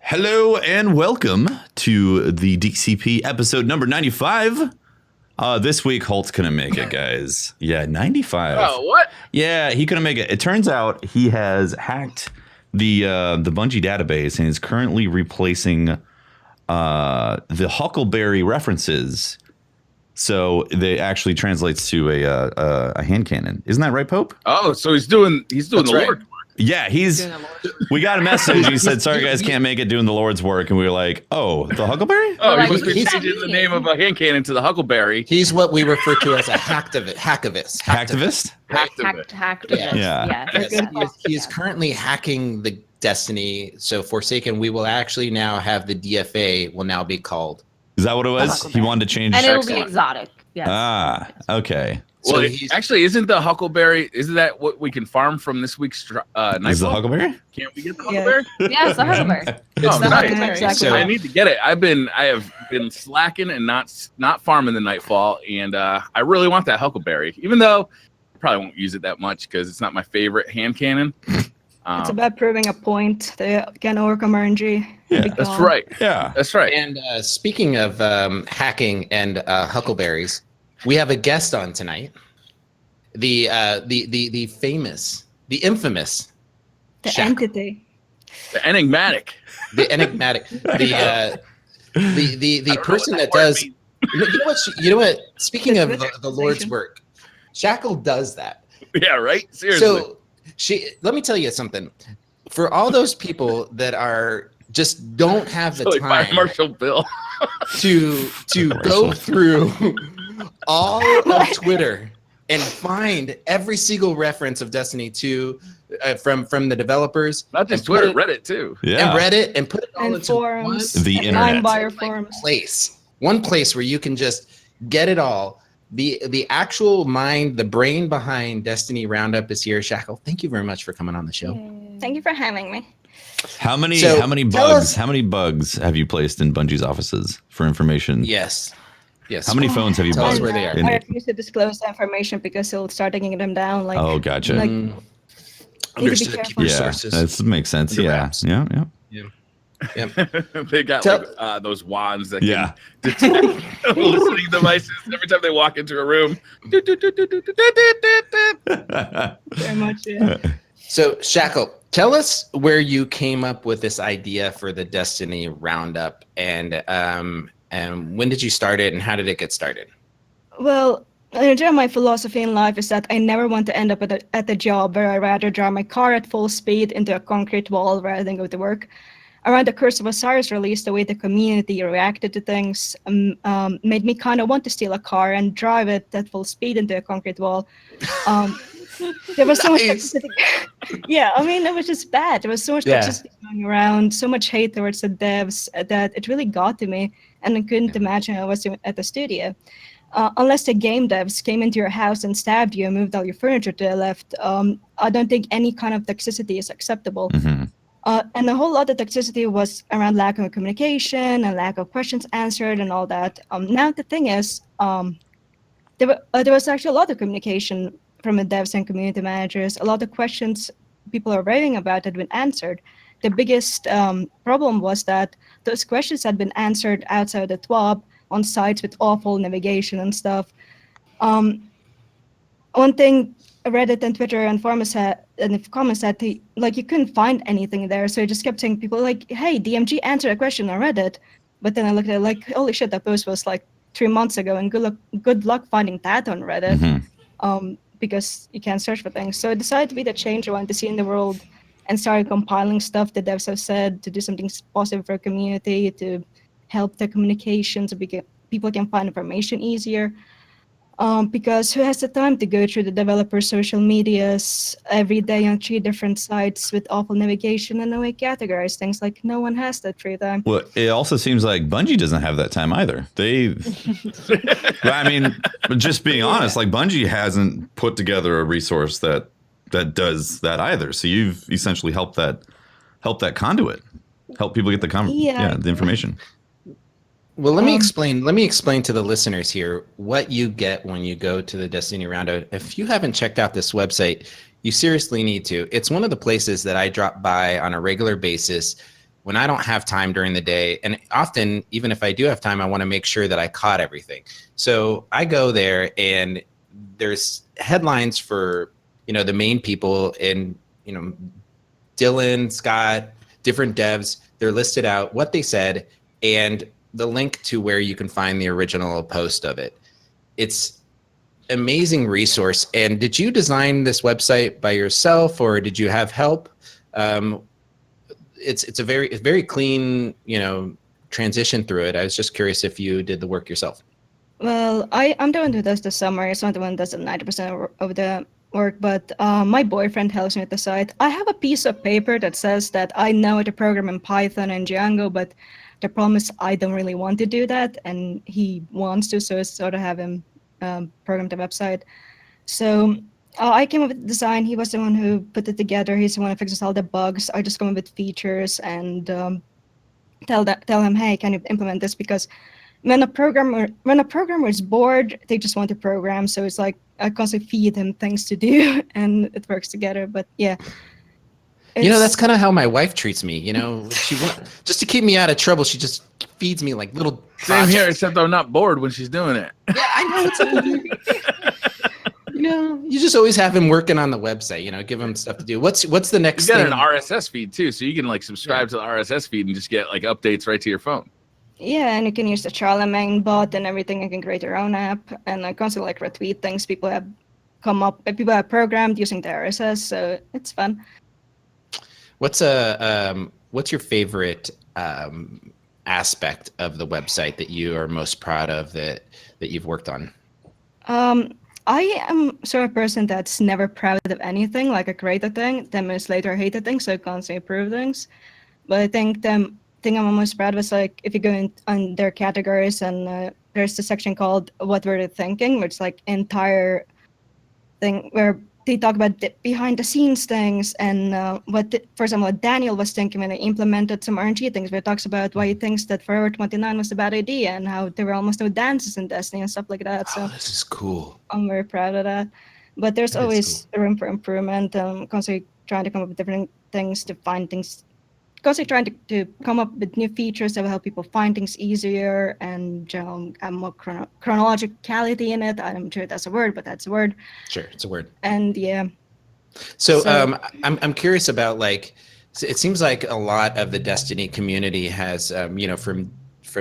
Hello and welcome to the DCP episode number 95. This week, Holt's couldn't make it, guys. Yeah, 95. Oh, what? Yeah, he couldn't make it. It turns out he has hacked the Bungie database and is currently replacing the Huckleberry references. So they actually translates to a hand cannon. Isn't that right, Pope? Oh, so he's doing the right. Lord. Yeah, we got a message. He said, sorry, guys, can't make it doing the Lord's work. And we were like, oh, the Huckleberry? Oh, he must be changing the name of a hand cannon to the Huckleberry. He's what we refer to as a hacktivist. Hacktivist? Hacktivist. Yeah. Yes. He is currently hacking the Destiny. So Forsaken, we will actually now have the DFA will now be called. Is that what it was? He wanted to change. And it'll be exotic. Yes. Ah, okay. Well, So actually, isn't the Huckleberry, isn't that what we can farm from this week's Nightfall? Is the Huckleberry? Can't we get the Huckleberry? Yes, the Huckleberry. It's the nice. Huckleberry. Exactly. So I need to get it. I have been slacking and not farming the Nightfall, and I really want that Huckleberry, even though I probably won't use it that much because it's not my favorite hand cannon. It's about proving a point that you can overcome RNG. Yeah, That's right. Yeah. That's right. And speaking of hacking and Huckleberries, we have a guest on tonight. The famous, the infamous, The Shackle. entity. The enigmatic. the enigmatic, the person that word does. means. You know what? Speaking of It's the Lord's work, Shackle does that. Yeah, right? Seriously. So let me tell you something. For all those people that are just don't have the Like Fire time Marshal Bill. to go through all of Twitter and find every single reference of Destiny 2 from the developers, Not just and put Twitter, it- Reddit too. Yeah. and Reddit, and put it all And into forums. The and internet. Line forums. one place where you can just get it all. The actual mind, the brain behind Destiny Roundup is here. Shackle, thank you very much for coming on the show. Thank you for having me. How many So, tell bugs? us- How many bugs have you placed in Bungie's offices for information? Yes. How many phones have you Tell us bugged? where they are. in I it? refuse to disclose the information because he'll start taking them down. Like, Oh, gotcha. like Mm. need to be Understood. Keep careful. your Yeah, sources. that makes sense. under Yeah, wraps. yeah. They got Tell- like those wands that Yeah. can detect listening devices every time they walk into a room. Very much, yeah. So, Shackle, tell us where you came up with this idea for the Destiny Roundup, and when did you start it, and how did it get started? Well, in general, my philosophy in life is that I never want to end up at a job where I rather drive my car at full speed into a concrete wall rather than go to work. Around the Crucible Osiris release, the way the community reacted to things made me kind of want to steal a car and drive it at full speed into a concrete wall. There was so much toxicity. Yeah, I mean, it was just bad. There was so much toxicity going around, so much hate towards the devs that it really got to me, and I couldn't imagine I was at the studio. Unless the game devs came into your house and stabbed you and moved all your furniture to the left, I don't think any kind of toxicity is acceptable. Mhm. And a whole lot of toxicity was around lack of communication and lack of questions answered and all that. Now the thing is, there was actually a lot of communication from the devs and community managers. A lot of questions people are raving about had been answered. The biggest problem was that those questions had been answered outside the TWAB on sites with awful navigation and stuff. One thing Reddit and Twitter and forums had, and the comments said, like, you couldn't find anything there, so I just kept saying people like, hey, DMG answered a question on Reddit, but then I looked at it like, holy shit, that post was like 3 months ago, and good luck finding that on Reddit, because you can't search for things. So I decided to be the change I wanted to see in the world, and started compiling stuff the devs have said to do something positive for the community, to help the communication so people can find information easier. Because who has the time to go through the developer social medias every day on 3 different sites with awful navigation and the way categorize things? Like, no one has that free time. Well, it also seems like Bungie doesn't have that time either. Well, I mean, just being honest, like Bungie hasn't put together a resource that does that either. So you've essentially helped that conduit, help people get the information. Well, let me explain to the listeners here what you get when you go to the Destiny Roundup. If you haven't checked out this website, you seriously need to. It's one of the places that I drop by on a regular basis when I don't have time during the day, and often even if I do have time, I want to make sure that I caught everything. So I go there and there's headlines for, you know, the main people, and, you know, Dylan, Scott, different devs, they're listed out what they said and the link to where you can find the original post of it. It's amazing resource. And did you design this website by yourself, or did you have help? It's a very clean, you know, transition through it. I was just curious if you did the work yourself. Well, I'm the one who does the summary. So I'm the one who does 90% of the work, but my boyfriend helps me with the site. I have a piece of paper that says that I know how to program in Python and Django, but the problem is I don't really want to do that, and he wants to, so I sort of have him program the website. So I came up with the design. He was the one who put it together. He's the one who fixes all the bugs. I just come up with features and tell him, hey, can you implement this? Because when a programmer is bored, they just want to program. So it's like I constantly feed him things to do, and it works together. But yeah, you know, that's kind of how my wife treats me. You know, just to keep me out of trouble, she just feeds me like little. Same here, except I'm not bored when she's doing it. Yeah, I know. You know, you just always have him working on the website. You know, give him stuff to do. What's the next? You got thing? an RSS feed too, so you can like subscribe to the RSS feed and just get like updates right to your phone. Yeah, and you can use the Charlemagne bot and everything. You can create your own app, and I constantly like retweet things people have programmed using the RSS. So it's fun. What's your favorite aspect of the website that you are most proud of that you've worked on? I am sort of a person that's never proud of anything. Like I create a thing, 10 minutes later I hate the thing, so I constantly improve things. But I think the thing I'm most proud of is like if you go on their categories, and there's the section called "What Were They Thinking," which is like entire thing where they talk about the behind the scenes things and for example, what Daniel was thinking when they implemented some RNG things, where it talks about why he thinks that Forever 29 was a bad idea and how there were almost no dances in Destiny and stuff like that. So this is cool. I'm very proud of that. But there's always room for improvement. Constantly trying to come up with different things to find things. Constantly trying to come up with new features that will help people find things easier and have more chronologicality in it. I'm sure that's a word, but that's a word. Sure, it's a word. And yeah. So I'm curious about, like, it seems like a lot of the Destiny community has you know, from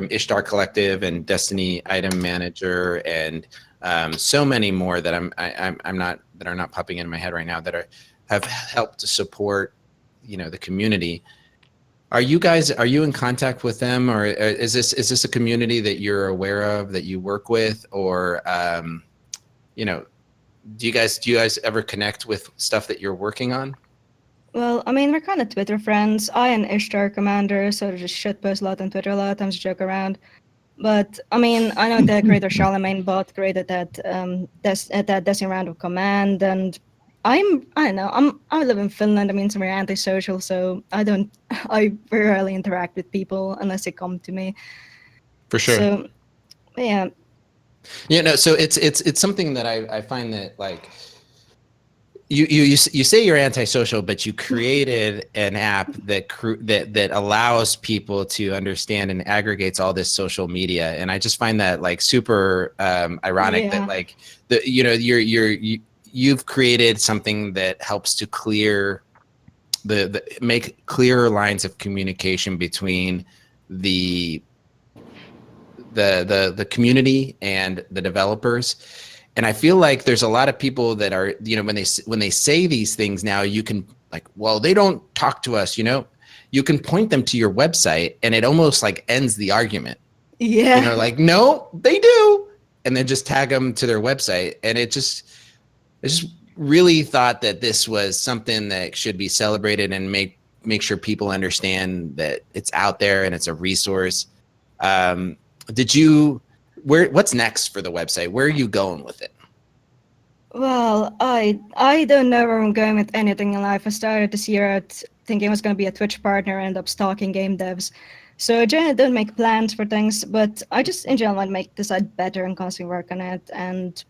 Ishtar Collective and Destiny Item Manager and so many more that that are not popping into my head right now that have helped to support, you know, the community. Are you in contact with them, or is this a community that you're aware of, that you work with, or you know, do you guys ever connect with stuff that you're working on? Well, I mean, we're kind of Twitter friends. I and Ishtar Commander sort of just shitpost a lot on Twitter a lot of times, joke around. But I mean, I know the creator Charlemagne bot created that Destiny Roundup command, and I live in Finland. I mean, it's very antisocial, so I very rarely interact with people unless they come to me. For sure. So, yeah. Yeah, no. So it's something that I find that, like, you say you're antisocial, but you created an app that allows people to understand and aggregates all this social media, and I just find that, like, super ironic that, like, you know, you've created something that helps to make clearer lines of communication between the community and the developers. And I feel like there's a lot of people that are, you know, when they say these things now, you can, like, well, they don't talk to us, you know, you can point them to your website and it almost like ends the argument. Yeah. You know, like, no, they do. And then just tag them to their website. And I just really thought that this was something that should be celebrated and make sure people understand that it's out there and it's a resource. What's next for the website? Where are you going with it? Well, I don't know where I'm going with anything in life. I started this year out thinking I was going to be a Twitch partner, and ended up stalking game devs. So I generally don't make plans for things, but I just in general want to make the site better and constantly work on it, and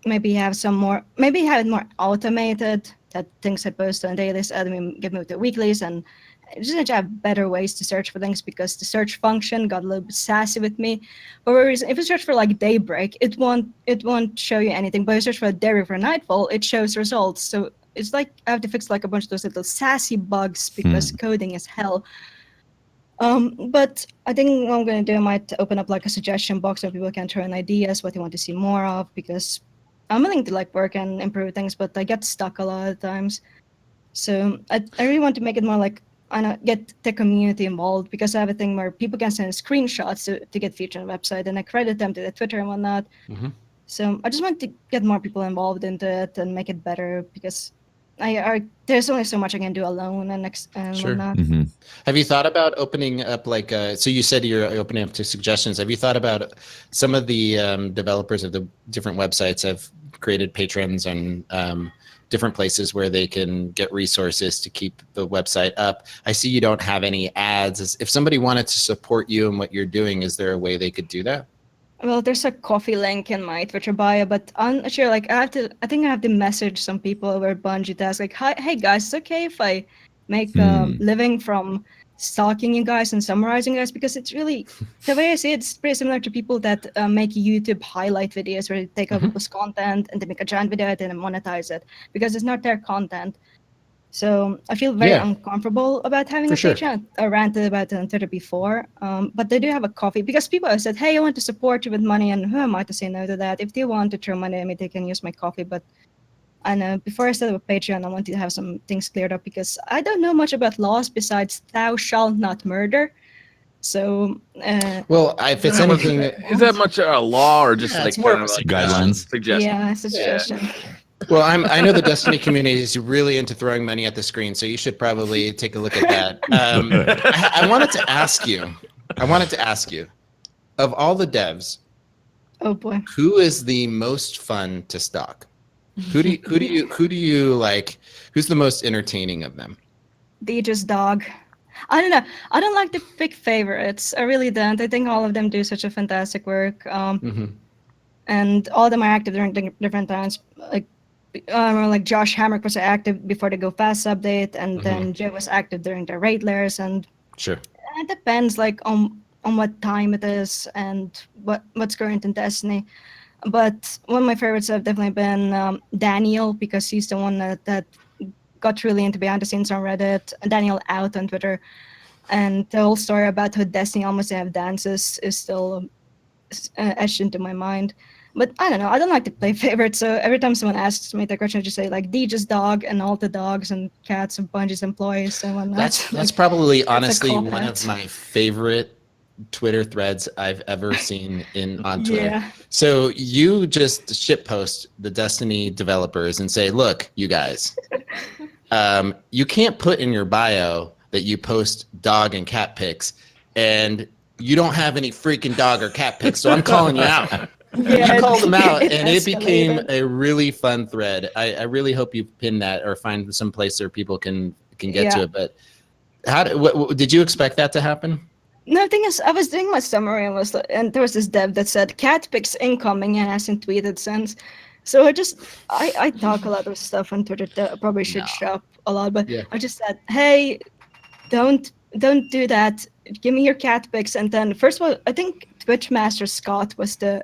maybe have it more automated to at things I post on dailies, add me, give me to weeklies, and I just need to have better ways to search for things because the search function got a little bit sassy with me. For whatever reason, if you search for like daybreak, it won't show you anything. But if you search for day for nightfall, it shows results. So it's like I have to fix like a bunch of those little sassy bugs because coding is hell. But I think what I'm going to do, I might open up like a suggestion box where people can throw in ideas, what they want to see more of, because I'm willing to like work and improve things, but I get stuck a lot of times. So I really want to make it more like, I know, get the community involved, because I have a thing where people can send screenshots to get featured on the website, and I credit them to the Twitter and whatnot. So I just want to get more people involved into it and make it better, because there's only so much I can do alone and whatnot. Have you thought about opening up like so you said you're opening up to suggestions. Have you thought about some of the developers of the different websites have created patrons and different places where they can get resources to keep the website up? I see you don't have any ads. If somebody wanted to support you and what you're doing, is there a way they could do that? Well, there's a coffee link in my Twitter bio, but I'm not sure. Like, I think I have to message some people over at Bungie to ask, like, hey guys, it's okay if I make a living from stalking you guys and summarizing you guys, because it's really, the way I see it, it's pretty similar to people that make YouTube highlight videos where they take over people's content and they make a giant video and then monetize it, because it's not their content. So I feel very uncomfortable about having a Patreon. I ranted about it on Twitter before, but they do have a coffee, because people have said, hey, I want to support you with money, and who am I to say no to that? If they want to throw money at me, they can use my coffee. But I know before I set up a Patreon, I wanted to have some things cleared up, because I don't know much about laws besides thou shalt not murder. So, well, if it's anything, is that much a law or just like more kind of like guidelines? Suggestion? Yeah, suggestion. Well, I know the Destiny community is really into throwing money at the screen, so you should probably take a look at that. I wanted to ask you, of all the devs, oh boy, who is the most fun to stalk? Who do you like? Who's the most entertaining of them? Deej's dog. I don't know. I don't like to pick favorites. I really don't. I think all of them do such a fantastic work. And all of them are active during different times. Like Josh Hammock was active before the Go Fast update, and then Joe was active during the raid layers. And it depends, like on what time it is and what's current in Destiny. But one of my favorites have definitely been Daniel, because he's the one that got really into behind the scenes on Reddit. Daniel out on Twitter, and the whole story about how Destiny almost didn't have dances is still etched into my mind. But I don't know. I don't like to play favorites, so every time someone asks me that question, I just say like Deej's dog and all the dogs and cats of Bungie's employees and whatnot. That's probably honestly one of my favorite Twitter threads I've ever seen on Twitter. Yeah. So you just shitpost the Destiny developers and say, look, you guys, you can't put in your bio that you post dog and cat pics, and you don't have any freaking dog or cat pics, so I'm calling you out. Yeah, you called them out, and it escalated. became a really fun thread. I really hope you pin that or find some place where people can get to it. But what did you expect that to happen? No, the thing is, I was doing my summary and there was this dev that said cat pics incoming and hasn't tweeted since. So I talk a lot of stuff on Twitter that I probably should shop a lot, but I just said, hey, don't do that. Give me your cat pics. And then first of all, I think Twitch Master Scott was the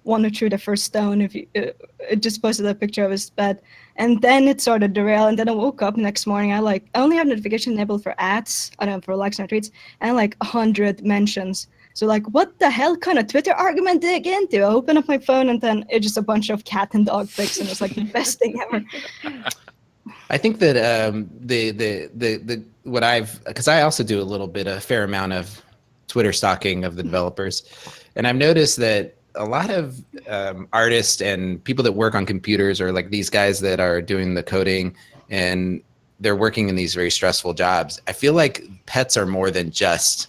one who threw the first stone. If you it just posted a picture of his bed, and then it sort of derailed. And then I woke up next morning. I only have notification enabled for ads. I don't know, for likes and tweets, and 100 mentions. So what the hell kind of Twitter argument did I get into? I open up my phone, and then it's just a bunch of cat and dog pics, and it's the best thing ever. I think that because I also do a fair amount of Twitter stalking of the developers, and I've noticed that a lot of artists and people that work on computers, or these guys that are doing the coding and they're working in these very stressful jobs, I feel like pets are more than just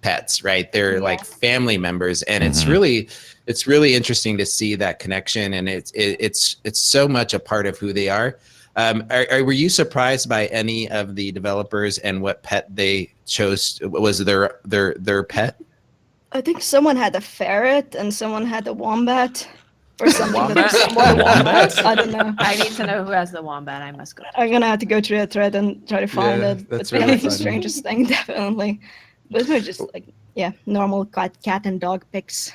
pets, right? They're like family members, and it's really interesting to see that connection, and it's so much a part of who they are. Were you surprised by any of the developers and what pet they chose? Was their pet? I think someone had a ferret and someone had a wombat. or something. Wombat? Wombats? I don't know. I need to know who has the wombat. I must go. I'm gonna have to go through the thread and try to find Yeah, it. that's It's really the funny. strangest thing, definitely. But it's just like, yeah, normal cat and dog pics.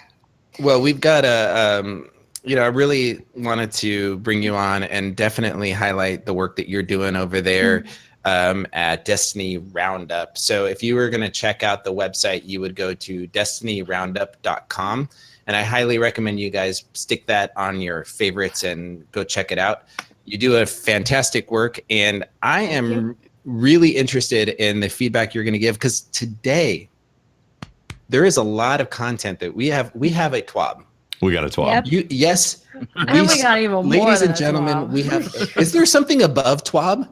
Well, we've got I really wanted to bring you on and definitely highlight the work that you're doing over there at Destiny Roundup. So if you were going to check out the website, you would go to destinyroundup.com. And I highly recommend you guys stick that on your favorites and go check it out. You do a fantastic work. And I am really interested in the feedback you're going to give, because today there is a lot of content that we have a TWAB. We got a TWAB. Yep. Yes. And we got even more. Ladies than and a gentlemen, TWAB. we have. Is there something above TWAB?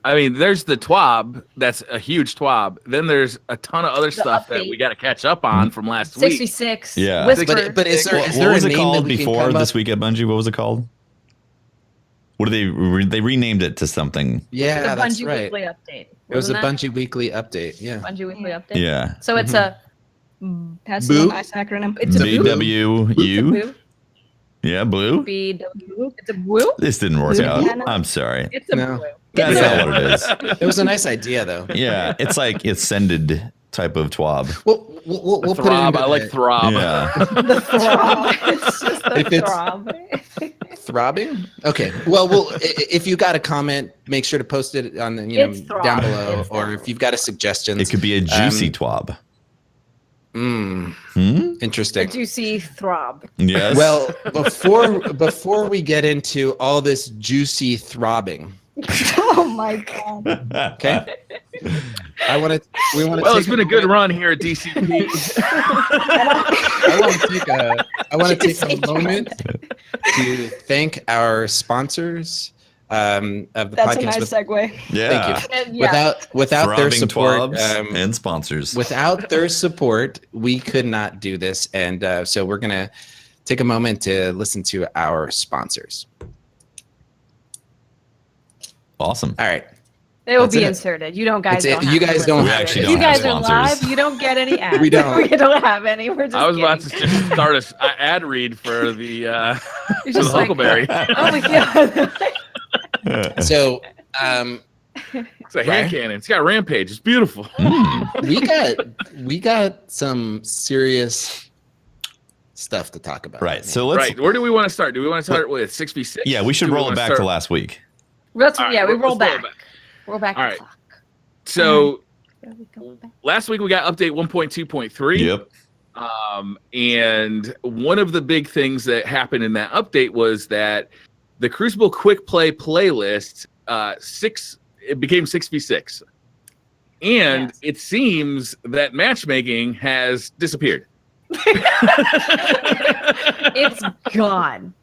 I mean, there's the TWAB. That's a huge TWAB. Then there's a ton of other stuff that update. we got to catch up on from last week. 66. Yeah. Whisper. But is there, What, is what there was a it name called that we can before come this up? week at Bungie? What was it called? What did they renamed it to something? Yeah, the that's Bungie right. Weekly Update. It was a Wasn't that? Bungie Weekly Update. Yeah. Bungie Weekly Update. Yeah. So it's a. That's Boo. a nice acronym. It's a boo. BWU. It's a Yeah, blue. BW. It's a woo. This didn't work Blue out. banana? I'm sorry. It's a No. blue. That's Yeah. not what it is. It was a nice idea, though. Yeah, it's like ascended type of TWAB. We'll put it Throb. into I like the- Throb. Yeah. The throb. It's just the If it's- throb. Throbbing. Okay. Well, if you got a comment, make sure to post it on the It's throb. down below, It's or throb. if you've got a suggestion. It could be a juicy TWAB. Hmm? Interesting. Juicy throb. Yes. Well, before we get into all this juicy throbbing, Oh my god. okay? We want to. Well, it's been a good run here at DCP. I want to take a moment to thank our sponsors of the That's a podcast. nice segue. yeah. Thank you. Yeah. Without their Throbbing support, TWABs and sponsors. without their support, we could not do this. And so we're gonna take a moment to listen to our sponsors. Awesome. All right. It will That's be it. inserted. You don't guys. That's it. Don't have You to guys listen. don't We have actually it. don't You have guys are sponsors. live. You don't get any ads. We don't. We don't have any. We're just. I was about to kidding. just start a ad read for the You're for the just like, Huckleberry. oh my god. So It's a hand cannon. It's got rampage. It's beautiful. we got some serious stuff to talk about. Right. So let's. Right. Where do we want to start? Do we want to start with 6v6? Yeah, we should Do roll it wanna back start- to last week. That's, All right, yeah, we let's roll back. it Roll back All the right. clock. So There we go back. last week we got update 1.2.3. Yep. And one of the big things that happened in that update was that the Crucible Quick Play playlist it became 6v6. And Yes. it seems that matchmaking has disappeared. It's gone.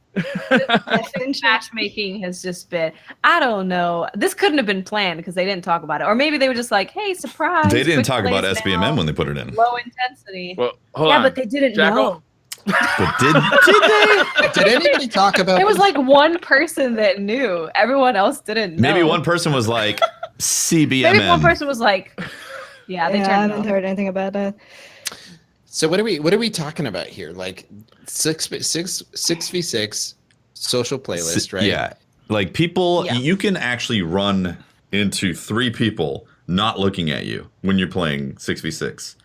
Matchmaking. Matchmaking has just been, I don't know. This couldn't have been planned because they didn't talk about it. Or maybe they were just like, hey, surprise. They didn't quick talk about plays SBMM now, when they put it in. low intensity. Well, hold Yeah, on. but they didn't Shackle? know. But did they? Did anybody talk about? It was like one person that knew. Everyone else didn't know. Maybe one person was like CBMM. Maybe one person was like, yeah, they Yeah, I turned it haven't off. heard anything about that. So what are we talking about here? Like 6v6 social playlist, right? Yeah. Like people, Yeah. you can actually run into 3 people not looking at you when you're playing 6v6.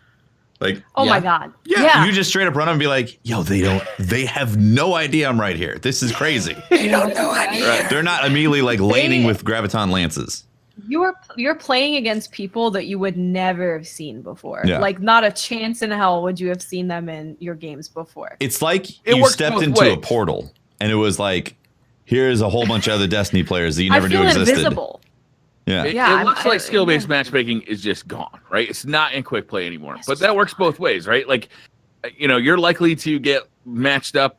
Like, Oh Yeah. my God. yeah, you just straight up run up and be like, yo, they have no idea I'm right here. This is crazy. They don't know how to. They're not immediately like laning with graviton lances. You're playing against people that you would never have seen before. Yeah. Like not a chance in hell would you have seen them in your games before. It's like It you works stepped both into a ways. portal and it was like, here's a whole bunch of other Destiny players that you never I feel knew existed. invisible. Yeah. It, Yeah, it looks I- like skill-based yeah. matchmaking is just gone, right? It's not in quick play anymore. But that works both ways, right? Like, you're likely to get matched up,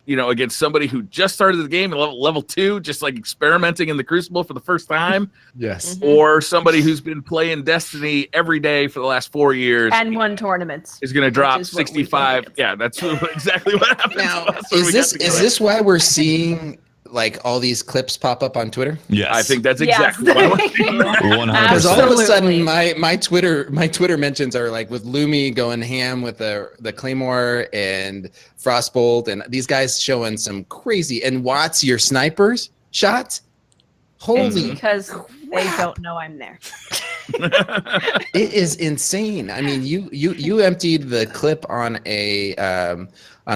against somebody who just started the game at level 2, just like experimenting in the Crucible for the first time, Yes. or somebody who's been playing Destiny every day for the last 4 years And won tournaments. is going to drop is what we 65. think. Yeah, that's exactly what happens. Now, That's when is we this got is together. this why we're seeing like all these clips pop up on Twitter? Yes. I think that's Yes. exactly what I want to see. 100%. Because all of a Absolutely. sudden, my Twitter mentions are like with Lumi going ham with the Claymore and Frostbolt, and these guys showing some crazy, and Watts, your snipers shots. It's Holy, because they don't know I'm there. it is insane. I mean, you emptied the clip on a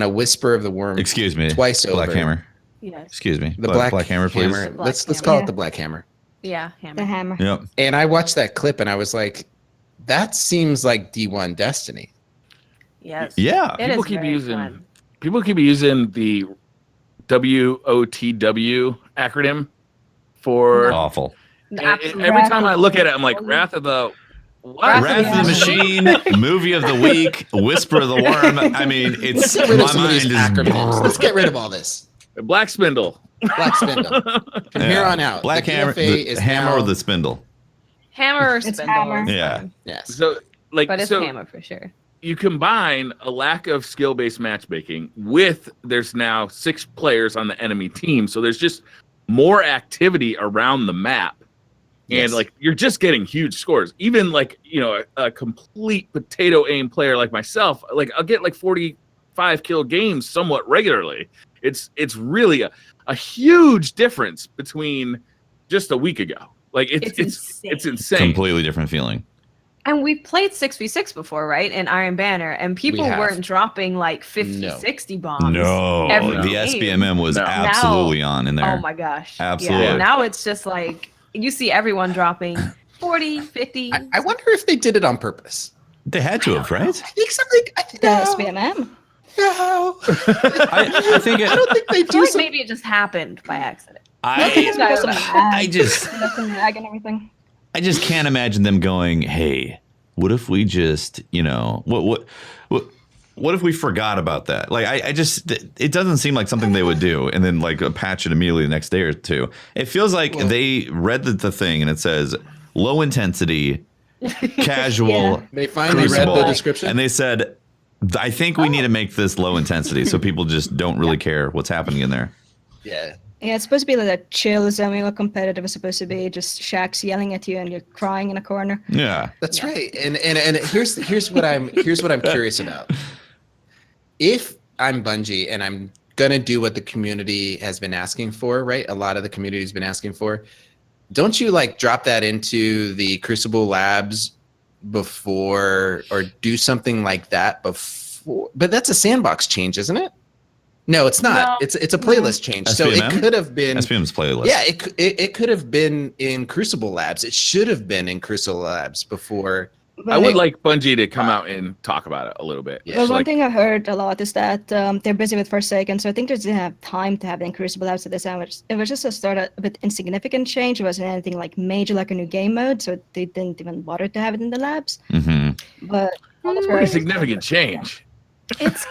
Whisper of the Worm. Excuse me. Twice Black over. Hammer. Yes. Excuse me. The black Hammer, please. hammer. Black Let's hammer. call it Yeah. the Black Hammer. Yeah, The hammer. hammer. Yep. And I watched that clip and I was like, that seems like D1 Destiny. Yes. Yeah. It People is keep very using fun. the WOTW acronym for Awful. Absolutely. every time I look at it, I'm like, Wrath of the what? Wrath of the Machine, Movie of the Week, Whisper of the Worm. I mean, Let's it's get rid of my some of mind these is. acronyms. Let's get rid of all this. Black Spindle. Black Spindle. From here Yeah. on out, Black the Hammer, DFA the is hammer now, or the spindle. Hammer or It's spindle. hammer. is Yeah. fine. yes. So like But it's so hammer for sure. you combine a lack of skill-based matchmaking with there's now 6 players on the enemy team, so there's just more activity around the map. Yes. And like you're just getting huge scores. Even like, you know, a complete potato aim player like myself, like I'll get like 45 kill games somewhat regularly. It's really a huge difference between just a week ago. Like it's insane. Completely different feeling. And we've played 6v6 before, right? In Iron Banner, and people have. weren't dropping like 50, No. 60 bombs. No, every the game. SBMM was No. absolutely on in there. Oh my gosh. Absolutely. Yeah, now it's just like you see everyone dropping 40, 50. I wonder if they did it on purpose. They had to have, right? I think something. I think The no, SBMM. no. I think I don't think they I do feel like something. maybe it just happened by accident. I think it's because of I just that's in lag and everything. I just can't imagine them going, "Hey, what if we just, you know, what if we forgot about that?" Like, I just, it doesn't seem like something they would do, and then like patch it immediately the next day or two. It feels like they read the thing and it says low intensity, casual, Yeah. They finally read Crucible, the description. and they said, "I think we need to make this low intensity so people just don't really care what's happening in there." Yeah. Yeah, it's supposed to be like a chill semi competitive. It's supposed to be just Shaq's yelling at you and you're crying in a corner. Yeah. That's right. And here's what I'm curious about. If I'm Bungie and I'm gonna do what the community has been asking for, right? A lot of the community has been asking for. Don't you like drop that into the Crucible Labs before, or do something like that before? But that's a sandbox change, isn't it? No, it's not. No. It's a playlist change. So it SPMM? could have been. SPM's playlist. Yeah, it could have been in Crucible Labs. It should have been in Crucible Labs before. But I would like Bungie to come out and talk about it a little bit. Yeah. Well, So, one like, thing I've heard a lot is that they're busy with Forsaken, so I think they didn't have time to have it in Crucible Labs at this time. It was just a bit insignificant change. It wasn't anything like major, like a new game mode, so they didn't even bother to have it in the labs. Mm-hmm. But that's pretty significant change. It's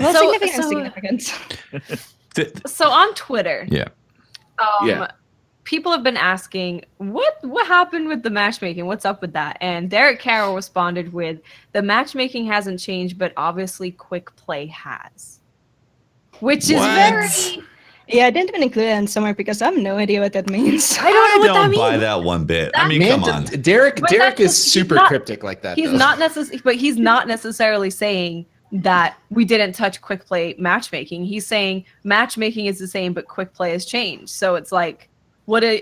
well, So- significant, so- insignificant. so on Twitter. Yeah. Yeah. People have been asking what happened with the matchmaking. What's up with that? And Derek Carroll responded with, "The matchmaking hasn't changed, but obviously quick play has," which is What? very. Yeah, I didn't even include it in somewhere because I have no idea what that means. I don't know what that don't means. buy that one bit. I mean, Man, come on. Derek But Derek that's is just- super he's not- cryptic like that. He's though. not necessarily, but he's not necessarily saying that we didn't touch quick play matchmaking. He's saying matchmaking is the same, but quick play has changed. So it's like, what do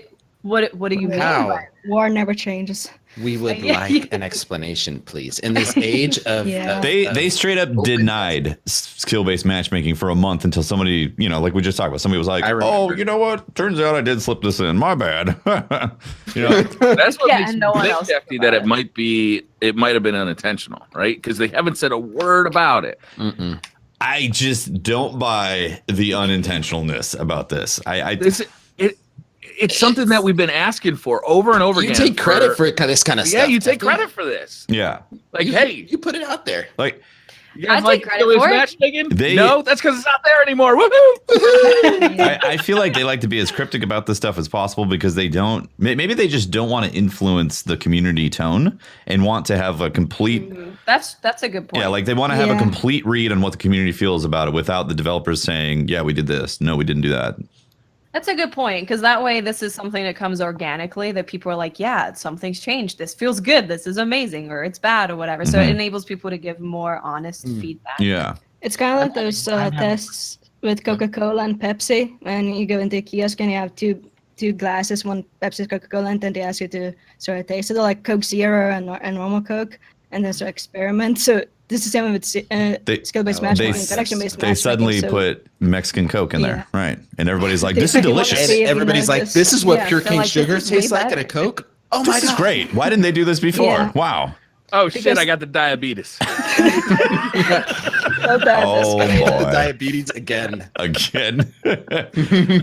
you mean? How? by- War never changes. We would Yeah. like an explanation, please. In this age of Yeah. They straight up denied skill-based matchmaking for a month until somebody, you know, like we just talked about, somebody was like, I "Oh, remember. you know what? Turns out I did slip this in. My bad." You know, That's what Yeah, makes and no one me else hefty knew that about it might have been unintentional, right? Because they haven't said a word about it. Mm-mm. I just don't buy the unintentionalness about this. It's something that we've been asking for over and over You again. take credit for this kind of yeah, stuff. you take credit for this. Yeah, Like, You- hey, you put it out there. like you guys I like take credit skill-based for it. matchmaking? They- No, that's because it's not there anymore. Woohoo! I feel like they like to be as cryptic about this stuff as possible because they don't. Maybe they just don't want to influence the community tone and want to have a complete. That's a good point. Yeah, like they want to have a Yeah. complete read on what the community feels about it without the developers saying, "Yeah, we did this. No, we didn't do that." That's a good point, because that way this is something that comes organically, that people are like, yeah, something's changed. This feels good. This is amazing, or it's bad, or whatever. So it enables people to give more honest feedback. Yeah. It's kind of like those tests with Coca-Cola and Pepsi. When you go into a kiosk and you have two glasses, one Pepsi, Coca-Cola, and then they ask you to sort of taste it. They're like Coke Zero and normal Coke, and then sort of experiment. So this is the same with skill-based matchmaking, interaction-based matchmaking. They suddenly put Mexican Coke in there, right? And everybody's like, "This is delicious." And everybody's like, "This is what pure cane sugar tastes like in a Coke." Oh my god, this is great. Why didn't they do this before? Yeah. So Oh shit! I got the diabetes. boy. Diabetes again.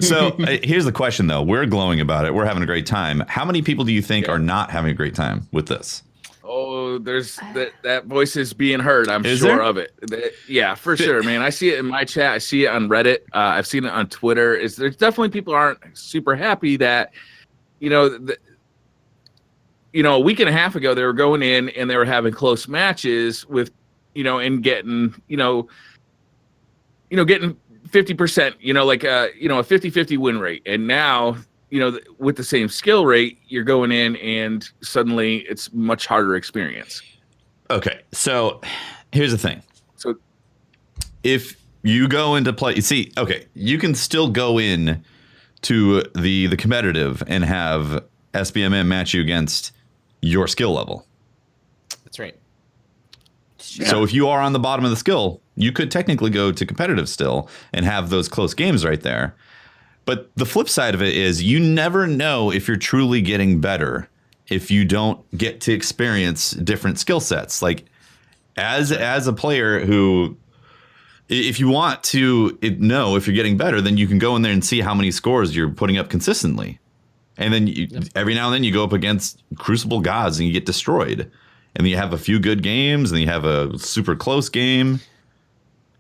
So here's the question, though. We're glowing about it. We're having a great time. How many people do you think are not having a great time with this? Oh, there's that voice is being heard. I'm Is sure there? of it. Yeah, for sure, man. I see it in my chat. I see it on Reddit. I've seen it on Twitter. There's definitely people aren't super happy that, a week and a half ago they were going in and they were having close matches with, and getting, getting 50%, like a 50-50 win rate. And now, with the same skill rate, you're going in and suddenly it's much harder experience. Okay, so here's the thing. So if you go into play, you can still go in to the competitive and have SBMM match you against your skill level. That's right. Yeah. So if you are on the bottom of the skill, you could technically go to competitive still and have those close games right there. But the flip side of it is you never know if you're truly getting better if you don't get to experience different skill sets. Like as a player who, if you want to know if you're getting better, then you can go in there and see how many scores you're putting up consistently. And then every now and then you go up against Crucible gods and you get destroyed. And you have a few good games and you have a super close game.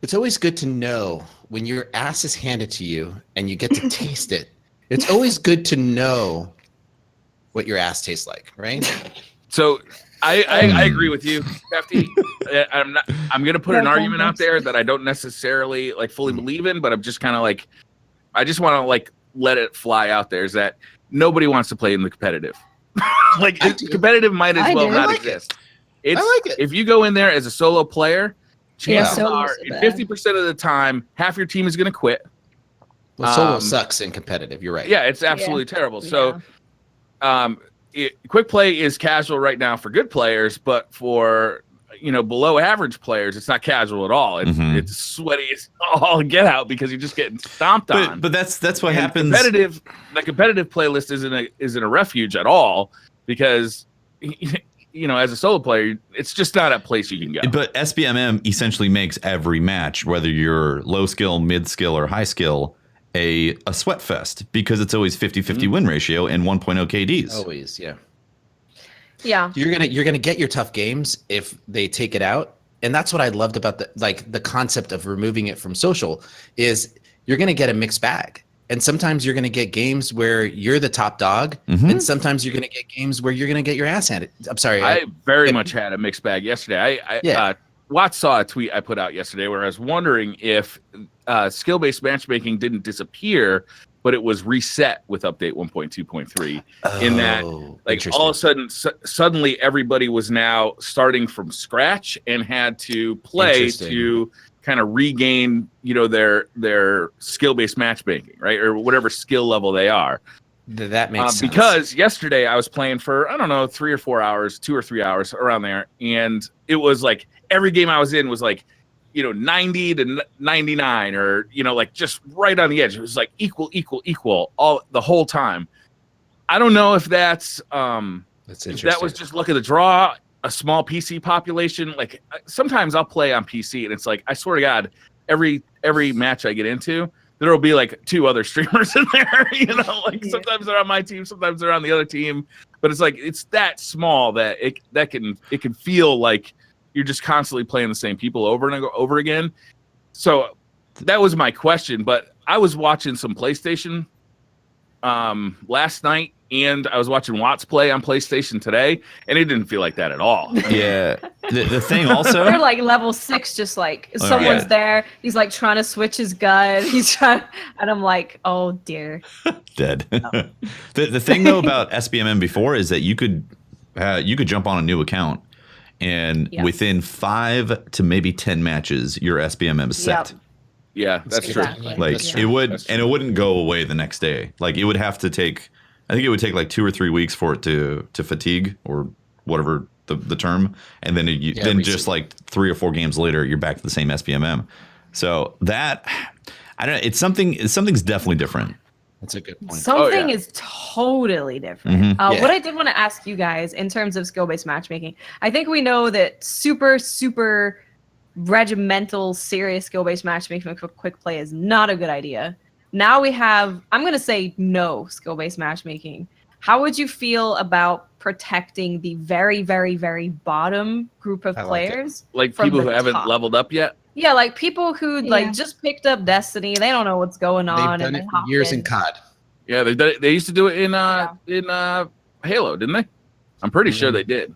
It's always good to know when your ass is handed to you and you get to taste it. It's always good to know what your ass tastes like, right? So I agree with you, Hefty. I'm going to put an argument out there that I don't necessarily fully believe in, but I'm just kind of I just want to let it fly out there, is that nobody wants to play in the competitive. Competitive might as well not exist. I like it. If you go in there as a solo player, chances are, solo's bad. 50% of the time, half your team is going to quit. Well, solo sucks in competitive. You're right. Yeah, it's absolutely terrible. So, quick play is casual right now for good players, but for below average players, it's not casual at all. It's sweaty as all get out because you're just getting stomped on. But that's what happens. The competitive playlist isn't a refuge at all, because as a solo player, it's just not a place you can go. But SBMM essentially makes every match, whether you're low skill, mid skill, or high skill, a sweat fest, because it's always 50-50 win ratio and 1.0 KDs. Always, yeah. Yeah. You're gonna get your tough games if they take it out, and that's what I loved about the concept of removing it from social, is you're gonna get a mixed bag. And sometimes you're going to get games where you're the top dog, and sometimes you're going to get games where you're going to get your ass handed. I'm sorry. I very much had a mixed bag yesterday. Watts saw a tweet I put out yesterday where I was wondering if skill-based matchmaking didn't disappear, but it was reset with update 1.2.3. In that, all of a sudden, suddenly everybody was now starting from scratch and had to play to kind of regain, their skill-based matchmaking, right? Or whatever skill level they are. That makes sense. Because yesterday I was playing for, 3 or 4 hours, 2 or 3 hours around there. And it was every game I was in was 90 to 99 or, just right on the edge. It was equal all the whole time. I don't know if that's if that was just luck of the draw, a small PC population. Sometimes I'll play on PC and it's I swear to God, every match I get into, there will be 2 other streamers in there. Sometimes they're on my team, sometimes they're on the other team, but it's it's that small that it can feel like you're just constantly playing the same people over and over again. So that was my question. But I was watching some PlayStation last night, and I was watching Watts play on PlayStation today, and it didn't feel like that at all. Yeah. The thing also, They're like level 6, just like someone's yeah. there. He's like trying to switch his gun. He's trying, and I'm like, oh dear. dead. The thing though about SBMM before is that you could jump on a new account, and within 5 to maybe 10 matches, your SBMM is set. Yep. Yeah, that's true. Exactly. Like That's it would, and it wouldn't go away the next day. Like it would have to take, I think it would take like 2 or 3 weeks for it to fatigue or whatever the term, and then then just like 3 or 4 games later, you're back to the same SBMM. So that I don't know. Something's definitely different. That's a good point. Something is totally different. What I did want to ask you guys in terms of skill-based matchmaking, I think we know that super regimental, serious skill-based matchmaking for quick play is not a good idea. Now we have, I'm going to say no skill-based matchmaking. How would you feel about protecting the very, very, very bottom group of players? Like from people the who haven't top? leveled up yet? Yeah, like people who like just picked up Destiny. They don't know what's going on. They've done it for years in COD. Yeah, they did it. They used to do it in Halo, didn't they? I'm pretty sure they did.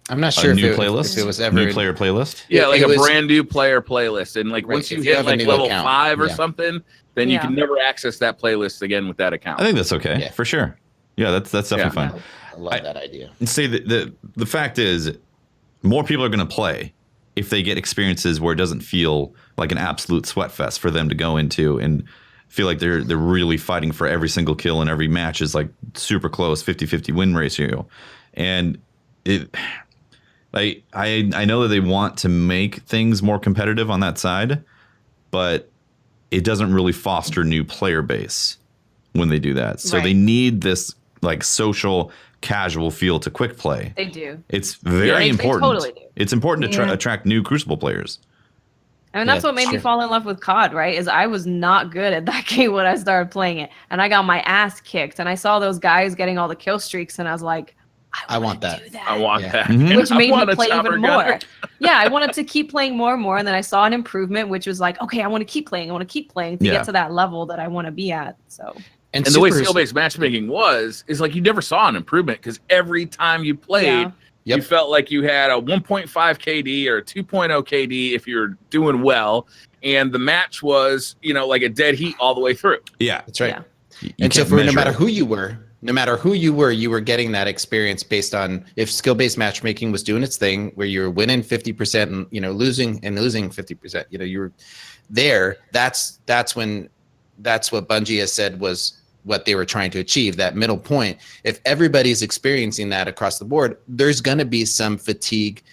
I'm not sure A if new it, playlist, if it was ever new player playlist. Yeah, like it a was- brand new player playlist, and like Right, once you if you hit have a like new level account, 5 or yeah. something, then you can never access that playlist again with that account. I think that's okay Yeah. for sure. Yeah, that's definitely fine. I love that idea. And say that the fact is, more people are going to play if they get experiences where it doesn't feel like an absolute sweat fest for them to go into and feel like they're really fighting for every single kill, and every match is like super close, 50-50 win ratio. And it, like I know that they want to make things more competitive on that side, but it doesn't really foster new player base when they do that. So they need this like social casual feel to quick play. They do. It's very important. They totally do. It's important to attract new Crucible players. And that's what made me fall in love with COD, right? Is I was not good at that game when I started playing it, and I got my ass kicked. And I saw those guys getting all the kill streaks, and I was like, I want that. I want that. Which I made want me a play chopper even gunner. more. Yeah, I wanted to keep playing more and more, and then I saw an improvement, which was like, okay, I want to keep playing. I want to keep playing to get to that level that I want to be at. So. And the way skill-based matchmaking is like you never saw an improvement, because every time you played, you felt like you had a 1.5 KD or a 2.0 KD if you're doing well, and the match was, like a dead heat all the way through. Yeah, that's right. You and so can't for no measure matter it. who you were, you were getting that experience based on if skill-based matchmaking was doing its thing, where you were winning 50% and losing 50%. You were there. That's what Bungie has said was what they were trying to achieve, that middle point. If everybody's experiencing that across the board, there's going to be some fatigue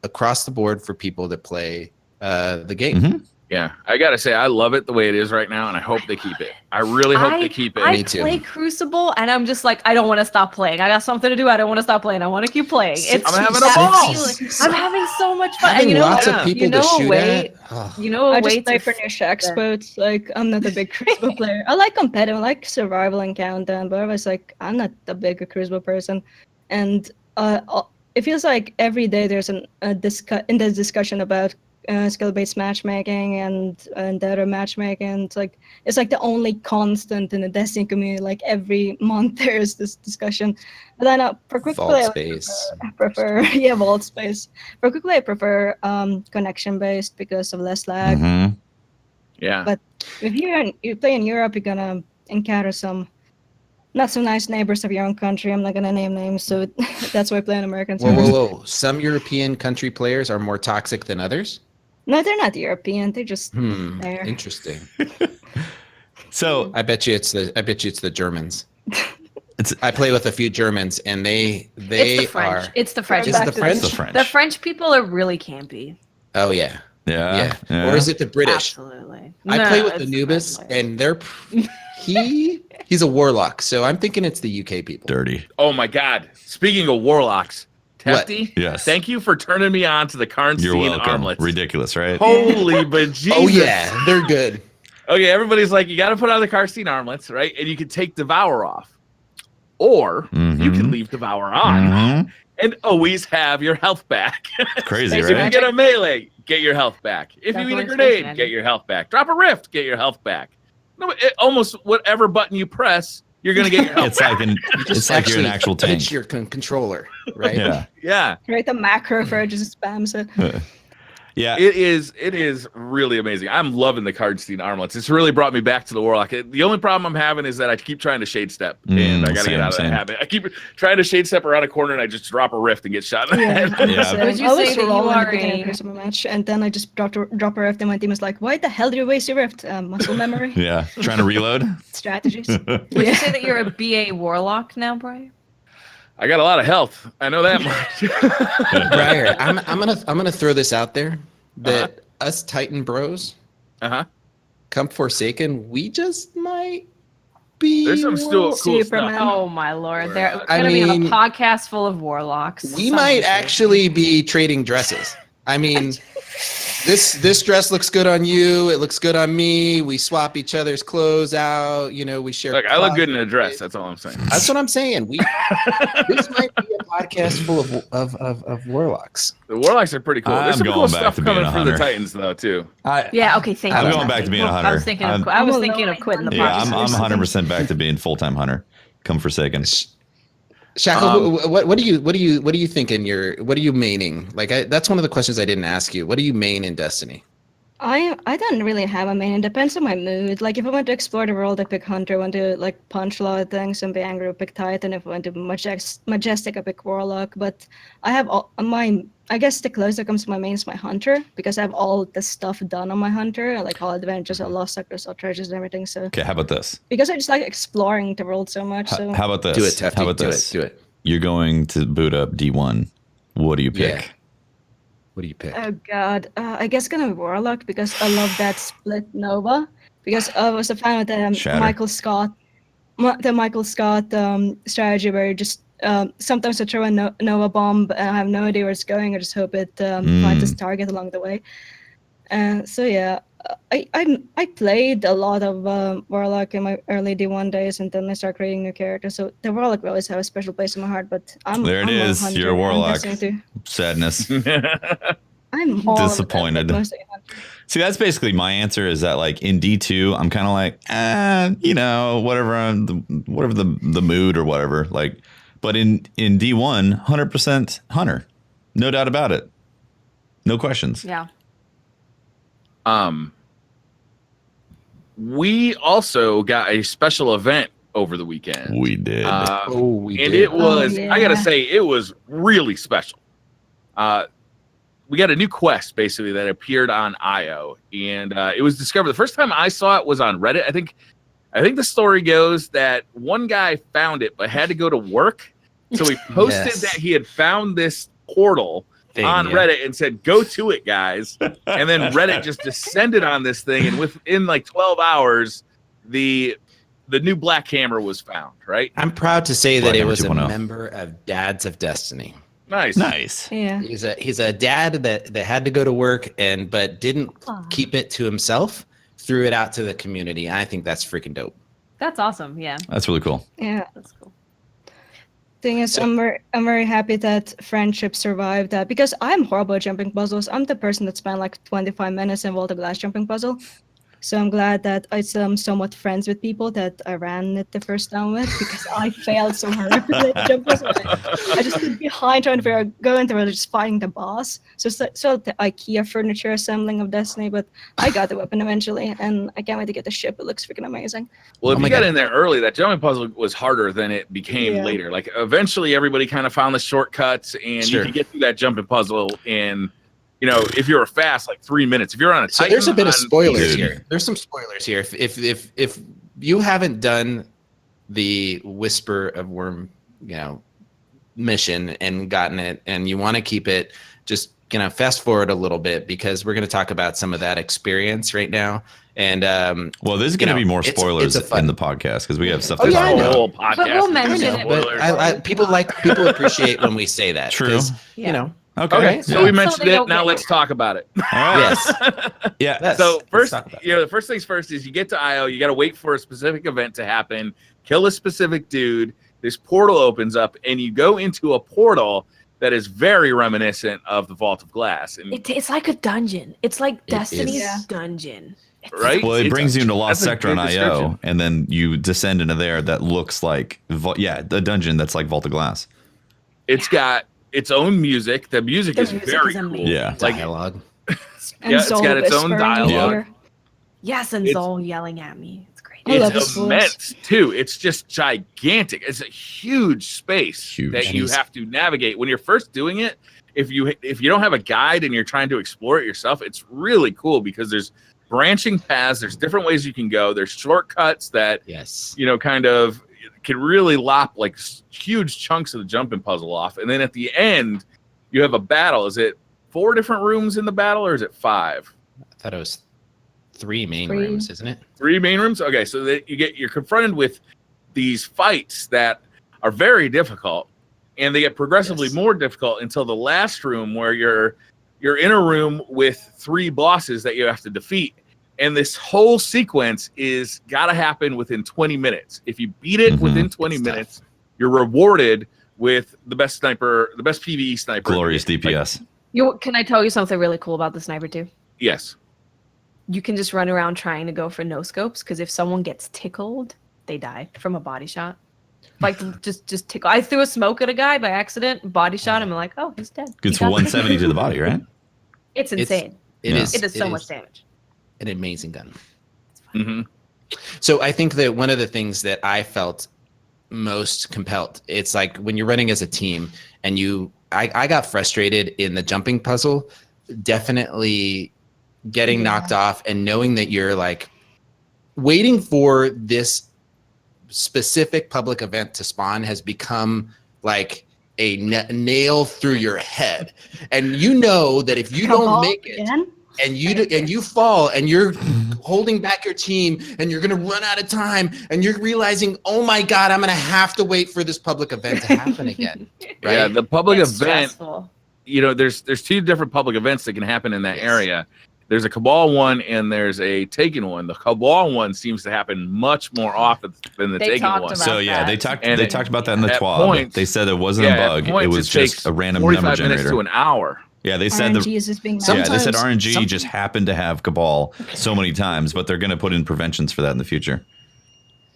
across the board for people that play the game. Mm-hmm. Yeah, I gotta say, I love it the way it is right now, and I hope they keep it. I really hope they keep it. I play Crucible, and I'm just like, I don't want to stop playing. I got something to do. I don't want to stop playing. I want to keep playing. I'm having a ball. I'm having so much fun. Having And lots of people to shoot at. I just play for niche experts. Like, I'm not a big Crucible player. I like competitive, I like survival and countdown, but I was like, I'm not a big Crucible person. And it feels like every day there's in this discussion about skill-based matchmaking and data matchmaking. It's like the only constant in the Destiny community. Like every month there's this discussion. But then for quick play, I prefer vault space. For quick play, I prefer connection-based because of less lag. Mm-hmm. Yeah. But if you play in Europe, you're gonna encounter some not so nice neighbors of your own country. I'm not gonna name names, so that's why I play on American servers. Whoa! Some European country players are more toxic than others. No, they're not European. They're just there. Interesting. So I bet you it's the Germans. I play with a few Germans, and they it's the French. are. It's the French. Is it the French? the French. The French people are really campy. Oh yeah. Yeah. Or is it the British? Absolutely. I play with the it's Anubis, French. and they're he's a warlock, so I'm thinking it's the UK people. Dirty. Oh my God! Speaking of warlocks, Tefty, Yes. thank you for turning me on to the You're Karnstein welcome. armlets. Ridiculous, right? Holy bejesus! Oh yeah, they're good. Okay, everybody's like, you got to put on the Karnstein armlets, right? And you can take Devour off, or you can leave Devour on and always have your health back. Crazy, If you right? get a melee, get your health back. If you Definitely eat a grenade, space get your health back. Drop a rift, get your health back. No, almost whatever button you press, you're gonna get your health. It's like you're an actual tank. It's your controller, right? Yeah. Yeah. Create a macro for it, just spams it. Yeah. It is really amazing. I'm loving the Cardstein armlets. It's really brought me back to the Warlock. The only problem I'm having is that I keep trying to shade step, and I gotta get out of that habit. I keep trying to shade step around a corner, and I just drop a rift and get shot in the head. Would you say that you are a match, and then I just drop a rift, and my team is like, "Why the hell did you waste your rift? Muscle memory." Yeah, trying to reload. Strategies. Would you say that you're a BA Warlock now, Brian? I got a lot of health. I know that much. Briar, I'm gonna throw this out there that us Titan bros, come Forsaken, we just might be. There's some still cool stuff. Oh my lord, they're gonna be on a podcast full of warlocks. We might actually be trading dresses. I mean, this dress looks good on you. It looks good on me. We swap each other's clothes out. You know, we share. Look, I look good in a dress. That's all I'm saying. That's what I'm saying. This might be a podcast full of warlocks. The warlocks are pretty cool. There's some cool stuff coming for the Titans though too. Yeah. Okay. Thank you. I'm going back to being a hunter. I was thinking of quitting the podcast. Yeah, I'm 100% back to being full-time hunter. Come Forsaken. Shackle, what do you think in your, what are you maining? Like, that's one of the questions I didn't ask you. What do you main in Destiny? I don't really have a main. It depends on my mood. Like, if I want to explore the world, I pick Hunter. I want to like punch a lot of things and be angry, I pick Titan. If I want to be majestic, I pick Warlock. But I have all my. I guess the closest that comes to my main is my Hunter, because I have all the stuff done on my Hunter, like all adventures, all lost sectors, all treasures, and everything. So okay, how about this? Because I just like exploring the world so much. So how about this? Do it, Tefty. How about this? Do it. You're going to boot up D1. What do you pick? Yeah. What do you pick? Oh god, I guess gonna be Warlock, because I love that split Nova. Because I was a fan of the Michael Scott strategy, where you just sometimes I throw a Nova bomb and I have no idea where it's going. I just hope it finds its target along the way. So yeah, I played a lot of Warlock in my early D1 days, and then I started creating new characters. So the Warlock will always have a special place in my heart. But I'm You're a Warlock. Sadness. I'm disappointed. See, that's basically my answer. Is that like in D2, I'm kind of like, whatever, the mood or whatever. Like, but in D1, 100% hunter, no doubt about it, no questions. Yeah. We also got a special event over the weekend. We did. We did. It was, I gotta say, it was really special. We got a new quest basically that appeared on IO, and it was discovered. The first time I saw it was on Reddit. I think the story goes that one guy found it but had to go to work, so he posted that he had found this portal on Reddit and said, "Go to it, guys." And then Reddit just descended on this thing, and within like 12 hours, the new Black Hammer was found. Right. I'm proud to say that it was a member of Dads of Destiny. Nice. Yeah. He's a dad that had to go to work but didn't keep it to himself, threw it out to the community. I think that's freaking dope. That's awesome. Yeah. That's really cool. Yeah. That's cool. Thing is, I'm very happy that friendship survived that, because I'm horrible at jumping puzzles. I'm the person that spent like 25 minutes involved in the last jumping puzzle. So I'm glad that I'm somewhat friends with people that I ran it the first time with, because I failed so horribly at jump puzzle. I just stood behind trying to figure out, go into it, just fighting the boss. So the IKEA furniture assembling of Destiny, but I got the weapon eventually, and I can't wait to get the ship. It looks freaking amazing. Well, if you got in there early, that jumping puzzle was harder than it became later. Like eventually everybody kind of found the shortcuts, and you could get through that jumping puzzle in, if you're fast, like 3 minutes. If you're on a Titan, there's a bit of spoilers here. There's some spoilers here. If you haven't done the Whisper of Worm, mission and gotten it, and you want to keep it, just fast forward a little bit, because we're going to talk about some of that experience right now. And well, there's going to be more spoilers in the podcast, because we have stuff. The whole podcast. But we'll mention it. But people appreciate when we say that. True. Okay. So we mentioned it. Now let's talk about it. Yes. Yeah. So first, the first things first is you get to IO. You got to wait for a specific event to happen. Kill a specific dude. This portal opens up, and you go into a portal that is very reminiscent of the Vault of Glass. And it's like a dungeon. It's like Destiny's dungeon. right? Well, it It's brings a- you into Lost that's a Sector on good IO, description. and then you descend into there that looks like, the dungeon that's like Vault of Glass. It's got its own music. The music The is music very is cool. amazing. Yeah. Like, Dialogue. And yeah, it's Zol got its own whispering in your dialogue. ear. Yes, and It's- Zol yelling at me. It's great. I love It's his voice. immense too. It's just gigantic. It's a huge space Huge. that And you he's- have to navigate when you're first doing it. If you don't have a guide and you're trying to explore it yourself, it's really cool because there's branching paths. There's different ways you can go. There's shortcuts that Yes. kind of can really lop like huge chunks of the jumping puzzle off. And then at the end, you have a battle. Is it 4 different rooms in the battle, or is it 5? I thought it was 3 main 3. rooms, isn't it? 3 main rooms. Okay, so that you're confronted with these fights that are very difficult, and they get progressively Yes. more difficult until the last room where you're in a room with 3 bosses that you have to defeat. And this whole sequence is got to happen within 20 minutes. If you beat it Mhm. within 20 It's minutes, you're rewarded with the best sniper, the best PvE sniper. Glorious Like, DPS. Can I tell you something really cool about the sniper too? yes. You can just run around trying to go for no scopes because if someone gets tickled, they die from a body shot. Like just tickle. I threw a smoke at a guy by accident, body shot him, and like, oh, he's dead. Gets He got 170 to the body, right? It's insane. It Yeah. is. It does so much damage. An amazing gun. hmm So I think that one of the things that I felt most compelled, it's like when you're running as a team and I got frustrated in the jumping puzzle, definitely getting Yeah. knocked off and knowing that you're like waiting for this specific public event to spawn has become like a nail through your head. And you know that if you don't make it, Again? and you fall and you're holding back your team and you're gonna run out of time and you're realizing, oh my god, I'm gonna have to wait for this public event to happen again. Right? Yeah, the public It's event. stressful. There's 2 different public events that can happen in that Yes. area. There's a Cabal one and there's a Taken one. The Cabal one seems to happen much more often than the They Taken talked one. about So yeah, that. they talked And about that in the at TWAB. points- They said it wasn't a at bug. It points, was takes just a random 45 number minutes to generator. an hour. Yeah, they said RNG is just being Some- yeah, they said Sometimes- RNG just happened to have Cabal so many times, but they're going to put in preventions for that in the future.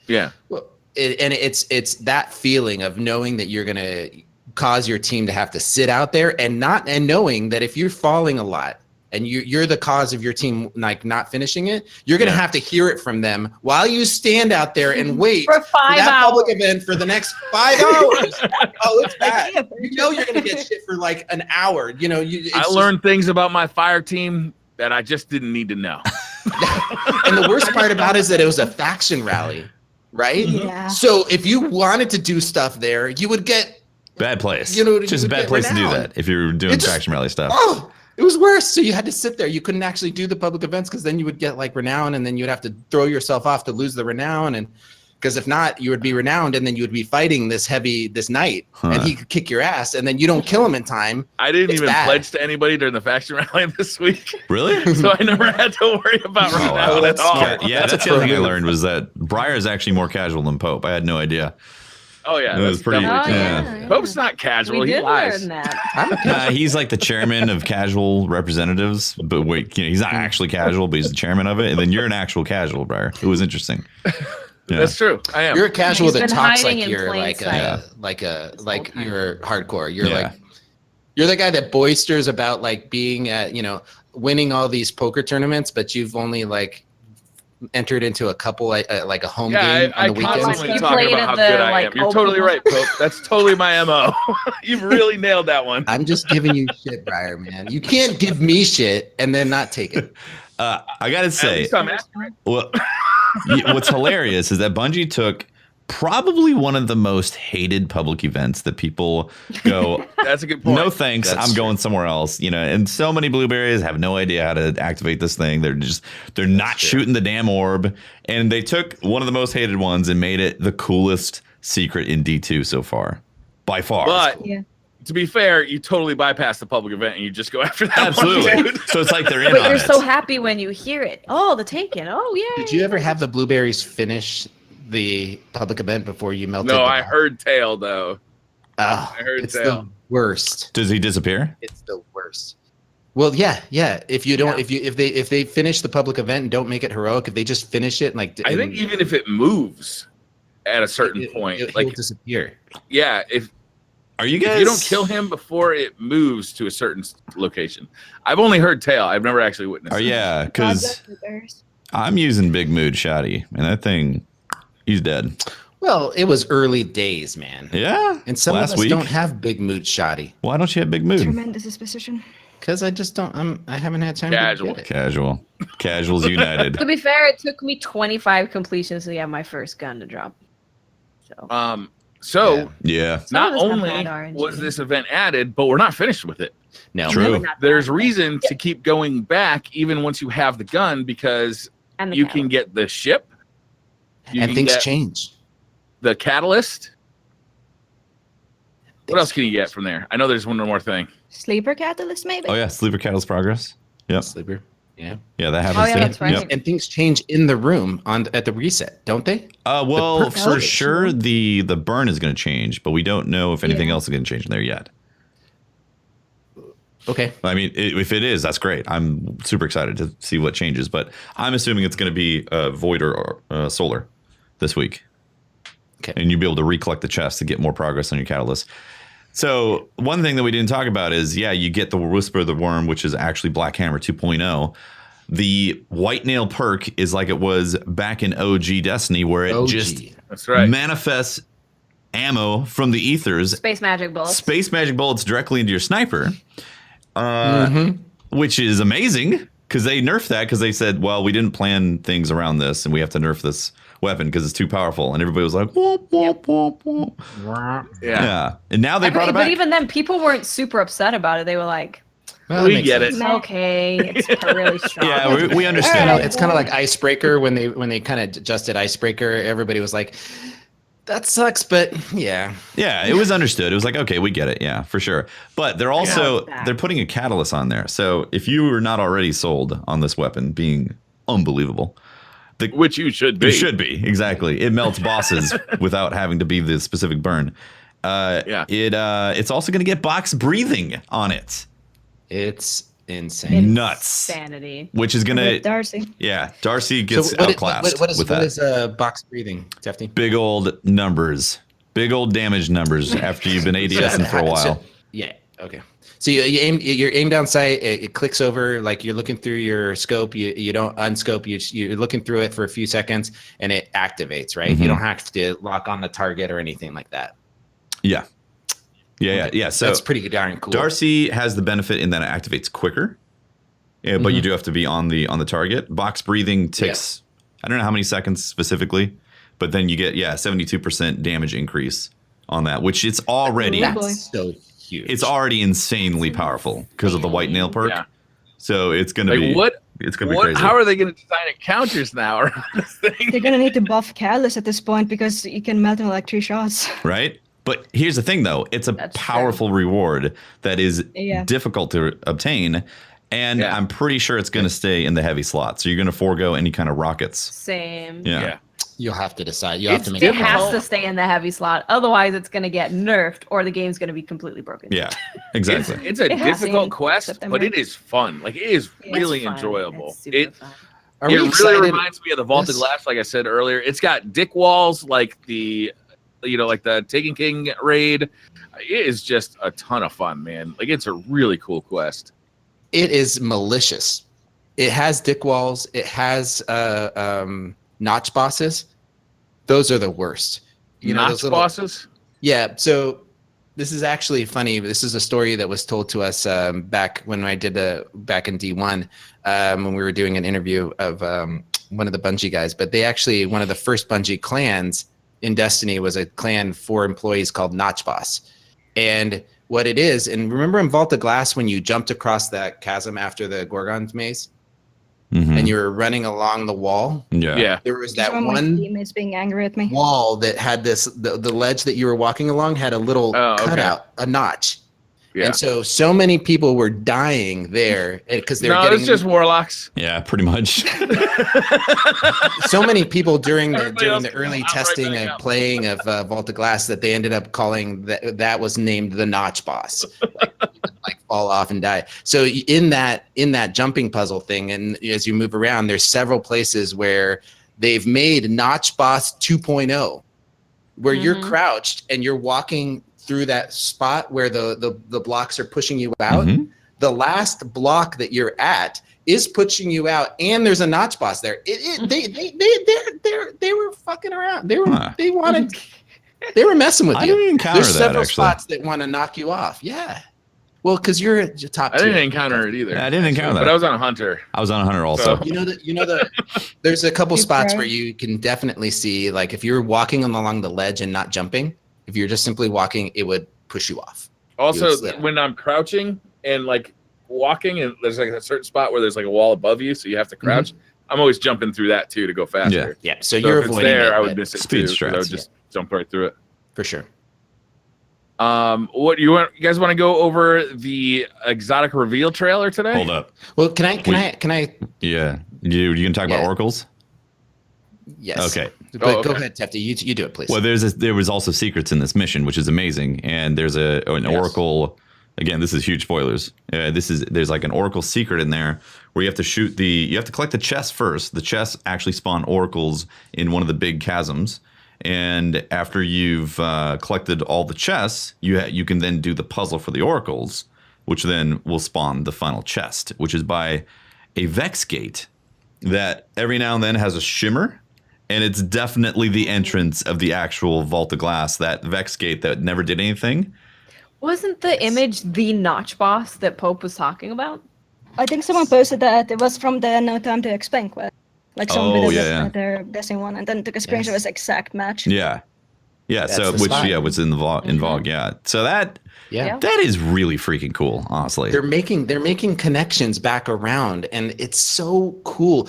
Yeah. Well, it's that feeling of knowing that you're gonna cause your team to have to sit out there and knowing that if you're falling a lot and you're the cause of your team like not finishing it, you're gonna Yeah. have to hear it from them while you stand out there and wait For 5 that hours. public event for the next 5 hours. Oh, it's bad. Yeah, You know you're gonna get shit for like an hour. You know, I learned things about my fire team that I just didn't need to know. and the worst part about it is that it was a faction rally, right? Yeah. So if you wanted to do stuff there, you would get Bad place. You know, just you a bad get place to do renowned. that if you're doing It just- faction rally stuff. oh, it was worse. So you had to sit there. You couldn't actually do the public events because then you would get like renown, and then you'd have to throw yourself off to lose the renown, and because if not, you would be renowned, and then you would be fighting this knight, and Huh. he could kick your ass, and then you don't kill him in time. I didn't It's even bad. pledge to anybody during the faction rally this week, Really? so I never had to worry about Oh, renown wow. at That's all. smart. Yeah, that's the other thing I learned was that Briar is actually more casual than Pope. I had no idea. Oh yeah, It was that's pretty- Oh, definitely- yeah. Pope's not casual. We He did lies. learn that. I'm a He's like the chairman of casual representatives, but wait, he's not actually casual, but he's the chairman of it. And then you're an actual casual, Briar. It was interesting. Yeah. That's true. I am. You're a casual He's that been talks hiding like in you're plain like sight like time. you're hardcore. You're Yeah. like you're the guy that boisters about like being at winning all these poker tournaments, but you've only like entered into a couple like a home game I on the weekends. constantly You talk played about at how the, good I like, am. You're open totally one. right, Pope. That's totally my MO. You've really nailed that one. I'm just giving you shit, Briar, man. You can't give me shit and then not take it. I got to At say, least I'm accurate. well, what's hilarious is that Bungie took probably one of the most hated public events that people go, That's a good point. no thanks, That's I'm true. going somewhere else. And so many blueberries have no idea how to activate this thing. They're not true. shooting the damn orb. And they took one of the most hated ones and made it the coolest secret in D2 so far. By far. But Yeah. to be fair, you totally bypass the public event and you just go after that one, Absolutely. dude. So it's like they're in But on you're it. so happy when you hear it. Oh, the Taken. Oh, yeah. Did you ever have the blueberries finish the public event before you melted? No, them I all? heard tail though. Oh, I heard it's tell. the worst. Does he disappear? It's the worst. Well, yeah. If you don't, if they finish the public event and don't make it heroic, if they just finish it, like I think even if it moves at a certain point, he'll disappear. Yeah, Are you guys? if you don't kill him before it moves to a certain location. I've only heard tale. I've never actually witnessed it. Yeah, because I'm using Big Mood Shotty, and that thing, he's dead. Well, it was early days, man. Yeah, And some last of us week. don't have Big Mood Shoddy Why don't you have Big Mood? Tremendous disposition. because I just don't. I haven't had time Casual. to get it. Casual, casuals united. To be fair, it took me 25 completions to get my first gun to drop. So So Yeah, not Some of us have only bad RNG. was this event added, but we're not finished with it. No, True. We're not There's bad. reason to keep going back even once you have the gun because And the you cattle. can get the ship. You and can things get change. the catalyst. What else can you get from there? I know there's one more thing. Sleeper catalyst, maybe? Oh yeah, Sleeper Cattle's progress. Yep. Sleeper. Yeah. Yeah, that happens. yeah, too. that's right. Yep. And things change in the room at the reset, don't they? Well, perks for change. sure, the burn is going to change, but we don't know if anything Yeah. else is going to change in there yet. Okay. I mean, if it is, that's great. I'm super excited to see what changes, but I'm assuming it's going to be Void or Solar this week. Okay. And you'll be able to recollect the chest to get more progress on your catalyst. So one thing that we didn't talk about is, you get the Whisper of the Worm, which is actually Black Hammer 2.0. The White Nail perk is like it was back in OG Destiny, where it just That's right. manifests ammo from the ethers, Space magic bullets. space magic bullets directly into your sniper, Mm-hmm. which is amazing because they nerfed that because they said, well, we didn't plan things around this and we have to nerf this weapon because it's too powerful. And everybody was like, whoop, whoop, whoop, whoop. Yeah. And now they brought it But back. even then, people weren't super upset about it. They were like, Well, We makes get sense. it. Meh. okay, it's really strong. Yeah, we understand. It's kind of like Icebreaker when they kind of adjusted Icebreaker. Everybody was like, "That sucks," but yeah. Yeah, it was understood. It was like, okay, we get it. Yeah, for sure. But they're also Yeah. they're putting a catalyst on there. So if you were not already sold on this weapon being unbelievable, Which you should be. it should be exactly. It melts bosses without having to be the specific burn. It's also going to get box breathing on it. It's insane. Nuts. Sanity. Which is going to With Darcy. Darcy gets what outclassed is with that. box breathing, Tefty? Big old numbers. Big old damage numbers after you've been ADSing for a while. Yeah. Okay. So you're aim down sight. It clicks over like you're looking through your scope. You don't unscope. You're looking through it for a few seconds, and it activates. Right. Mhm. You don't have to lock on the target or anything like that. Yeah. So that's pretty darn cool. Darcy has the benefit in that it activates quicker, but you do have to be on the target. Box breathing takes I don't know how many seconds specifically, but then you get 72% damage increase on that, which it's already Ooh, boy. That's so huge. it's already insanely powerful because of the white nail perk. Yeah. So it's gonna Like be what? it's gonna be crazy. How are they going to design encounters now around this thing? They're gonna need to buff Catalyst at this point because you can melt him in like 3 shots. Right? But here's the thing, though. It's a That's powerful reward that is Yeah. difficult to obtain. And Yeah. I'm pretty sure it's going to stay in the heavy slot. So you're going to forego any kind of rockets. Same. Yeah. You'll have to decide. You'll have to make It a has call. to stay in the heavy slot. Otherwise, it's going to get nerfed or the game's going to be completely broken. Yeah, exactly. It's a It has difficult been quest, September. but it is fun. Like it is It's really fun. enjoyable. It's super It fun. Are it we really excited? reminds me of the Vaulted Yes. Glass, like I said earlier. It's got dick walls like the like the Taken King raid. It is just a ton of fun, man. Like it's a really cool quest. It is malicious. It has dick walls. It has notch bosses. Those are the worst. Notch those little bosses. Yeah. So this is actually funny. This is a story that was told to us back when I did back in D1 when we were doing an interview of one of the Bungie guys. But they actually one of the first Bungie clans in Destiny was a clan for employees called Notch Boss. And what it is, and remember in Vault of Glass when you jumped across that chasm after the Gorgon's maze Mhm. and you were running along the wall? Yeah. There was Just that one of my one teammates being angry at me. wall that had the ledge that you were walking along had a little Oh, okay. cutout, a notch. Yeah. And so many people were dying there because they were No, getting it's just warlocks. Yeah, pretty much. so many people during Everybody else the can early hop right testing back and up. playing of Vault of Glass that they ended up calling that was named the Notch Boss. Like fall off and die. So in that jumping puzzle thing, and as you move around, there's several places where they've made Notch Boss 2.0, where you're crouched and you're walking through that spot where the blocks are pushing you out. The last block that you're at is pushing you out, and there's a Notch Boss there. They were fucking around. They were messing with you. I didn't encounter There's that, several actually. spots that want to knock you off. Yeah. Well, because you're at your top I tier. didn't encounter it either. Yeah, I didn't encounter that. But I was on a hunter. I was on a hunter also. So- There's a couple spots Super. where you can definitely see, like, if you're walking along the ledge and not jumping, if you're just simply walking, it would push you off. Also, Yeah. when I'm crouching and like walking, and there's like a certain spot where there's like a wall above you, so you have to crouch. I'm always jumping through that too to go faster. Yeah. So So you're if it's avoiding there, it, I would but- miss it Speed too. 'Cause I would strats. just jump right through it. for sure. What you guys want to go over the exotic reveal trailer today? Hold up. Well, can I? Yeah. You can talk about Yeah. oracles? Yes. Okay. But Oh, go okay. ahead, Tefty. You do it, please. Well, there was also secrets in this mission, which is amazing. And there's an oracle. Again, this is huge spoilers. There's like an oracle secret in there where you have to you have to collect the chest first. The chests actually spawn oracles in one of the big chasms. And after you've collected all the chests, you can then do the puzzle for the oracles, which then will spawn the final chest, which is by a Vex gate that every now and then has a shimmer. And it's definitely the entrance of the actual Vault of Glass, that Vex gate that never did anything. Wasn't the image the Notch Boss that Pope was talking about? I think someone posted that it was from the No Time to Explain quest. Like someone Oh, did yeah, yeah. their Destiny one and then took a screenshot of this exact match. Yeah. Yeah, That's so the spot. was in the VOG, yeah. So that yeah. that is really freaking cool, honestly. They're making connections back around, and it's so cool.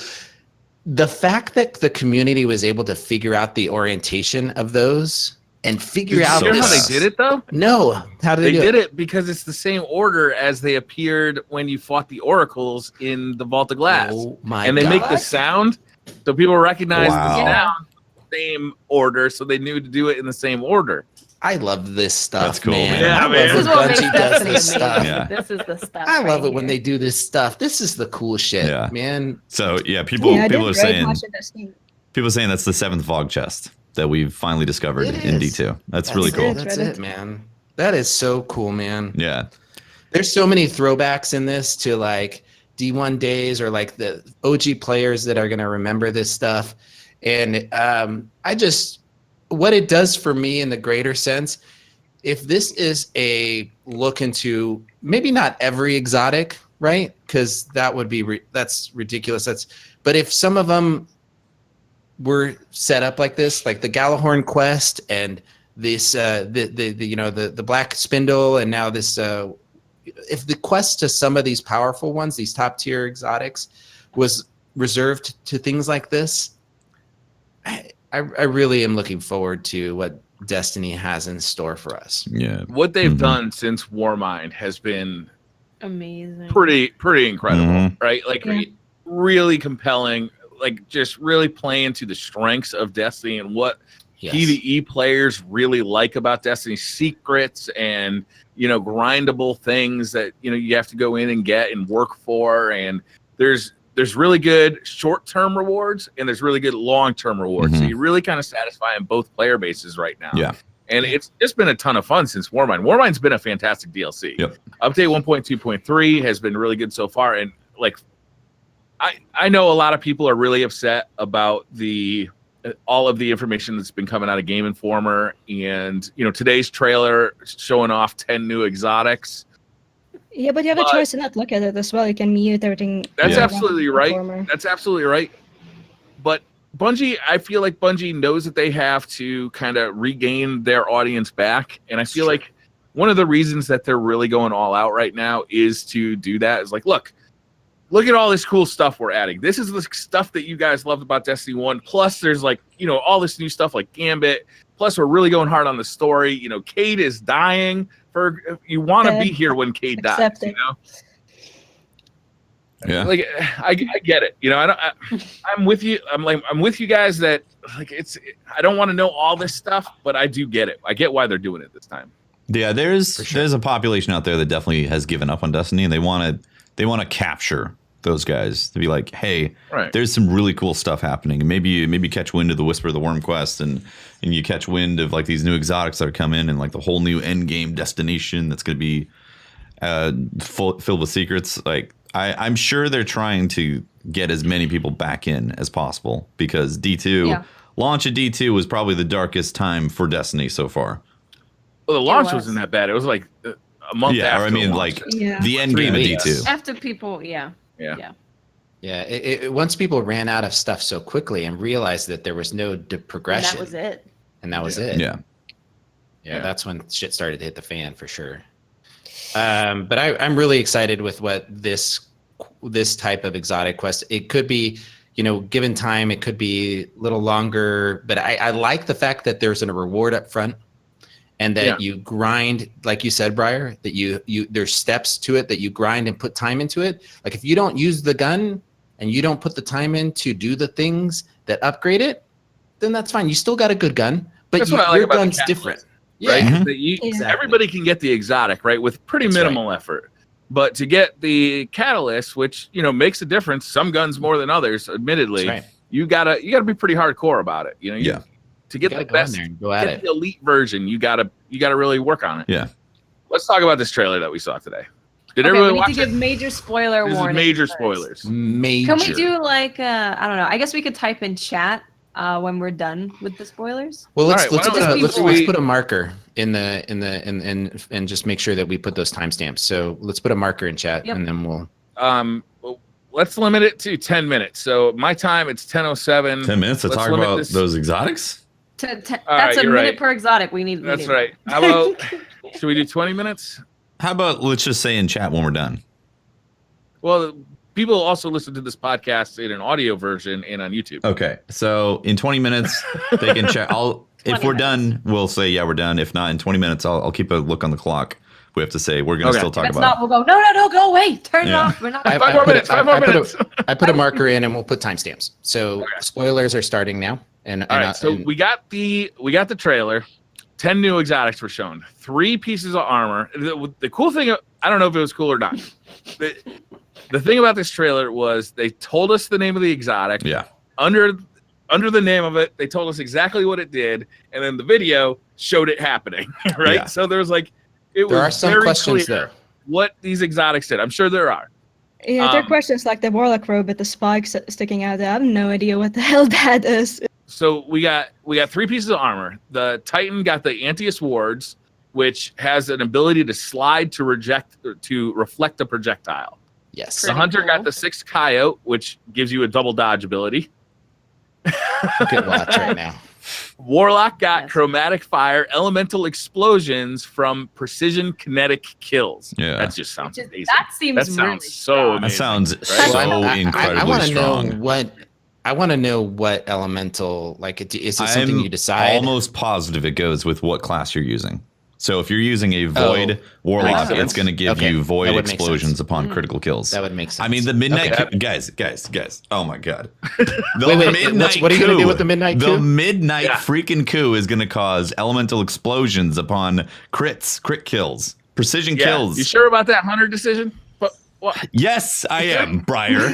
The fact that the community was able to figure out the orientation of those and figure out so You know how fast. they did it though? No, how did They do did it because it's the same order as they appeared when you fought the oracles in the Vault of Glass. Oh my And they God. make the sound so people recognize Wow. the sound same order, so they knew to do it in the same order. I love this stuff, That's cool, man. man. Yeah, I man. love This is when what makes Bungie does Destiny this amazing. stuff. Yeah. This is the stuff. I love right it when here. they do this stuff. This is the cool shit, Yeah. man. So yeah, people I are did saying very much in Destiny. that's the 7th VOG chest that we've finally discovered It in is. D2. That's really cool. That's Reddit. it, man. That is so cool, man. Yeah. There's so many throwbacks in this to like D1 days or like the OG players that are going to remember this stuff. And what it does for me in the greater sense, if this is a look into maybe not every exotic, right? Because that would be that's ridiculous. But if some of them were set up like this, like the Galahorn quest and this the Black Spindle, and now this if the quest to some of these powerful ones, these top tier exotics, was reserved to things like this, I really am looking forward to what Destiny has in store for us. Yeah. What they've Mhm. done since Warmind has been Amazing. pretty incredible, Mhm. right? Like Yeah. really compelling, like just really playing to the strengths of Destiny and what Yes. PvE players really like about Destiny, secrets and grindable things that you have to go in and get and work for. And there's really good short-term rewards and there's really good long-term rewards. So Mhm. you really kind of satisfying both player bases right now. Yeah. And it's just been a ton of fun since Warmind. Warmind's been a fantastic DLC. Yep. Update 1.2.3 has been really good so far. And like, I know a lot of people are really upset about all of the information that's been coming out of Game Informer, and today's trailer showing off 10 new exotics. Yeah, but you have a choice to not look at it as well. You can mute everything. That's Yeah. absolutely right. Informer. That's absolutely right. But Bungie, I feel like Bungie knows that they have to kind of regain their audience back, and I feel like one of the reasons that they're really going all out right now is to do that. Is like, look at all this cool stuff we're adding. This is the stuff that you guys loved about Destiny 1. Plus, there's like, all this new stuff like Gambit. Plus, we're really going hard on the story. Cade is dying. You want to be here when Cade dies. Accept it. Yeah. Like, I get it. I'm with you. I'm with you guys that like I don't want to know all this stuff, but I do get it. I get why they're doing it this time. Yeah, there's a population out there that definitely has given up on Destiny, and they want to capture those guys to be like, hey, there's some really cool stuff happening, and maybe you catch wind of the Whisper of the Worm quest, and you catch wind of like these new exotics that are coming, and like the whole new end game destination that's going to be filled with secrets. Like I'm sure they're trying to get as many people back in as possible, because D2 launch of D2 was probably the darkest time for Destiny so far. Well, the launch wasn't that bad. It was like a month after. Or I mean, like the end game of D2. After people, Yeah. Once people ran out of stuff so quickly and realized that there was no progression. And that was it. Yeah, that's when shit started to hit the fan for sure. But I'm really excited with what this type of exotic quest. It could be, given time, it could be a little longer. But I like the fact that there's a reward up front. And that you grind, like you said, Briar, that you there's steps to it that you grind and put time into it. Like if you don't use the gun and you don't put the time in to do the things that upgrade it, then that's fine. You still got a good gun, but your gun's different. Right? Exactly. Everybody can get the exotic, right, with pretty minimal effort. But to get the catalyst, which makes a difference, some guns more than others, admittedly, you gotta be pretty hardcore about it. To get the best, get the elite version, you gotta really work on it. Yeah. Let's talk about this trailer that we saw today. Did we everyone need watch to give major spoiler warning. Major spoilers. Major. Can we do like I don't know? I guess we could type in chat when we're done with the spoilers. Well, let's put a marker in and just make sure that we put those timestamps. So let's put a marker in chat, and then we'll. Let's limit it to 10 minutes. So my time, it's 10:07. 10 minutes to talk about those exotics. That's a minute per exotic. We need. That's right. How about? Should we do 20 minutes? How about let's just say in chat when we're done. Well, people also listen to this podcast in an audio version and on YouTube. Okay, so in 20 minutes they can chat. If we're done, we'll say we're done. If not, in 20 minutes, I'll keep a look on the clock. We have to say we're going to still talk about. We'll go. No, go away. Turn it off. We're not. 5 more minutes. 5 more minutes. I put a marker in, and we'll put timestamps. So spoilers are starting now. All right. So we got the trailer. 10 new exotics were shown. 3 pieces of armor. The cool thing, I don't know if it was cool or not. The thing about this trailer was they told us the name of the exotic. Yeah. Under the name of it, they told us exactly what it did, and then the video showed it happening. Right. Yeah. So there was like. There are some questions there. What these exotics did. I'm sure there are. Yeah, there are questions like the Warlock robe with the spikes sticking out there. I have no idea what the hell that is. So we got 3 pieces of armor. The Titan got the Antius wards, which has an ability to slide to reflect a projectile. Yes. The Hunter got the 6th Coyote, which gives you a double dodge ability. Good watch right now. Warlock got chromatic fire, elemental explosions from precision kinetic kills. Yeah, that just sounds amazing. That sounds really so amazing. That sounds so incredibly strong. I want to know what elemental, like, is it something you decide? I'm almost positive it goes with what class you're using. So if you're using a Void Warlock, it's going to give you Void explosions upon critical kills. That would make sense. I mean, the Midnight Coup, guys. Oh my God. What are you going to do with the Midnight Coup? The Midnight freaking Coup is going to cause elemental explosions upon crit kills, precision kills. You sure about that Hunter decision? But what? Yes, I am, Briar.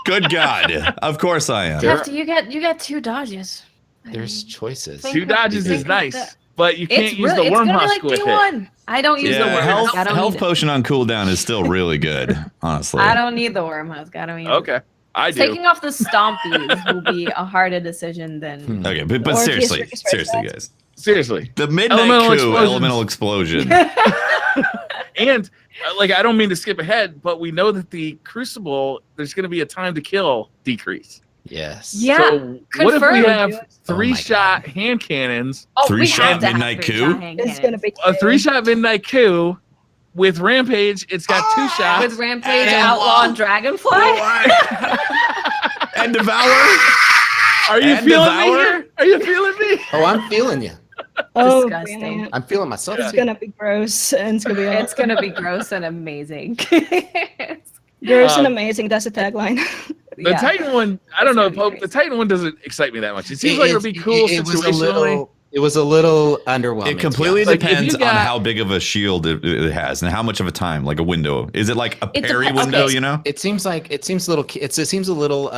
Good God. Of course I am. You get 2 dodges. There's choices. 2 dodges is nice. But you can't use the worm husk with it. I don't use the worm husk. Health potion on cooldown is still really good, honestly. I don't need the worm husk. I don't need it. I do. Taking off the stompies will be a harder decision than. Okay, but seriously, guys. Seriously. The Midnight Coup elemental explosion. And, I don't mean to skip ahead, but we know that the Crucible, there's going to be a time to kill decrease. Yes. Yeah. So what if we have 3-shot hand cannons? 3-shot Midnight Coup? It's going to be a 3-shot Midnight Coup with Rampage. It's got 2 shots. With Rampage, Outlaw, and Dragonfly. And Devour. Are you feeling me here? Are you feeling me? Oh, I'm feeling you. Oh, disgusting. Man. I'm feeling myself. It's gonna be gross, and it's gonna be gross and amazing. Gross and amazing. That's a tagline. The Titan one, I don't know. The Titan one doesn't excite me that much. It seems like it would be cool situationally. It was a little underwhelming. It completely Like, if depends you got- on how big of a shield it has and how much of a time, like a window. Is it like a It parry depends- window? okay. You know, It seems a little. It seems a little.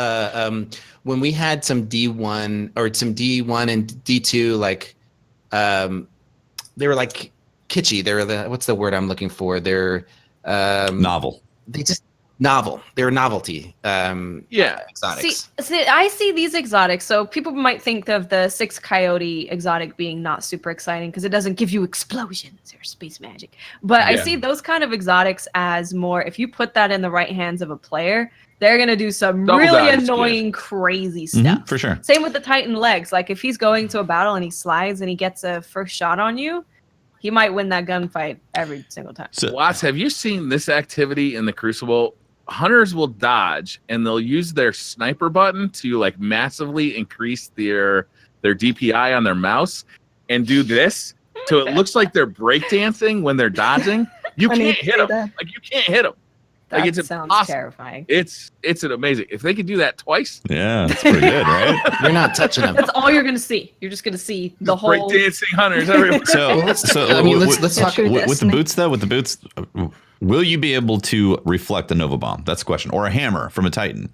When we had some D1 or some D1 and D2, like, they were like kitschy. They were what's the word I'm looking for? They're novel. They just novel. They're novelty. Exotics. See, I see these exotics. So people might think of the 6 Coyote exotic being not super exciting because it doesn't give you explosions or space magic. But I see those kind of exotics as more, if you put that in the right hands of a player, they're going to do some Double really dodge is annoying, crazy stuff. For sure. Same with the Titan legs. Like if he's going to a battle and he slides and he gets a first shot on you, he might win that gunfight every single time. So, Watts, have you seen this activity in the Crucible? Hunters will dodge and they'll use their sniper button to like massively increase their DPI on their mouse and do this. So it looks like they're breakdancing when they're dodging. You can't hit them. Like you can't hit them. Like That it's sounds impossible. terrifying. It's an amazing. If they could do that twice, yeah, that's pretty good, right? You're not touching them. That's all you're going to see. You're just going to see the whole. breakdancing hunters everywhere. So, I mean, let's talk True with the Destiny. boots though. With the boots, will you be able to reflect a Nova Bomb? That's the question. Or a hammer from a Titan,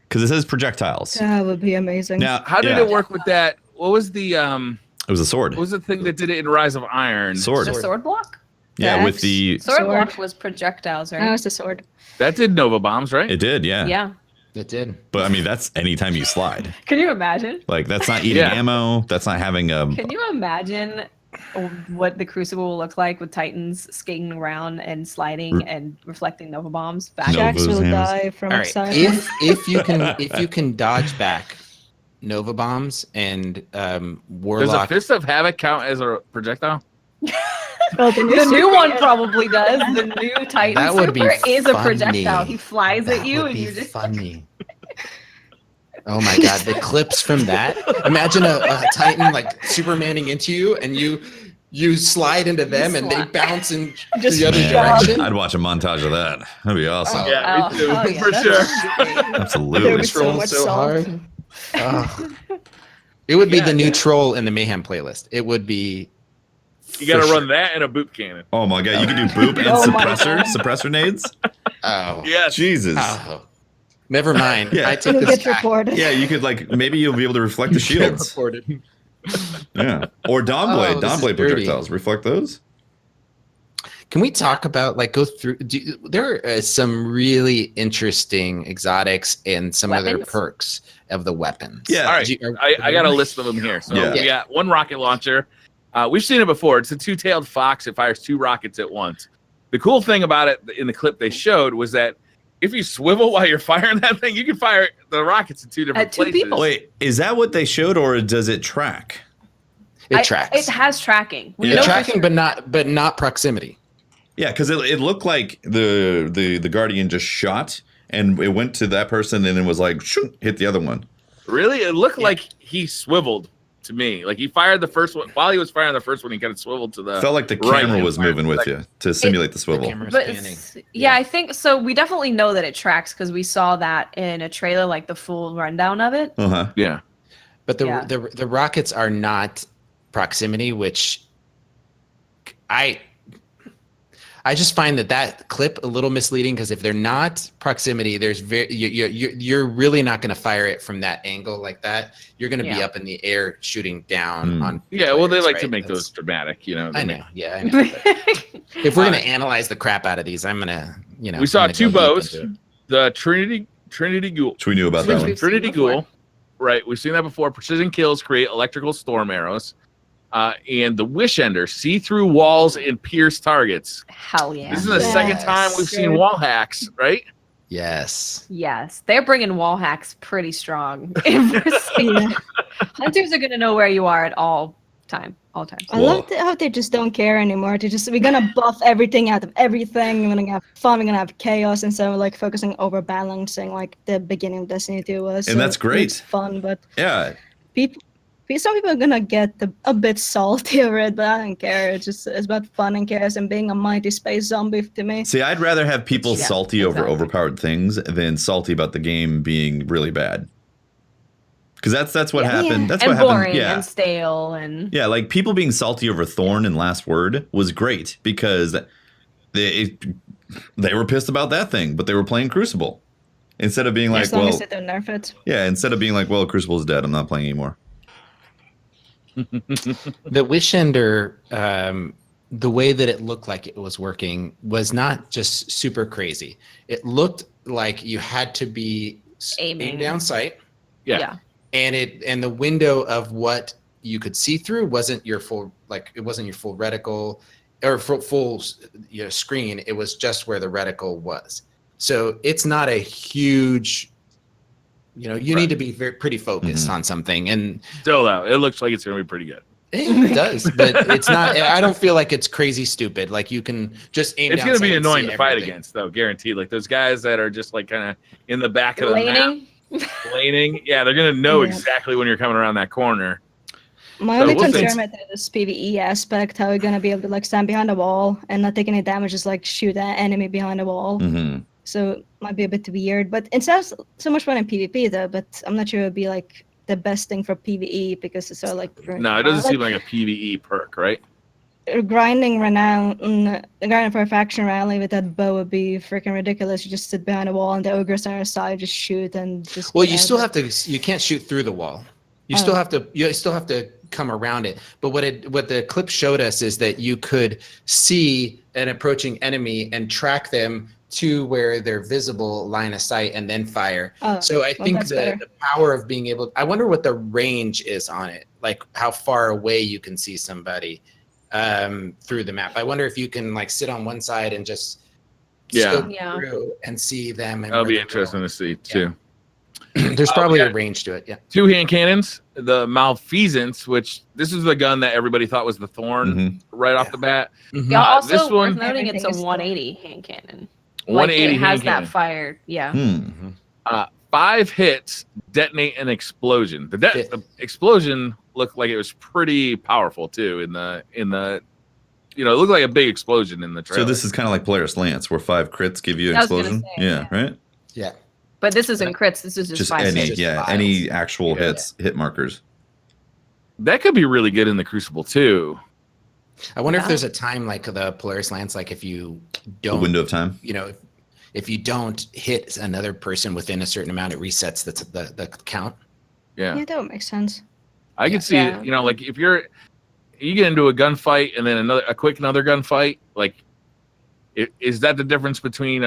because it says projectiles. That would be amazing. Now, How did yeah, it work with that? What was the It was a sword. what was the thing that did it in Rise of Iron? Sword. The sword block? Yeah, with Axe. the Sword Sword. block was projectiles, That right? was the sword. That did Nova bombs, right? it did, yeah. Yeah. It did. But I mean, that's anytime you slide. Can you imagine? Like that's not eating Yeah. ammo. That's not having a. Can you imagine what the Crucible will look like with Titans skating around and sliding and reflecting Nova bombs back? No. Shax Novas, will hammers. die from All right. excitement. If you can dodge back Nova bombs and Does a Warlock. Fist of Havoc count as a projectile? Well, The new one probably does. The new Titan That would be Super is a funny. projectile. He flies That at you would and be you just funny. Oh my god, the clips from that. Imagine a Titan like Supermaning into you and you slide into them and they slide. bounce in Just the other jump. direction. I'd watch a montage of that. That'd be awesome. Yeah, me too, for that's sure. great. Absolutely. There was so Troll much so salt. hard. Oh. It would be Yeah, the new yeah. troll in the Mayhem playlist. It would be. You got to for run sure. that and a boot cannon. Oh my god, you could do boop and Oh my suppressor nades. Oh. Yes. Jesus. Oh. Never mind. Yeah. I take You'll this get back. reported. Yeah, you could like maybe you'll be able to reflect the shields. Reported. Yeah, or Dawnblade. Oh, this is Dawnblade dirty. projectiles reflect those. Can we talk about like go through? There are some really interesting exotics and some of their Weapons? perks of the weapons. Yeah. All right. Do you- I got a list of them here. So Yeah. we got one rocket launcher. We've seen it before. It's a two-tailed fox. It fires 2 rockets at once. The cool thing about it in the clip they showed was that if you swivel while you're firing that thing, you can fire the rockets in 2 different At 2 places. people. Wait, is that what they showed, or does it track? It tracks. It has tracking. We Yeah. know for tracking, sure. but not proximity. Yeah, because it looked like the Guardian just shot and it went to that person and then was like shoot, hit the other one. Really? It looked like he swiveled to me. Like he fired the first one. While he was firing the first one, he kind of swiveled to the Felt like the right camera hand was side. moving with Like, you to simulate the The swivel. camera's But panning. yeah, I think so. We definitely know that it tracks because we saw that in a trailer, like the full rundown of it. Uh-huh. Yeah. But Yeah. the rockets are not proximity, which I just find that clip a little misleading because if they're not proximity, there's you're really not going to fire it from that angle like that. You're going to be Yeah. up in the air shooting down on. Yeah. Well, they players, like to right? make That's- those dramatic, you know. I know. Yeah, I know. But if we're going to analyze the crap out of these, I'm going to, We saw I'm gonna 2 go deep bows. into it. The Trinity Ghoul. Which we knew about that Which one. we've seen Trinity before. Ghoul. Right. We've seen that before. Precision kills create electrical storm arrows. And the Wish Ender, see through walls and pierce targets. Hell yeah. This is the second Yes. time we've seen Good. wall hacks, right? Yes. Yes, they're bringing wall hacks pretty strong. Hunters are gonna know where you are at all times. I love how they just don't care anymore. We're gonna buff everything out of everything. We're gonna have fun. We're gonna have chaos instead of like focusing over balancing like the beginning of Destiny 2 was. And that's great. It's fun, but Yeah. some people are gonna get a bit salty over it, but I don't care. It's about fun and chaos and being a mighty space zombie to me. See, I'd rather have people Yeah, salty over exactly. overpowered things than salty about the game being really bad. Because that's what happened. That's and what happened. boring Yeah. and stale and Yeah, like people being salty over Thorn and Last Word was great because they were pissed about that thing, but they were playing Crucible instead of being like, as long well, as they don't nerf it. yeah, instead of being like, well, Crucible's dead, I'm not playing anymore. The Wishender, the way that it looked like it was working was not just super crazy. It looked like you had to be aiming down sight. Yeah. And the window of what you could see through wasn't your full reticle or full screen. It was just where the reticle was. So it's not a huge, you need to be pretty focused on something. And Still though, it looks like it's gonna be pretty good. it does, but it's not. I don't feel like it's crazy stupid. Like you can just aim. It's down gonna be sight and annoying see to fight everything. against, though, guaranteed. Like those guys that are just like kind of in the back of the laning. map, laning. Yeah, they're gonna know Yeah. exactly when you're coming around that corner. My So only we'll see. concern with it is PvE aspect, how you're gonna be able to like stand behind a wall and not take any damage, just like shoot an enemy behind a wall. Mm-hmm. So it might be a bit weird. But it sounds so much fun in PvP though, but I'm not sure it would be like the best thing for PvE because it's so like No, it doesn't seem like a PvE perk, right? grinding for a faction rally with that bow would be freaking ridiculous. You just sit behind a wall and the ogres on your side just shoot and just. Well, get you out still of have to. You can't shoot through the wall. You Oh. still have to. You still have to come around it. But what the clip showed us is that you could see an approaching enemy and track them to where they're visible line of sight and then fire. Oh, So I well, think that's the better. power of being able. I wonder what the range is on it. Like how far away you can see somebody through the map. I wonder if you can like sit on one side and just scope Yeah. through and see them. And That'll where be they're interesting to see too. There's probably a range to it. Yeah. 2 hand cannons, the Malfeasance, which this is the gun that everybody thought was the Thorn Mm-hmm. right off the bat. Yeah, also this one- worth noting it's Everything a is 180 hand cannon. 180 Like it has hand that cannon. fire. Yeah. Hmm. 5 hits, detonate an explosion. The explosion looked like it was pretty powerful too. In the it looked like a big explosion in the trailer. So this is kind of like Polaris Lance, where 5 crits give you an I was gonna explosion. say, Yeah, right. Yeah. But this isn't crits. This is just Just 5 any, hits. Just files. any actual Yeah. hit markers. that could be really good in the Crucible too. I wonder if Yeah. there's a time like the Polaris Lance, like if you The don't, window of time. if you don't hit another person within a certain amount, it resets the count. Yeah, Yeah, that would make sense. I could see Yeah. it. Like if you get into a gunfight and then another gunfight, like is that the difference between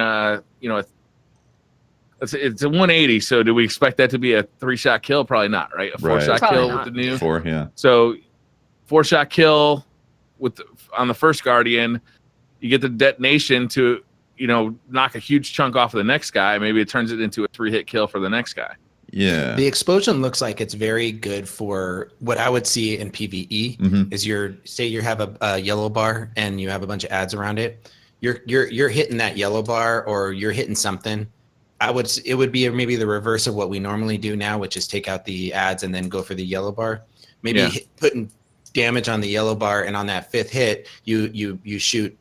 it's a 180, so do we expect that to be a 3-shot kill? Probably not, right? A 4-shot Probably kill not. with the new 4, yeah. So 4-shot kill on the first Guardian, you get the detonation to knock a huge chunk off of the next guy. Maybe it turns it into a 3-hit kill for the next guy. Yeah. The explosion looks like it's very good for what I would see in PvE. Mhm. Is say you have a yellow bar and you have a bunch of ads around it. You're hitting that yellow bar or you're hitting something. It would be maybe the reverse of what we normally do now, which is take out the ads and then go for the yellow bar. Maybe Yeah. putting damage on the yellow bar, and on that 5th hit, you shoot,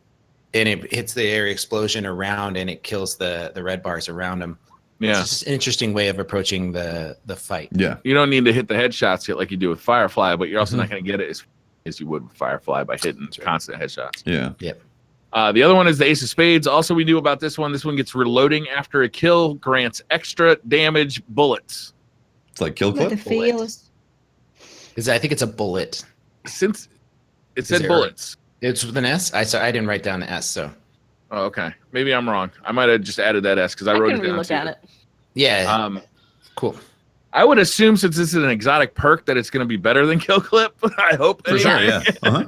and it hits the area explosion around, and it kills the red bars around them. Yeah, It's just an interesting way of approaching the fight. Yeah. you don't need to hit the headshots yet like you do with Firefly, but you're also Mhm. not going to get it as you would with Firefly by hitting constant headshots. Yeah. The other one is the Ace of Spades. Also, we knew about this one. This one gets reloading after a kill, grants extra damage bullets. It's like kill But the clip. feels. I think it's a bullet. Since it Is said it- bullets. It's with an S. I didn't write down the S. So Oh, okay. Maybe I'm wrong. I might have just added that S because I I wrote can it down. relook too. at it. yeah, Cool. I would assume since this is an exotic perk that it's going to be better than kill clip. I hope. For sure, anyway. yeah. Uh-huh.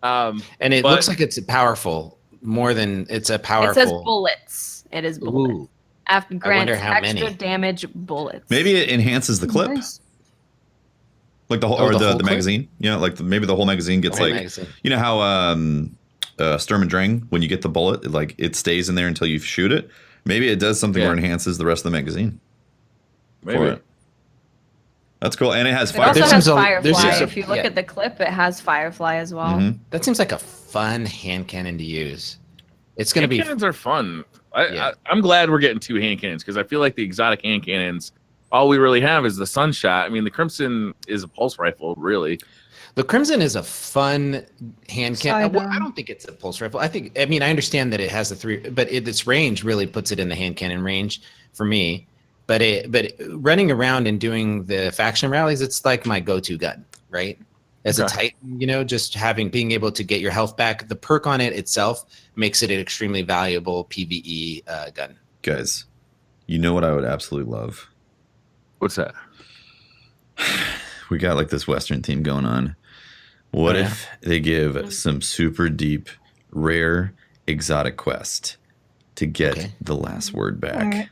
I would, and it but- looks like it's powerful more than it's a powerful. it says bullets. It is bullets. Ooh, After grants wonder how extra many. damage bullets. Maybe it enhances the clip. Nice. Like the whole, Oh, or the the whole clip? magazine. Like maybe the whole magazine gets whole like, magazine. you know how Sturm and Drang, when you get the bullet, it stays in there until you shoot it. Maybe it does something Yeah. where it enhances the rest of the magazine. Maybe. For it. That's cool. And it has It fire. also There's has some- Firefly. there's If you look yeah. at the clip, it has Firefly as well. Mhm. That seems like a fun hand cannon to use. It's going to Hand be cannons are fun. Yeah. I'm glad we're getting 2 hand cannons because I feel like the exotic hand cannons all we really have is the Sunshot. I mean, the Crimson is a pulse rifle, really. The Crimson is a fun hand cannon. Well, I Sidearm. don't think it's a pulse rifle. I mean, I understand that it has the 3, but its range really puts it in the hand cannon range for me. But running around and doing the faction rallies, it's like my go-to gun, right? As a Titan, you know, just being able to get your health back. The perk on it itself makes it an extremely valuable PvE gun. Guys, you know what I would absolutely love? What's that? We got like this Western theme going on. What if they give some super deep, rare, exotic quest to get the last word back?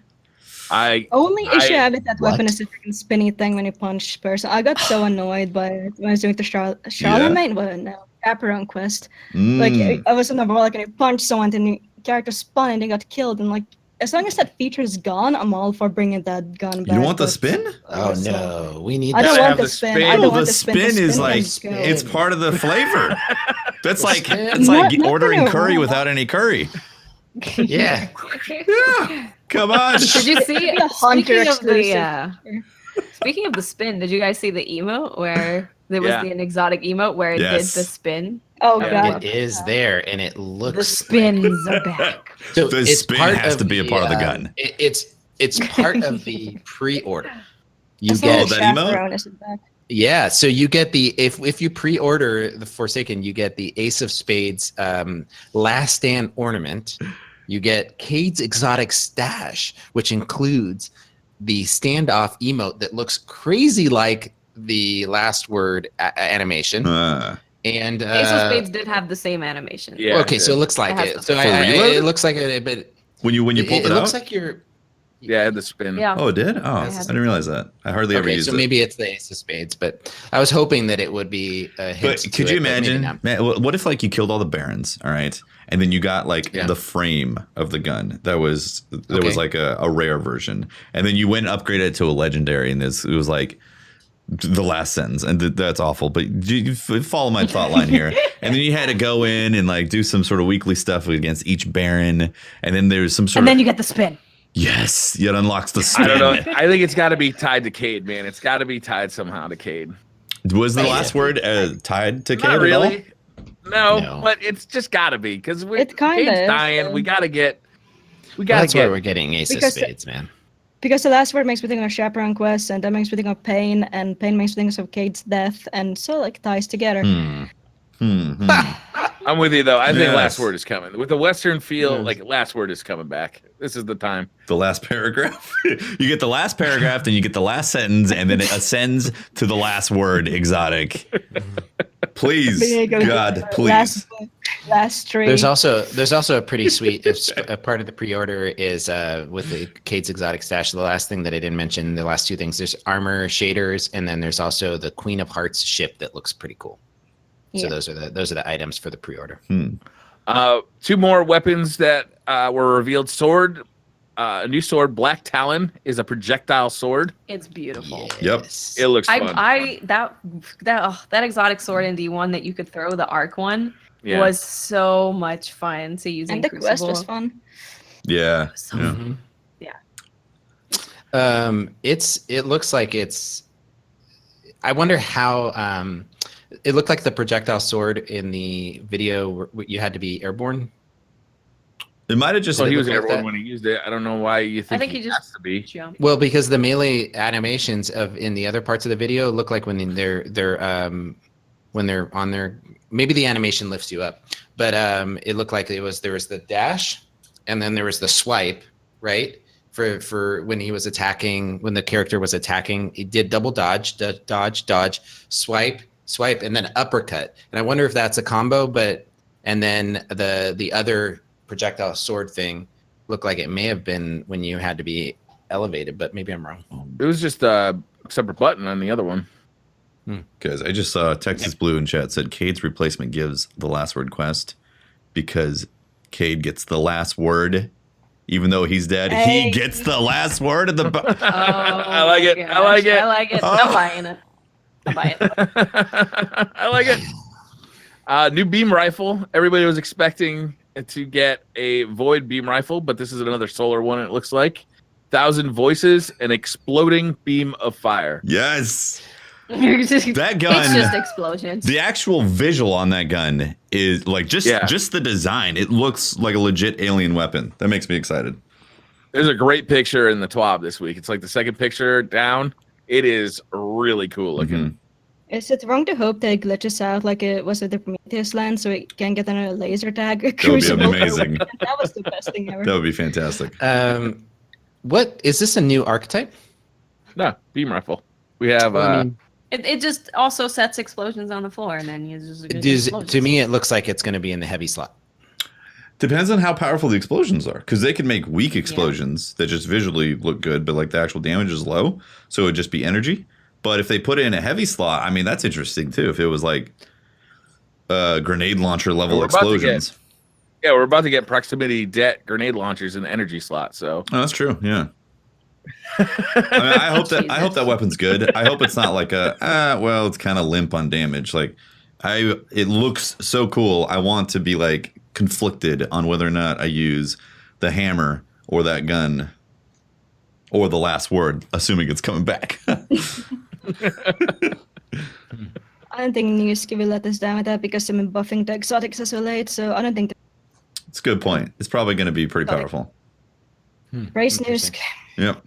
Only issue I have with that weapon is the freaking spinny thing when you punch person. I got so annoyed by it when I was doing the Charlemagne, but no, Chaperone quest. Like I was in the Warlock and I punched someone and the character spun and they got killed. And like, as long as that feature is gone, I'm all for bringing that gun back. You don't want the spin? Oh no, we need. I don't want the spin. spin. I don't want the spin is like it's part of the flavor. That's like it's like ordering curry without any curry. Yeah. Yeah. Come on. Did you see? Be a Hunter Speaking of the spin, did you guys see the emote where there was an exotic emote where it did the spin? Oh god, it is there, and it looks. The spins are back. So the spin has to be a part of the gun. It's part of the pre-order. You get get that emote. Yeah, so you get the if you pre-order the Forsaken, you get the Ace of Spades Last Stand ornament. You get Cade's exotic stash, which includes the standoff emote that looks crazy like the last word animation. And Ace of Spades did have the same animation. Yeah. Okay, so it looks like it. So it looks like it, but when you pulled it out, it looks like you're. Yeah, the spin. Yeah. Oh, it did? Oh, I didn't realize that. I hardly ever used it. So maybe it's the Ace of Spades, but I was hoping that it would be a hint. But could you imagine, man, what if like you killed all the barons, all right, and then you got like the frame of the gun that was was like a rare version, and then you went and upgraded it to a legendary, and it was like the last sentence, and that's awful. But you follow my thought line here, and then you had to go in and like do some sort of weekly stuff against each baron, and then there's some sort and then you get the spin. Yes, it unlocks the spin. I don't know. I think it's got to be tied to Cade, man. It's got to be tied somehow to Cade. Was the last word tied to Cade? Not really. At all? No, but it's just got to be because It's kind Cade's of dying. We got to get. That's why we're getting Ace of Spades, man. Because the last word makes me think of Chaperone quest, and that makes me think of Pain, and Pain makes me think of Cade's death, and so like ties together. I'm with you though. I think last word is coming with the Western feel. Like last word is coming back. This is the time. The last paragraph. You get the last paragraph, then you get the last sentence, and then it ascends to the last word. Exotic. Please, God, please. Last string. There's also a pretty sweet a part of the pre-order is with the Cade's exotic stash. The last thing that I didn't mention, the last two things. There's armor shaders, and then there's also the Queen of Hearts ship that looks pretty cool. So those are the items for the pre-order. Two more weapons that were revealed. Sword, a new sword, Black Talon, is a projectile sword. It's beautiful. Yes. It looks fun. That exotic sword in D1 that you could throw, the arc one, was so much fun to use. And the quest was fun. Yeah. So fun. It looks like it's. I wonder how. It looked like the projectile sword in the video. You had to be airborne. It might have just. So he was airborne when he used it. I don't know why you think he just has to be. Jumped. Well, because the melee animations in the other parts of the video look like when they're on their. Maybe the animation lifts you up, but it looked like there was the dash, and then there was the swipe, right? For when he was attacking, when the character was attacking, he did double dodge, swipe, and then uppercut. And I wonder if that's a combo, and then the other projectile sword thing looked like it may have been when you had to be elevated, but maybe I'm wrong. It was just a separate button on the other one. Guys, I just saw Texas Blue in chat said Cade's replacement gives the last word quest because Cade gets the last word. Even though he's dead, he gets the last word of the. I like it. I like it. I like it. I'm buying it. I'm buying it. I like it. New beam rifle. Everybody was expecting to get a void beam rifle, but this is another solar one. It looks like 1,000 voices, an exploding beam of fire. Yes. That That gun. It's just explosions. The actual visual on that gun is like just the design. It looks like a legit alien weapon. That makes me excited. There's a great picture in the TWAB this week. It's like the second picture down. It is really cool looking. Is it wrong to hope that it glitches out like it was with the Prometheus land so it can get on a laser tag? That would be Crucible? amazing. That was the best thing ever. That would be fantastic. What is this a new archetype? No, beam rifle. We have It just also sets explosions on the floor and then uses to me, it looks like it's going to be in the heavy slot. Depends on how powerful the explosions are, because they can make weak explosions that just visually look good, but like the actual damage is low, so it would just be energy. But if they put it in a heavy slot, I mean, that's interesting too. If it was like grenade launcher level explosions. We're about to get proximity det grenade launchers in the energy slot. So that's true. Yeah. I hope that weapon's good. I hope it's not like well, it's kind of limp on damage. Like it looks so cool. I want to be like conflicted on whether or not I use the hammer or that gun or the last word, assuming it's coming back. I don't think New Scuf will let us down with that because I'm buffing the exotics so late, so I don't think. It's a good point. It's probably going to be pretty powerful. Race New Scuf. Yep.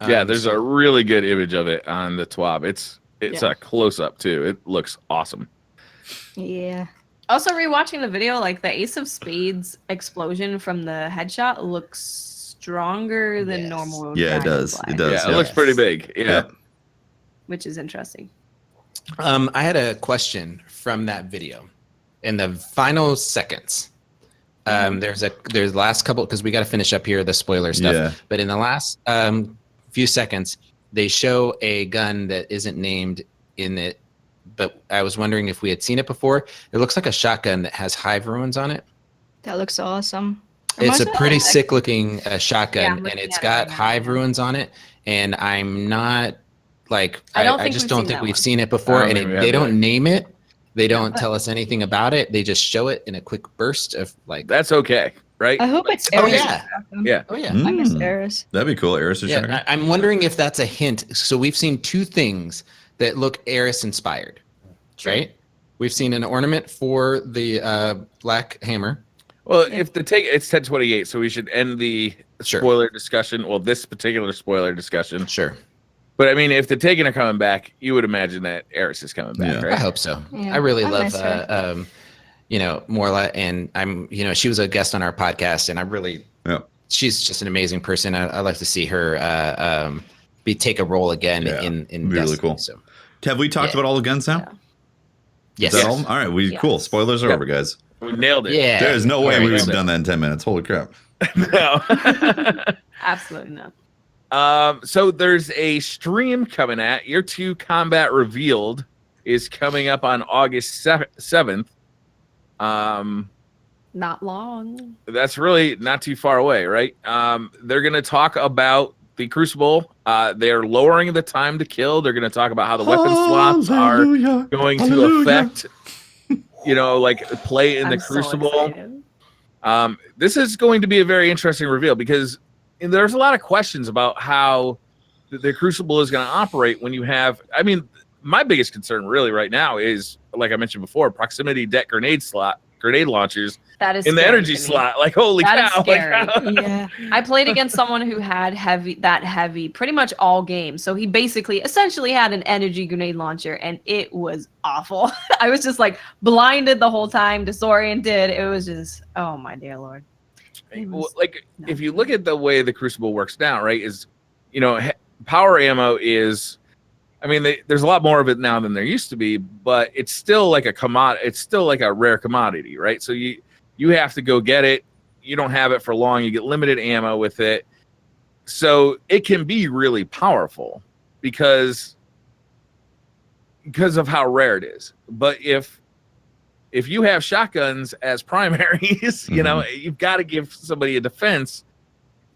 Yeah, there's a really good image of it on the TWAB. It's a close up too. It looks awesome. Yeah. Also, rewatching the video, like the Ace of Spades explosion from the headshot looks stronger than normal. Yeah, it does. It does. Yeah, it looks pretty big. Yeah. Which is interesting. I had a question from that video. In the final seconds, there's the last couple, because we got to finish up here the spoiler stuff. Yeah. But in the last few seconds, they show a gun that isn't named in it. But I was wondering if we had seen it before. It looks like a shotgun that has hive ruins on it. That looks awesome. It's a pretty sick looking shotgun, Yeah, and it's got hive ruins on it. And I'm not like I just don't think we've seen it before. And they don't name it. They don't tell us anything about it. They just show it in a quick burst of like. That's okay, right? I hope it's Oh Eris. yeah. Yeah. Oh yeah. I miss Eris. That'd be cool. Eris Yeah, I'm wondering if that's a hint. So we've seen two things that look Eris inspired, right? We've seen an ornament for the black hammer. Well, if the take it's 10:28, so we should end the spoiler discussion. Well, this particular spoiler discussion. Sure. But I mean, if the Taken are coming back, you would imagine that Eris is coming back, right? I hope so. Yeah, I really I love miss her. Morla, and I'm she was a guest on our podcast, and I really she's just an amazing person. I like to see her take a role again in Destiny, really cool. So have we talked about all the guns now? Yeah. Yes. Is that all? All right, cool. Spoilers are over, guys. We nailed it. Yeah. There's no way we would have done that in 10 minutes. Holy crap. No. Absolutely not. So there's a stream coming at Year 2 Combat Revealed is coming up on August 7th. Not long. That's really not too far away, right? They're going to talk about the Crucible. They're lowering the time to kill. They're going to talk about how the weapon slots are going to affect, like play in the Crucible. This is going to be a very interesting reveal because there's a lot of questions about how the Crucible is going to operate when you have, I mean, my biggest concern really right now is, like I mentioned before, proximity det grenade launchers that is in the energy slot. Like, holy cow. That is scary. Yeah. I played against someone who had heavy pretty much all game. So he essentially had an energy grenade launcher and it was awful. I was just like blinded the whole time, disoriented. It was just, oh my dear Lord. If you look at the way the Crucible works now, right, is, power ammo is, I mean, there's a lot more of it now than there used to be, but it's still like a commodity. It's still like a rare commodity, right? So you have to go get it. You don't have it for long. You get limited ammo with it. So it can be really powerful because of how rare it is. But if you have shotguns as primaries, you've got to give somebody a defense.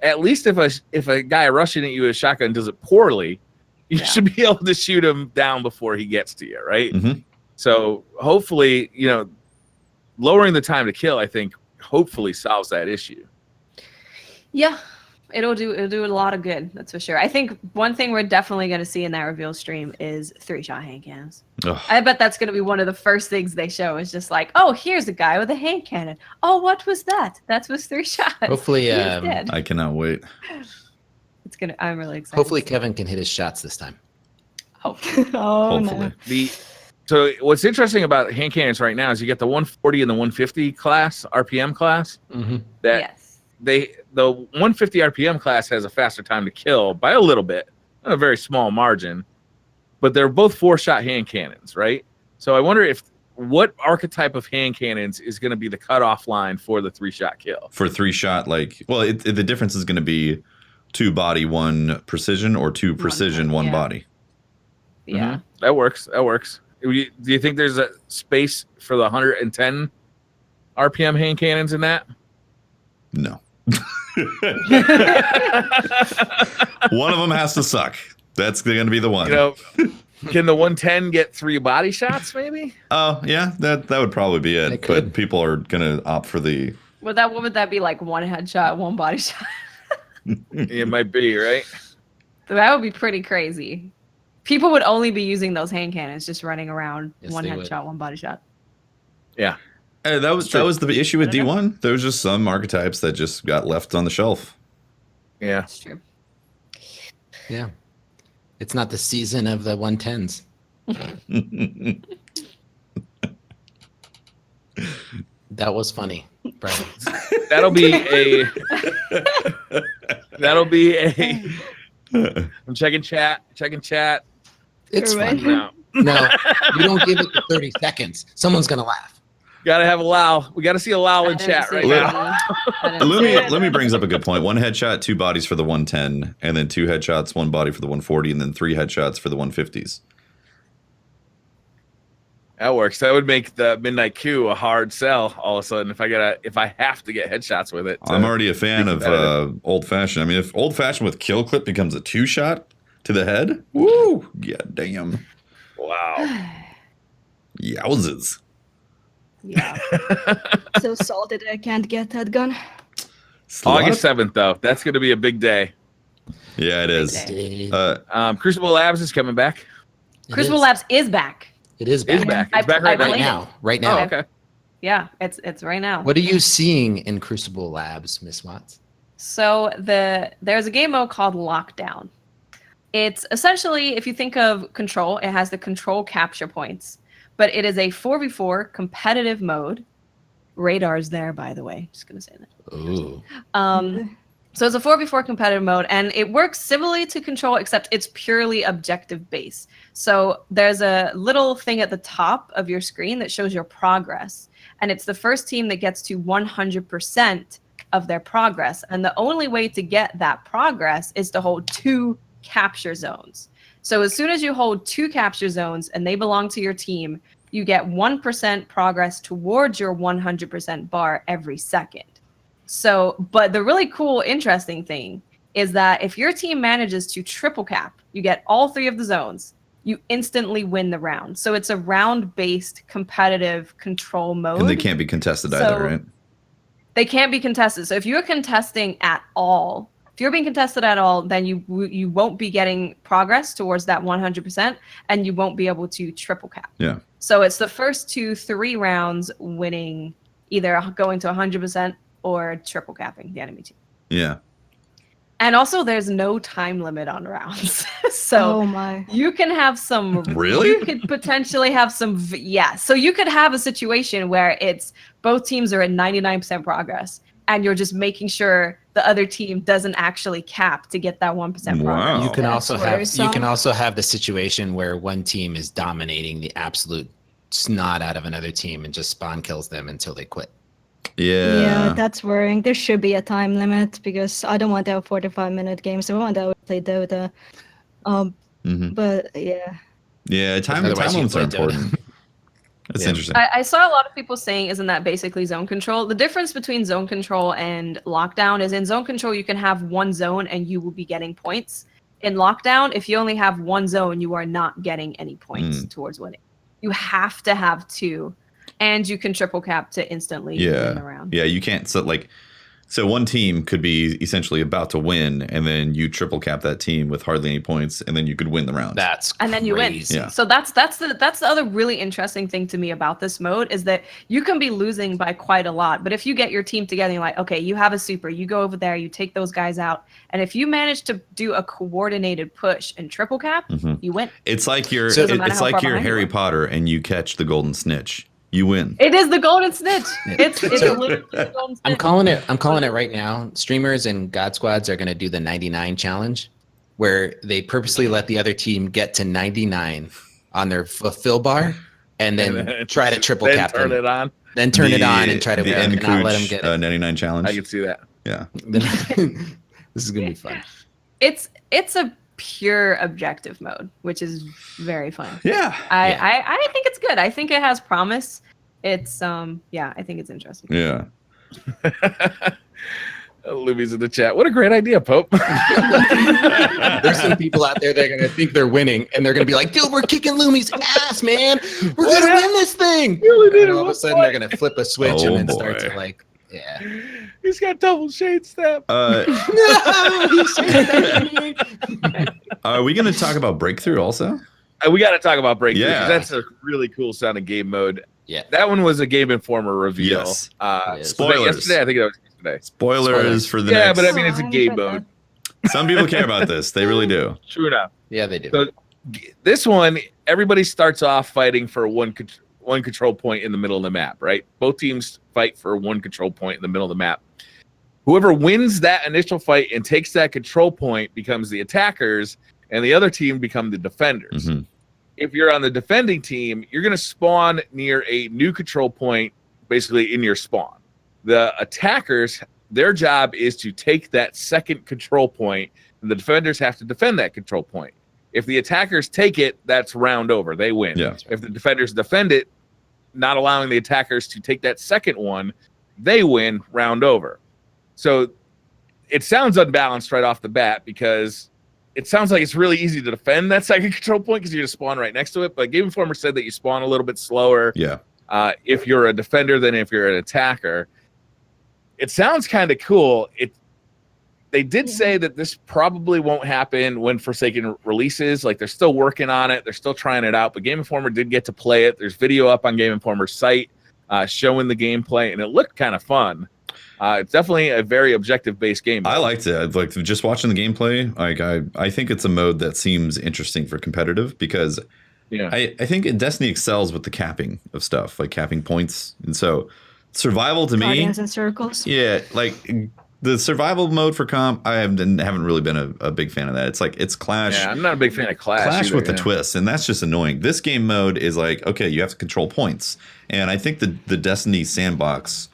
At least if a guy rushing at you with a shotgun does it poorly, you should be able to shoot him down before he gets to you, right? Mm-hmm. So hopefully, lowering the time to kill, I think, hopefully solves that issue. Yeah, it'll do a lot of good. That's for sure. I think one thing we're definitely going to see in that reveal stream is 3-shot hand cannons. Ugh. I bet that's going to be one of the first things they show. Is just like, oh, here's a guy with a hand cannon. Oh, what was that? That was 3 shots. Hopefully, He is dead. I cannot wait. I'm really excited. hopefully Kevin can hit his shots this time. Hopefully. Oh Hopefully. no. So what's interesting about hand cannons right now is you get the 140 and the 150 class, RPM class. Mm-hmm. That Yes. the 150 RPM class has a faster time to kill by a little bit, not a very small margin, but they're both 4-shot hand cannons, right? So I wonder what archetype of hand cannons is going to be the cutoff line for the 3-shot kill. For 3-shot, the difference is going to be 2 body, 1 precision, or 2 precision, 1 yeah. body. Yeah. Mhm. That works. Do you think there's a space for the 110 RPM hand cannons in that? No. One of them has to suck. That's going to be the one. You know, can the 110 get 3 body shots maybe? Oh, yeah, that would probably be it. It But could. people are going to opt for the... What would that be like? 1 headshot, 1 body shot. It might be, right? That would be pretty crazy. People would only be using those hand cannons, just running around. Yes, 1 they headshot, 1 body shot. Yeah. That was the issue with D1. There was just some archetypes that just got left on the shelf. Yeah. That's true. Yeah. It's not the season of the 110s. That was funny, Brian. That'll be a I'm checking chat. It's Right. funny. No. No, you don't give it the 30 seconds. Someone's going to laugh. Gotta have a Lau. We gotta see a Lau in I didn't chat see right it. now. I didn't see it. Lumi brings up a good point. 1 headshot, 2 bodies for the 110, and then 2 headshots, 1 body for the 140, and then 3 headshots for the 150s. That works. That would make the Midnight Q a hard sell all of a sudden if I have to get headshots with it. I'm already a fan be of competitive. old fashioned. I mean, if old fashioned with kill clip becomes a 2-shot to the head, woo, yeah, damn, Wow. yowzes. Yeah. So salty that I can't get that gun. It's a lot August of- 7th though. That's gonna be a big day. Yeah, it is. day. Crucible Labs is coming back. Crucible Labs is back. It is back. Is back. I- It's back I right Right played now. now. Right Oh, now. okay. Yeah, it's right now. What are you seeing in Crucible Labs, Miss Watts? So there's a game mode called Lockdown. It's essentially, if you think of Control, it has the control capture points, but it is a 4v4 competitive mode. Radar's there, by the way. Just gonna say that. Ooh. So it's a 4v4 competitive mode, and it works similarly to Control, except it's purely objective based. So there's a little thing at the top of your screen that shows your progress, and it's the first team that gets to 100% of their progress. And the only way to get that progress is to hold 2 capture zones. So as soon as you hold 2 capture zones and they belong to your team, you get 1% progress towards your 100% bar every second. So, but the really cool, interesting thing is that if your team manages to triple cap, you get all 3 of the zones, you instantly win the round. So it's a round-based competitive control mode. And they can't be contested either, right? They can't be contested. So if you're contesting at all, if you're being contested at all, then you won't be getting progress towards that 100%, and you won't be able to triple cap. Yeah. So it's the first 2-3 rounds winning, either going to 100% or triple capping the enemy team. Yeah. And also, there's no time limit on rounds. So Oh my. you can have some. Really? You could potentially have some. Yeah. So you could have a situation where it's both teams are at 99% progress, and you're just making sure the other team doesn't actually cap to get that 1% progress. Wow. You can That's also have worrisome. the situation where one team is dominating the absolute snot out of another team and just spawn kills them until they quit. Yeah. Yeah, that's worrying. There should be a time limit because I don't want to have 45-minute games. I want to play Dota. Mhm. But yeah. Yeah, time Otherwise you limits are play Dota. important. That's Yeah. interesting. I saw a lot of people saying, isn't that basically zone control? The difference between zone control and lockdown is in zone control, you can have 1 zone and you will be getting points. In lockdown, if you only have 1 zone, you are not getting any points towards winning. You have to have 2, and you can triple cap to instantly win the round. Yeah, you can't. So, like, So one team could be essentially about to win, and then you triple cap that team with hardly any points, and then you could win the round. And then you win. Yeah. So that's the other really interesting thing to me about this mode is that you can be losing by quite a lot, but if you get your team together, you're like, okay, you have a super, you go over there, you take those guys out, and if you manage to do a coordinated push and triple cap, you win. It's like you're Doesn't matter how far you're behind you Harry are. Potter and you catch the golden snitch. You win. It is the golden snitch. It's literally the golden snitch. I'm calling it right now. Streamers and God Squads are going to do the 99 challenge, where they purposely let the other team get to 99 on their fill bar, and then try to triple cap turn them. it on. Then turn it on and try to the win, end not let them get it. 99 challenge. I can see that. Yeah. This is gonna be fun. It's a pure objective mode, which is very fun. Yeah. I think it's good. I think it has promise. It's yeah, I think it's interesting. Yeah. Luby's in the chat. What a great idea, Pope. There's some people out there that are gonna think they're winning, and they're gonna be like, "Dude, we're kicking Lumi's ass, man. We're gonna win this thing." And all of a sudden, they're gonna flip a switch Oh, and then start boy. to like, yeah. He's got double shade step. No, he said that. Are we going to talk about Breakthrough also? We got to talk about Breakthrough. Yeah. That's a really cool sounding game mode. Yeah. That one was a Game Informer reveal. Yes. It is. Spoilers. Yesterday, I think that was yesterday. Spoilers for the Yeah, next. but I mean, it's a Oh, game I read mode. Some people care about this. They really do. True enough. Yeah, they do. So this one, everybody starts off fighting for one control point in the middle of the map, right? Both teams fight for one control point in the middle of the map. Whoever wins that initial fight and takes that control point becomes the attackers, and the other team become the defenders. Mhm. If you're on the defending team, you're going to spawn near a new control point, basically in your spawn. The attackers, their job is to take that second control point, and the defenders have to defend that control point. If the attackers take it, that's round over. They win. Yeah. If the defenders defend it, not allowing the attackers to take that second one, they win, round over. So it sounds unbalanced right off the bat because it sounds like it's really easy to defend that second control point because you just spawn right next to it. But Game Informer said that you spawn a little bit slower Yeah. if you're a defender than if you're an attacker. It sounds kind of cool. They did say that this probably won't happen when Forsaken releases. Like, they're still working on it. They're still trying it out. But Game Informer did get to play it. There's video up on Game Informer's site showing the gameplay, and it looked kind of fun. It's definitely a very objective-based game. I liked it. Like, just watching the gameplay, like I think it's a mode that seems interesting for competitive because Yeah. I think Destiny excels with the capping of stuff, like capping points. And so survival to me, Guardians and circles. yeah, like the survival mode for comp, I haven't really been a big fan of that. It's like it's Clash. Yeah, I'm not a big fan of Clash. Clash either, with the twist, and that's just annoying. This game mode is like, okay, you have to control points, and I think the Destiny sandbox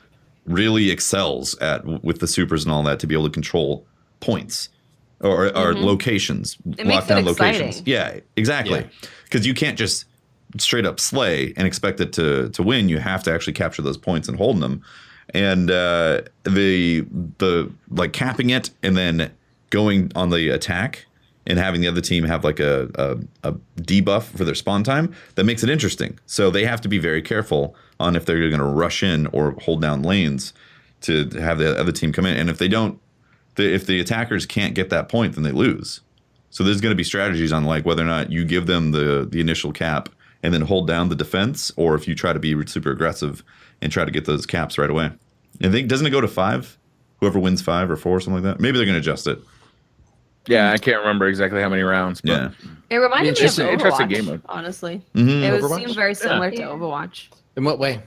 really excels with the supers and all that to be able to control points or locations, It makes it exciting. Yeah, exactly. Because you can't just straight up slay and expect it to win. You have to actually capture those points and hold them. And the like capping it and then going on the attack and having the other team have like a debuff for their spawn time, that makes it interesting. So they have to be very careful on if they're going to rush in or hold down lanes to have the other team come in. And if they don't, if the attackers can't get that point, then they lose. So there's going to be strategies on like whether or not you give them the initial cap and then hold down the defense, or if you try to be super aggressive and try to get those caps right away. I think, doesn't it go to 5? Whoever wins 5 or 4, something like that. Maybe they're going to adjust it. Yeah, I can't remember exactly how many rounds. But Yeah. It reminded me of Interesting Overwatch, game mode. honestly. Mhm. It Overwatch? seemed very similar to Yeah. Overwatch. In what way?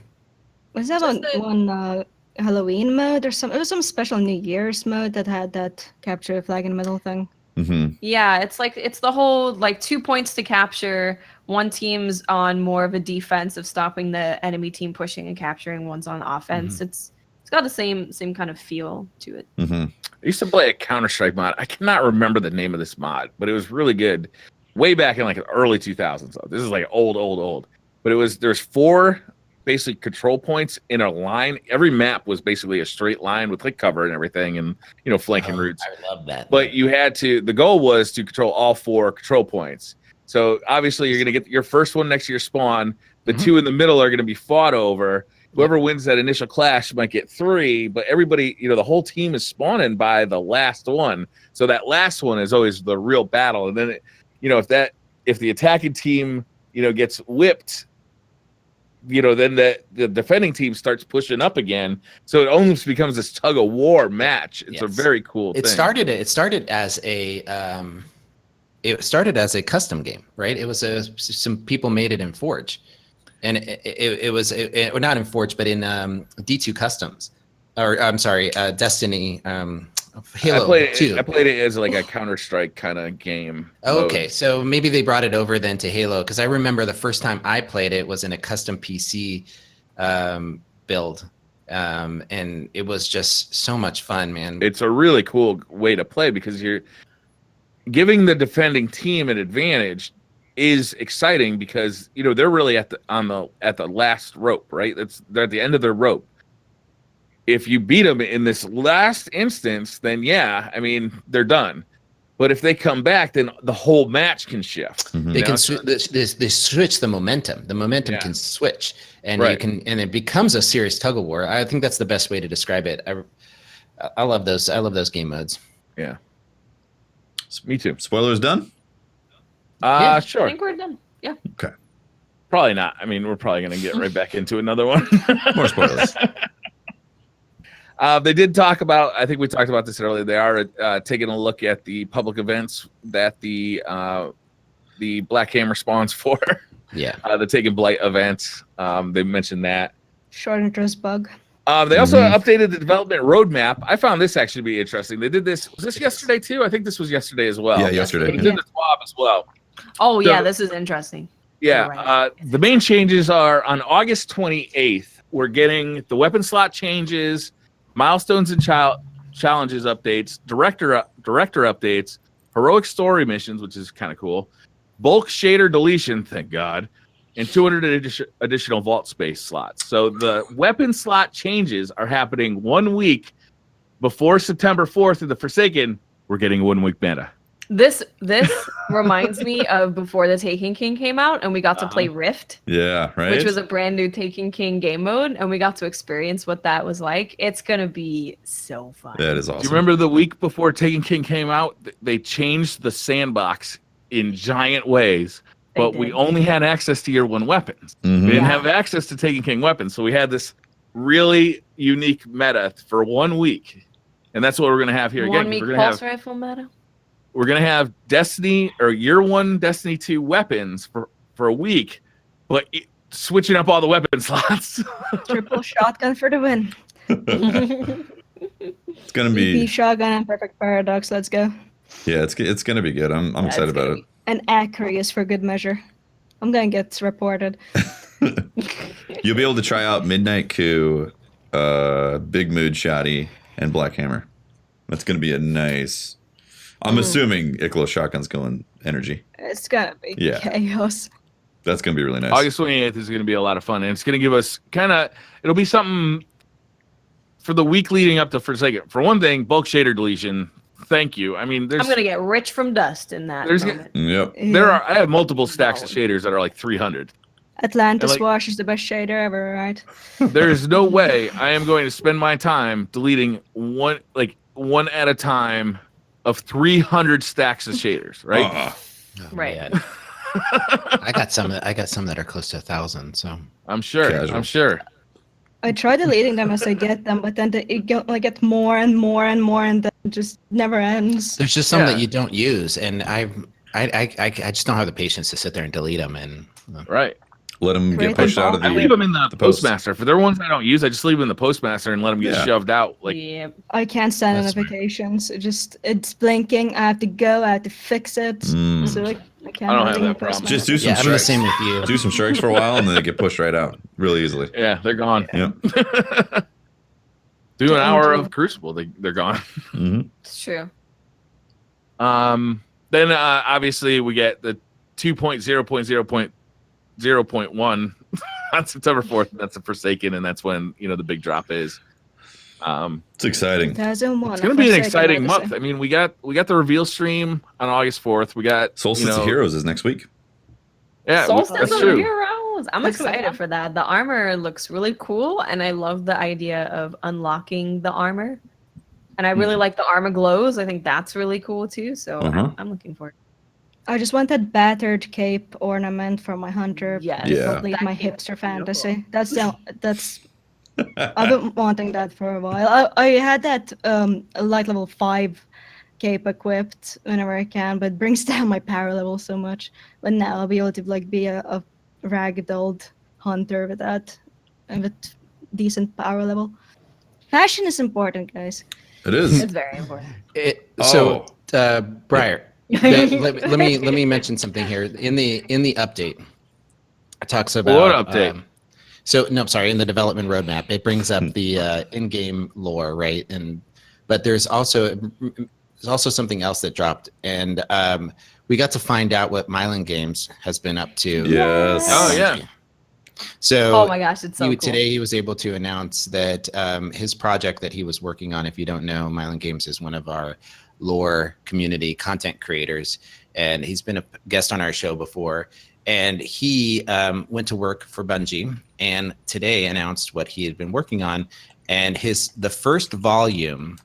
Was that Just one Halloween mode or some? It was some special New Year's mode that had that capture a flag in the middle thing. Mhm. Yeah, it's the whole like 2 points to capture. One team's on more of a defense of stopping the enemy team pushing and capturing. One's on offense. It's got the same kind of feel to it. Mhm. I used to play a Counter-Strike mod. I cannot remember the name of this mod, but it was really good way back in like the early 2000s. This is like old. But there's 4 basically control points in a line. Every map was basically a straight line with like cover and everything and, flanking routes. I love that. But the goal was to control all 4 control points. So obviously you're going to get your first one next to your spawn. The 2 in the middle are going to be fought over. whoever wins that initial clash might get 3, but everybody, the whole team is spawning by the last one. So that last one is always the real battle. And then, if the attacking team, gets whipped, then the defending team starts pushing up again. So it almost becomes this tug of war match. It's a very cool thing. It started as a custom game, right? It was some people made it in Forge, and it was not in Forge, but in D2 Customs, or I'm sorry, Destiny. Halo I 2. played it as like a Counter-Strike kind of game. Okay, so maybe they brought it over then to Halo, because I remember the first time I played it was in a custom PC build, and it was just so much fun, man. It's a really cool way to play because you're giving the defending team an advantage is exciting because they're really at the last rope, right? They're at the end of their rope. If you beat them in this last instance, then they're done. But if they come back, then the whole match can shift. Mm-hmm. They can they switch the momentum. The momentum can switch, and and it becomes a serious tug of war. I think that's the best way to describe it. I love those. I love those game modes. Yeah, me too. Spoilers done? Sure. I think we're done. Yeah. Okay. Probably not. We're probably going to get right back into another one. More spoilers. They did talk about, I think we talked about this earlier, they are taking a look at the public events that the Black Hammer spawns for. Yeah. The Taken Blight events. They mentioned that. Short interest bug. They also updated the development roadmap. I found this actually to be interesting. They did this. Was this yesterday too? I think this was yesterday as well. Yeah, yesterday. They did the TWAB as well. Oh, yeah, this is interesting. Yeah. Right. The main changes are on August 28th. We're getting the weapon slot changes, milestones and challenges updates, director updates, heroic story missions, which is kind of cool, bulk shader deletion, thank God, and 200 additional vault space slots. So the weapon slot changes are happening 1 week before September 4th in the Forsaken. We're getting a 1 week meta. This reminds me of before the Taken King came out and we got to play Rift. Yeah, right. Which was a brand new Taken King game mode, and we got to experience what that was like. It's gonna be so fun. That is awesome. Do you remember the week before Taken King came out? They changed the sandbox in giant ways, but we only had access to Year 1 weapons. Mm-hmm. We didn't have access to Taken King weapons, so we had this really unique meta for 1 week, and that's what we're gonna have here 1 again. week pulse rifle meta. We're going to have Destiny or Year 1 Destiny 2 weapons for a week, but switching up all the weapon slots. Triple shotgun for the win. It's going to be EP shotgun and perfect paradox. Let's go. Yeah, it's going to be good. I'm excited about it. And Aquarius for good measure. I'm going to get reported. You'll be able to try out Midnight Coup, Big Mood Shoddy, and Black Hammer. That's going to be a nice... I'm assuming ShackleShotgun's going energy. It's going to be chaos. That's going to be really nice. August 28th is going to be a lot of fun, and it's going to give us it'll be something for the week leading up to Forsaken. For one thing, bulk shader deletion. Thank you. I'm going to get rich from dust in that moment. Yep. I have multiple stacks of shaders that are like 300. Atlantis Wash is the best shader ever, right? There's no way I am going to spend my time deleting one at a time of 300 stacks of shaders, right? Right. I got some that are close to 1,000. So I'm sure. Casual. I'm sure. I try deleting them as I get them, but then it get more and more and more, and then it just never ends. There's just some that you don't use, and I just don't have the patience to sit there and delete them. And right. Let them get pushed out of the. I leave them in the postmaster. For their ones I don't use, I just leave them in the postmaster and let them get shoved out. I can't stand notifications. It's blinking. I have to go. I have to fix it. So I can't. I don't have that problem. Just do some strikes. I'm the same with you. Do some strikes for a while, and then they get pushed right out really easily. Yeah, they're gone. Yep. Do an hour of Crucible, they're gone. Mm-hmm. It's true. Then obviously we get the 2.0.0.1 on September 4th. That's the Forsaken, and that's when the big drop is. It's exciting. It's going to be an exciting month. I mean, we got the reveal stream on August 4th. We got Solstice of Heroes is next week. Yeah, Solstice that's of true. Heroes. levels. I'm excited for that. The armor looks really cool, and I love the idea of unlocking the armor. And I really like the armor glows. I think that's really cool too. So I'm looking forward. I just want that battered cape ornament for my hunter. Yes. Yeah. Complete my hipster fantasy. That's I've been wanting that for a while. I had that light level 5 cape equipped whenever I can, but it brings down my power level so much. But now I'll be able to like be a ragdolled hunter with that and with decent power level. Fashion is important, guys. It is. It's very important. Briar, let me mention something here. In the update, it talks about What update? In the development roadmap, it brings up the in-game lore, right? But there's also something else that dropped, and we got to find out what Mylan Games has been up to. Yes. Oh yeah. So Oh my gosh, it's so cool. Today he was able to announce that his project that he was working on, if you don't know, Mylan Games is one of our lore community content creators, and he's been a guest on our show before. And he went to work for Bungie, and today announced what he had been working on, and the first volume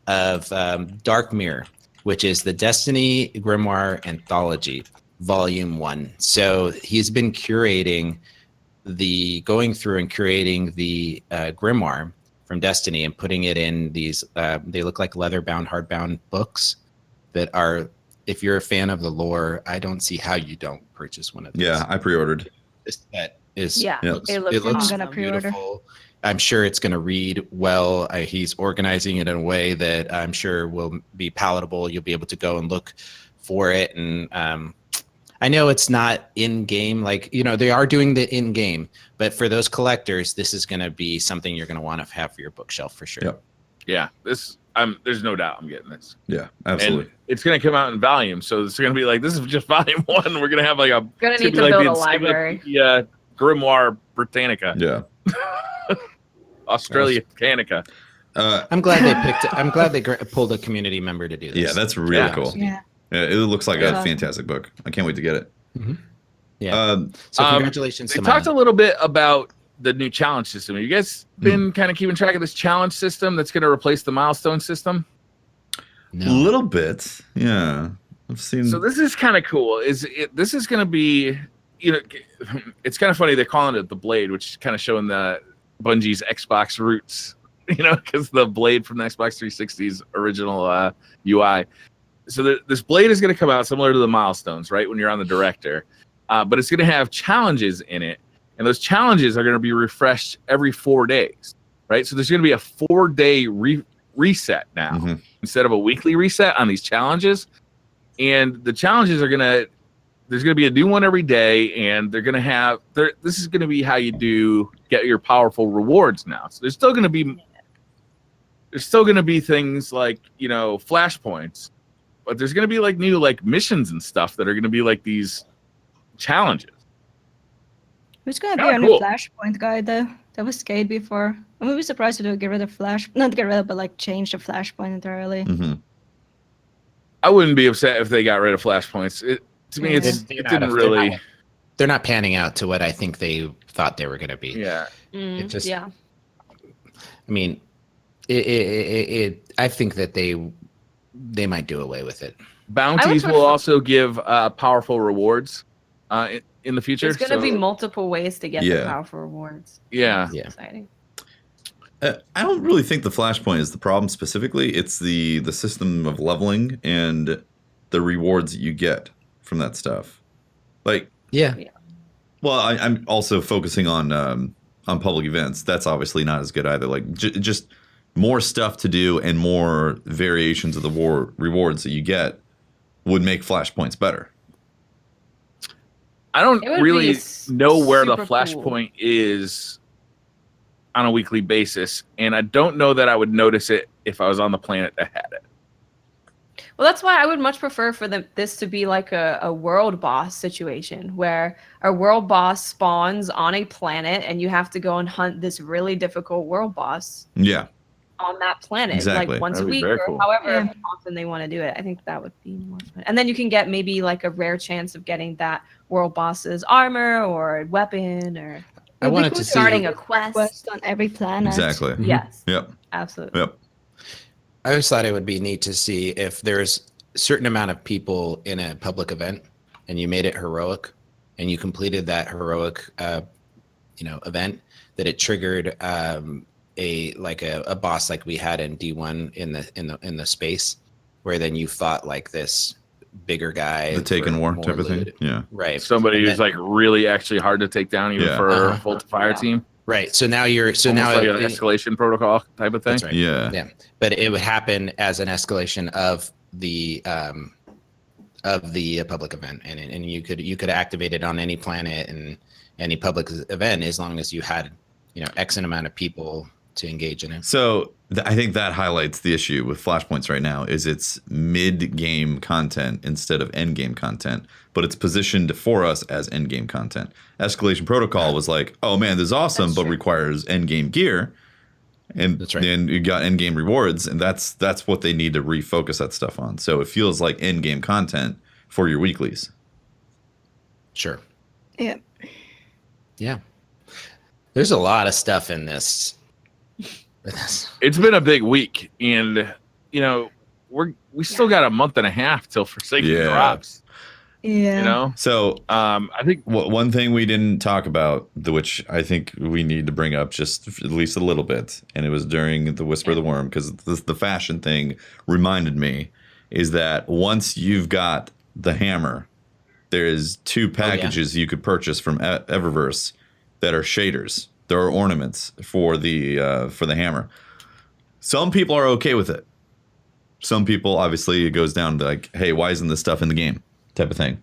of Dark Mirror, which is the Destiny Grimoire Anthology, Volume 1. So he's been going through and curating the Grimoire from Destiny and putting it in these, they look like leather-bound, hardbound books that are, if you're a fan of the lore, I don't see how you don't purchase one of these. Yeah, I pre-ordered. This set is, it looks I'm gonna pre-order. beautiful. I'm sure it's going to read well. He's organizing it in a way that I'm sure will be palatable. You'll be able to go and look for it. And I know it's not in-game, they are doing the in-game, but for those collectors, this is going to be something you're going to want to have for your bookshelf for sure. Yep. Yeah. There's no doubt I'm getting this. Yeah, absolutely. And it's going to come out in volume, so it's going to be like, this is just volume 1. We're going to have like a. Gonna need to build a library. Yeah, Grimoire Britannica. Yeah. Australia Canica. I'm glad they pulled a community member to do this. Yeah, that's really cool. Yeah. Yeah, it looks like a fantastic book. I can't wait to get it. Mm-hmm. Yeah. So congratulations. They talked a little bit about the new challenge system. Have you guys been kind of keeping track of this challenge system that's going to replace the milestone system? No. A little bit. Yeah. I've seen. So this is kind of cool. This is going to be, it's kind of funny they're calling it the Blade, which is kind of showing the Bungie's Xbox roots, because the Blade from the Xbox 360's original UI. So this Blade is going to come out similar to the milestones, right? When you're on the director, but it's going to have challenges in it, and those challenges are going to be refreshed every 4 days, right? So there's going to be a 4-day reset now instead of a weekly reset on these challenges, and the challenges are there's going to be a new one every day, and they're going to have this is going to be how you get your powerful rewards now. So there's still going to be things like flashpoints, but there's going to be like new missions and stuff that are going to be like these challenges. Who's going to be our new Flashpoint guy though? That was Skate before. I'm really surprised to get rid of not get rid of, but change the Flashpoint entirely. Mm-hmm. I wouldn't be upset if they got rid of flashpoints. To me, it didn't really. They're not panning out to what I think they thought they were going to be. Yeah. It just. Yeah. I mean, I think that they might do away with it. Bounties will also give powerful rewards in the future. There's going to be multiple ways to get the powerful rewards. Yeah. Yeah. Exciting. I don't really think the flashpoint is the problem specifically. It's the system of leveling and the rewards that you get from that stuff. Yeah. Well, I'm also focusing on public events. That's obviously not as good either. Just more stuff to do and more variations of the rewards that you get would make flashpoints better. I don't really know where the super flashpoint is on a weekly basis, and I don't know that I would notice it if I was on the planet that had it. Well, that's why I would much prefer for this to be like a world boss situation where a world boss spawns on a planet and you have to go and hunt this really difficult world boss. Yeah. on that planet, Exactly. like once a That'd be week very or cool. however often they want to do it. I think that would be more fun. And then you can get maybe like a rare chance of getting that world boss's armor or weapon, or I It'd be wanted cool to to see. starting a quest. Quest on every planet. Exactly. Yes, Yep. absolutely. Yep. I always thought it would be neat to see if there's a certain amount of people in a public event, and you made it heroic, and you completed that heroic, event, that it triggered a boss like we had in D1 in the space, where then you fought like this bigger guy, The Taken for War more type of thing. loot. Yeah. Right. Somebody And who's then- like really actually hard to take down, even Yeah. for a Uh-huh. full to fire team. Right. So now you're Almost now like an escalation protocol type of thing. That's right. Yeah. Yeah, but it would happen as an escalation of the public event, and you could activate it on any planet and any public event as long as you had X amount of people to engage in it. So I think that highlights the issue with Flashpoints right now is it's mid-game content instead of end-game content, but it's positioned for us as end-game content. Escalation Protocol was like, oh man, this is awesome, That's but true. requires end-game gear. And That's right. then you got end-game rewards, and that's what they need to refocus that stuff on. So it feels like end-game content for your weeklies. Sure. Yeah. Yeah. There's a lot of stuff in this. It's been a big week, and we still got a month and a half till Forsaken Yeah. drops. Yeah. So I think one thing we didn't talk about, which I think we need to bring up just at least a little bit, and it was during the Whisper of the Worm, because the fashion thing reminded me, is that once you've got the hammer, there's 2 packages you could purchase from Eververse that are shaders. There are ornaments for the hammer. Some people are okay with it. Some people, obviously, it goes down to like, hey, why isn't this stuff in the game? Type of thing.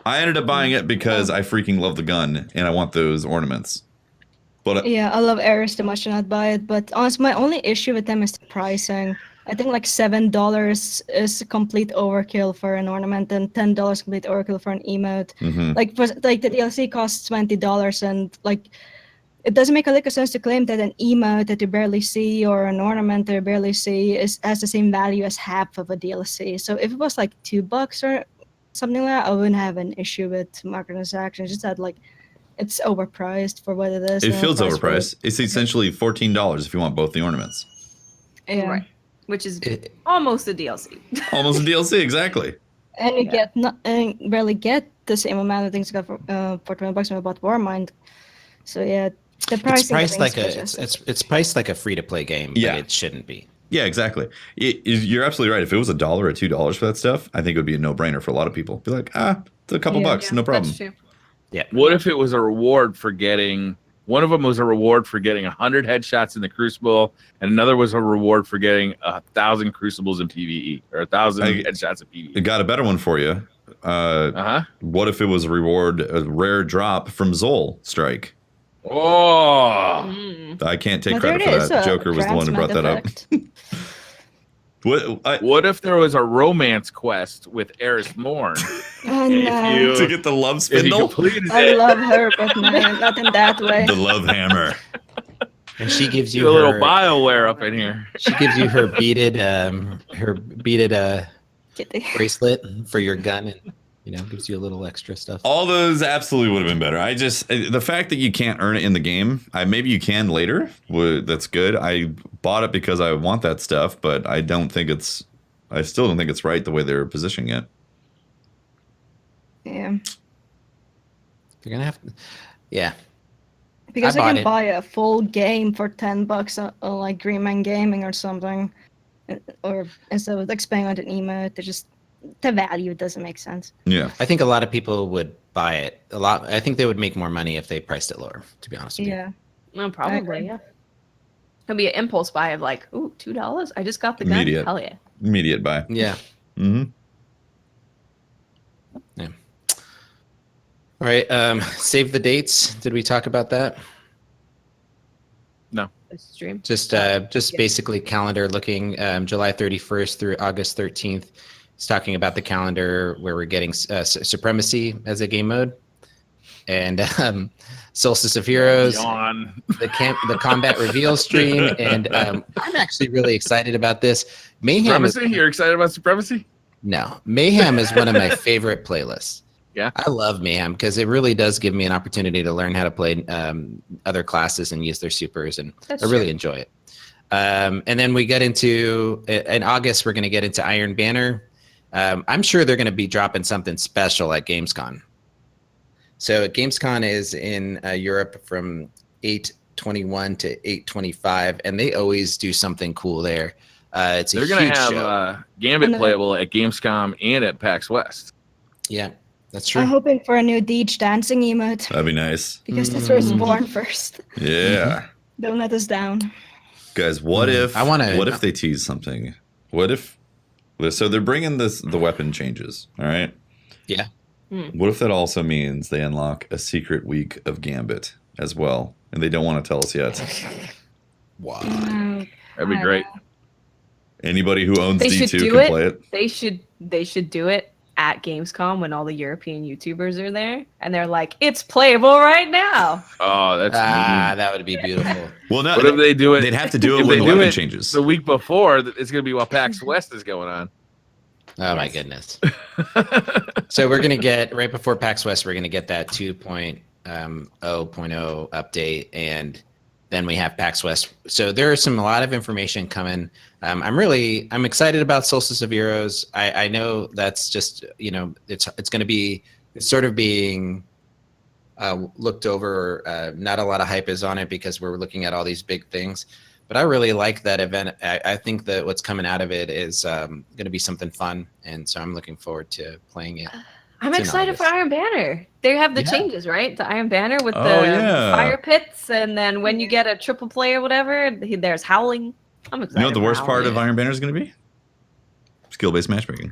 I ended up buying it because I freaking love the gun and I want those ornaments. But Yeah, I love Ares too much to not buy it, but honestly, my only issue with them is the pricing. I think like $7 is a complete overkill for an ornament, and $10 complete overkill for an emote. mhm. Like the DLC costs $20, and like it doesn't make a lick of sense to claim that an emote that you barely see or an ornament that you barely see has the same value as half of a DLC. So if it was like $2 or something like that, I wouldn't have an issue with microtransactions. Just that like it's overpriced for what it is. It and feels overpriced for overpriced. It's essentially $14 if you want both the ornaments. Yeah. Right. Which is It- almost a DLC. Almost a DLC, exactly. And you Yeah. get not and barely get the same amount of things you got for $20 when you bought Warmind. So yeah, the It's pricing. priced like things it's priced like a free to play game, Yeah. but it shouldn't be. Yeah, exactly. You're absolutely right. If it was $1 or $2 for that stuff, I think it would be a no-brainer for a lot of people. Be like, it's a couple Yeah. bucks, no problem. That's true. what if it was a reward for getting one of them was a reward for getting 100 headshots in the Crucible, and another was a reward for getting 1,000 Crucibles in PvE or 1,000 headshots in PvE. It got a better one for you. What if it was a rare drop from Zol Strike? Oh, Mm. I can't take But there credit for it is, that. Joker was the one who brought that up. transmit effect. what if there was a romance quest with Eris Morn? Oh, If no. you- To get the love If you spindle? completed I it, love her, but no, not in that way. The love hammer. And she gives do you a little her, BioWare up in here. she gives you her beaded Kitty. bracelet for your gun, and gives you a little extra stuff. All those absolutely would have been better. The fact that you can't earn it in the game, maybe you can later. That's good. I bought it because I want that stuff, but I still don't think it's right the way they're positioning it. Yeah. You're gonna have to, yeah. Because I I bought can it. buy a full game for $10 on like Grimoire Gaming or something, or instead of like spending on an emote, the value doesn't make sense. Yeah. I think a lot of people would buy it a lot. I think they would make more money if they priced it lower, to be honest with you. Yeah. No, agree. probably, yeah. It'll be an impulse buy of like, ooh, $2? I just got the gun. Immediate. Hell yeah. Immediate buy. Yeah. Mm-hmm. All right. Save the dates. Did we talk about that? This stream. Just basically calendar looking, July 31st through August 13th. It's talking about the calendar where we're getting Supremacy as a game mode. and Solstice of Heroes, Yawn. the combat reveal stream, and I'm actually really excited about this. Mayhem is, Supremacy? You're excited about Supremacy? no, Mayhem is one of my favorite playlists. Yeah. I love Mayhem because it really does give me an opportunity to learn how to play other classes and use their supers, and That's I really true. enjoy it. And then we get into, in August, we're going to get into Iron Banner. I'm sure they're going to be dropping something special at Gamescom. So Gamescom is in Europe from 8/21 to 8/25, and they always do something cool there. It's a They're going huge to have show. Gambit And then- playable at Gamescom and at PAX West. Yeah, that's true. I'm hoping for a new Deej dancing emote That'd be nice. because that's where it's born first. Yeah. Don't let us down. Guys, what if what if they tease something? What if so they're bringing the weapon changes, all right? Yeah. What if that also means they unlock a secret week of Gambit as well, and they don't want to tell us yet? Wow. That'd be great. Anybody who owns They should D2 do can it. play it. They should do it at Gamescom when all the European YouTubers are there, and they're like, "It's playable right now." Oh, that's mean. That would be beautiful. Well, no, What if they do it? they'd have to do it if when they the do weapon it changes. the week before, it's going to be while PAX West is going on. Oh my goodness. So we're gonna get right before PAX West, we're gonna get that 2.0.0 update, and then we have PAX West. So there's a lot of information coming. I'm excited about Solstice of Heroes. I know that's just, it's going to be, it's sort of being looked over. Not a lot of hype is on it because we're looking at all these big things. But I really like that event. I think that what's coming out of it is going to be something fun, and so I'm looking forward to playing it. I'm It's in excited for August. Iron Banner. They have the Yeah. changes, right? The Iron Banner with Oh, the yeah. fire pits, and then when you get a triple play or whatever, there's howling. I'm excited. You know what the for worst part howling. of Iron Banner is going to be? Skill-based matchmaking.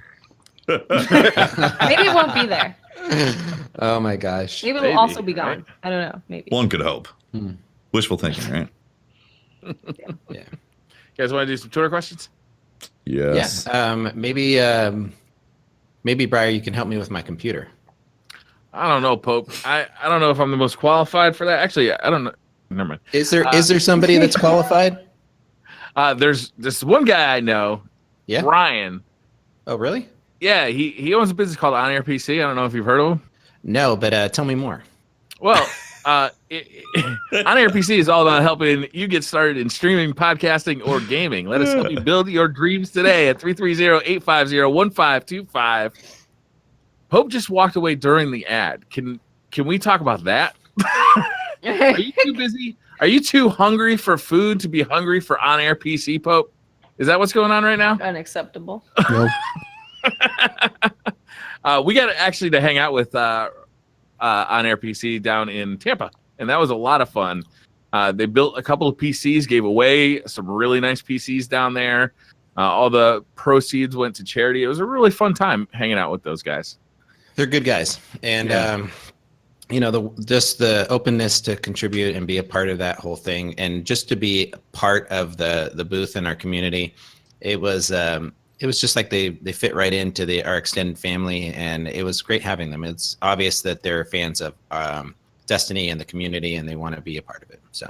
Maybe it won't be there. Oh my gosh. Maybe Maybe, it'll also be gone. right? I don't know. Maybe. One could hope. Hmm. Wishful thinking, right? Yeah. You guys want to do some Twitter questions? Yes. Yeah. Maybe Briar, you can help me with my computer. I don't know, Pope. I don't know if I'm the most qualified for that. Actually, I don't know. Never mind. Is there somebody that's qualified? There's this one guy I know, Yeah. Ryan. Oh, really? Yeah, he owns a business called On Air PC. I don't know if you've heard of him. No, but tell me more. Well, On Air PC is all about helping you get started in streaming, podcasting, or gaming. Let us help you build your dreams today at 330-850-1525. Pope just walked away during the ad. Can we talk about that? Are you too busy? Are you too hungry for food to be hungry for On Air PC, Pope? Is that what's going on right now? Unacceptable. Nope. We got actually to hang out with On Air PC down in Tampa, and that was a lot of fun. They built a couple of PCs, gave away some really nice PCs down there. All the proceeds went to charity. It was a really fun time hanging out with those guys. They're good guys, and Yeah. just the openness to contribute and be a part of that whole thing, and just to be part of the booth in our community. It was just like they fit right into our extended family, and it was great having them. It's obvious that they're fans of Destiny and the community, and they want to be a part of it. So,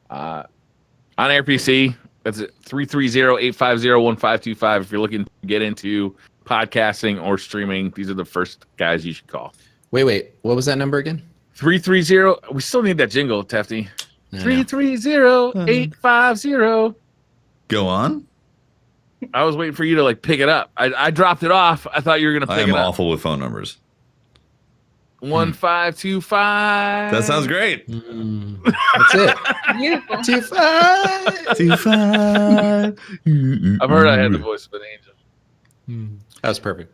On Air PC, that's it, 330-850-1525. If you're looking to get into podcasting or streaming, these are the first guys you should call. wait, what was that number again? 330. We still need that jingle, Tefty. I know. 330-850. Go on. I was waiting for you to pick it up. I dropped it off. I thought you were gonna I pick am it up. awful with phone numbers. 1525. That sounds great. That's it. Beautiful. 25. 25. I've heard I had the voice of an angel. That was perfect.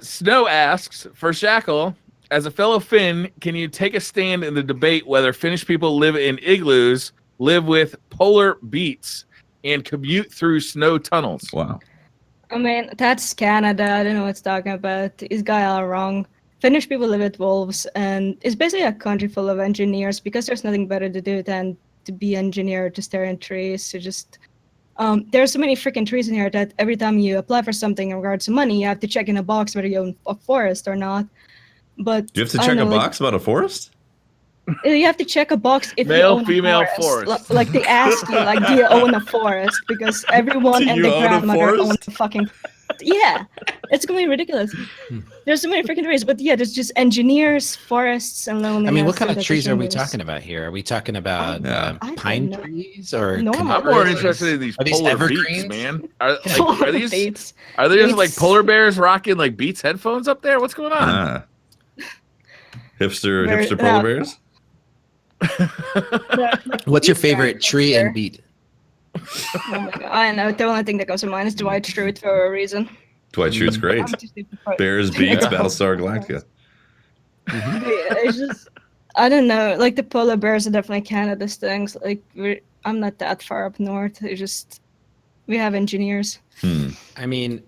Snow asks, for Shackle, as a fellow Finn, can you take a stand in the debate whether Finnish people live in igloos, live with polar beats, and commute through snow tunnels? Wow. I mean, that's Canada. I don't know what's talking about. These guys are wrong. Finnish people live with wolves, and it's basically a country full of engineers because there's nothing better to do than to be engineer, to stare at trees, to just... there's so many freaking trees in here that every time you apply for something in regards to money, you have to check in a box whether you own a forest or not. But Do you have to I check don't a know, box about a forest? You have to check a box if you Male, own female, a forest. forest. Like they ask you, like, do you own a forest? Because everyone Do and you the own a grandmother own forest? a fucking. Yeah, it's completely ridiculous. There's so many freaking trees, but yeah, there's just engineers, forests, and loneliness. I mean, what kind and of trees are we petitioners. talking about here? Are we talking about Yeah. I pine don't know. trees or Normal I'm more conifers? interested in these Are these polar evergreens? beats, man. Are Polar these beats. are there like Beats. polar bears rocking like Beats headphones up there? What's going on? Ah. Hipster Very- polar bears? What's your Beats favorite are tree hipster. and beat? Oh my god! I know the only thing that comes to mind is Dwight Schrute for a reason. Dwight Schrute's great. I'm just super pro- Bears, Beats, Yeah. Battlestar Galactica. Yeah, it's just I don't know. Like the polar bears are definitely Canada's things. Like I'm not that far up north. It's just we have engineers. I mean,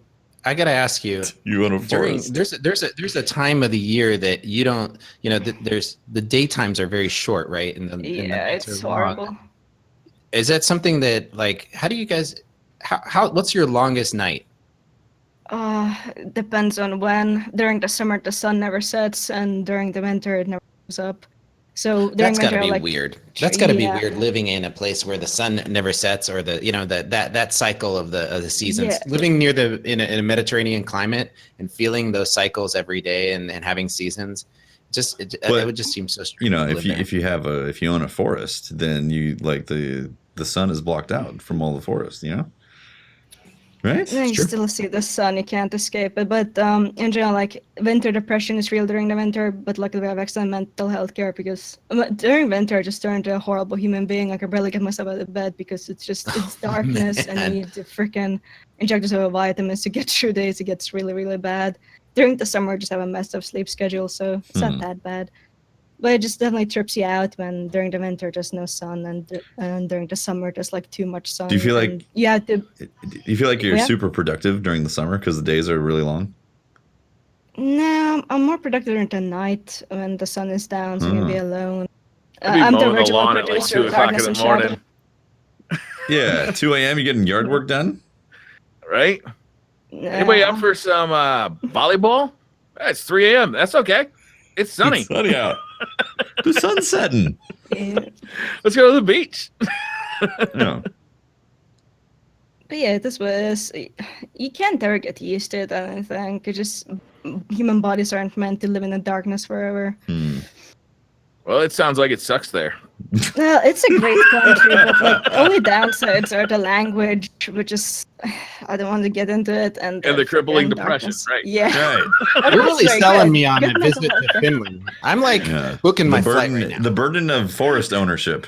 I gotta ask you. You own a During forest? there's a time of the year that you don't there's the daytimes are very short, right? And the Yeah, nights it's are long. horrible. Is that something that like how do you guys how what's your longest night? Depends on when. During the summer, the sun never sets, and during the winter, it never goes up. So during That's got to winter, be like, weird. That's got to be yeah. weird living in a place where the sun never sets, or the that cycle of the seasons. Yeah. Living near in a Mediterranean climate and feeling those cycles every day and having seasons, it would just seem so strange. You know, to live there. if you own a forest, then you like the sun is blocked out from all the forest, you know? Right? you true. still see the sun. You can't escape it. But in general, like winter depression is real during the winter. But luckily, we have excellent mental health care because during winter, I just turn into a horrible human being. Like I barely get myself out of bed because it's darkness and man. you need to freaking inject yourself with vitamins to get through days. It gets really, really bad. During the summer, I just have a messed up sleep schedule, so it's not that bad. But it just definitely trips you out when during the winter there's no sun and during the summer there's like too much sun. Do you feel like and you have to? Do you feel like you're Yeah. super productive during the summer because the days are really long? No, I'm more productive during the night when the sun is down, so you can be alone. I'd be I'm the mowing the original lawn at like producer 2 of o'clock in Darkness the and Shadow. morning, Yeah, 2 a.m. You getting yard work done? right? Anybody up for some volleyball? It's 3 a.m. That's okay. It's sunny. It's sunny out. The sun's setting. Yeah. Let's go to the beach. Yeah. But yeah, this was you can't ever get used to it. I don't think it's just human bodies aren't meant to live in the darkness forever. Well, it sounds like it sucks there. Well, it's a great country, but like only downsides are the language, which is I don't want to get into it, and And the crippling freaking depression, darkness. right. Yeah, Right. You're really Sorry, selling good. me on Good a mental visit health. to Finland. I'm like Yeah. booking my the flight burden, right now. the burden of forest ownership.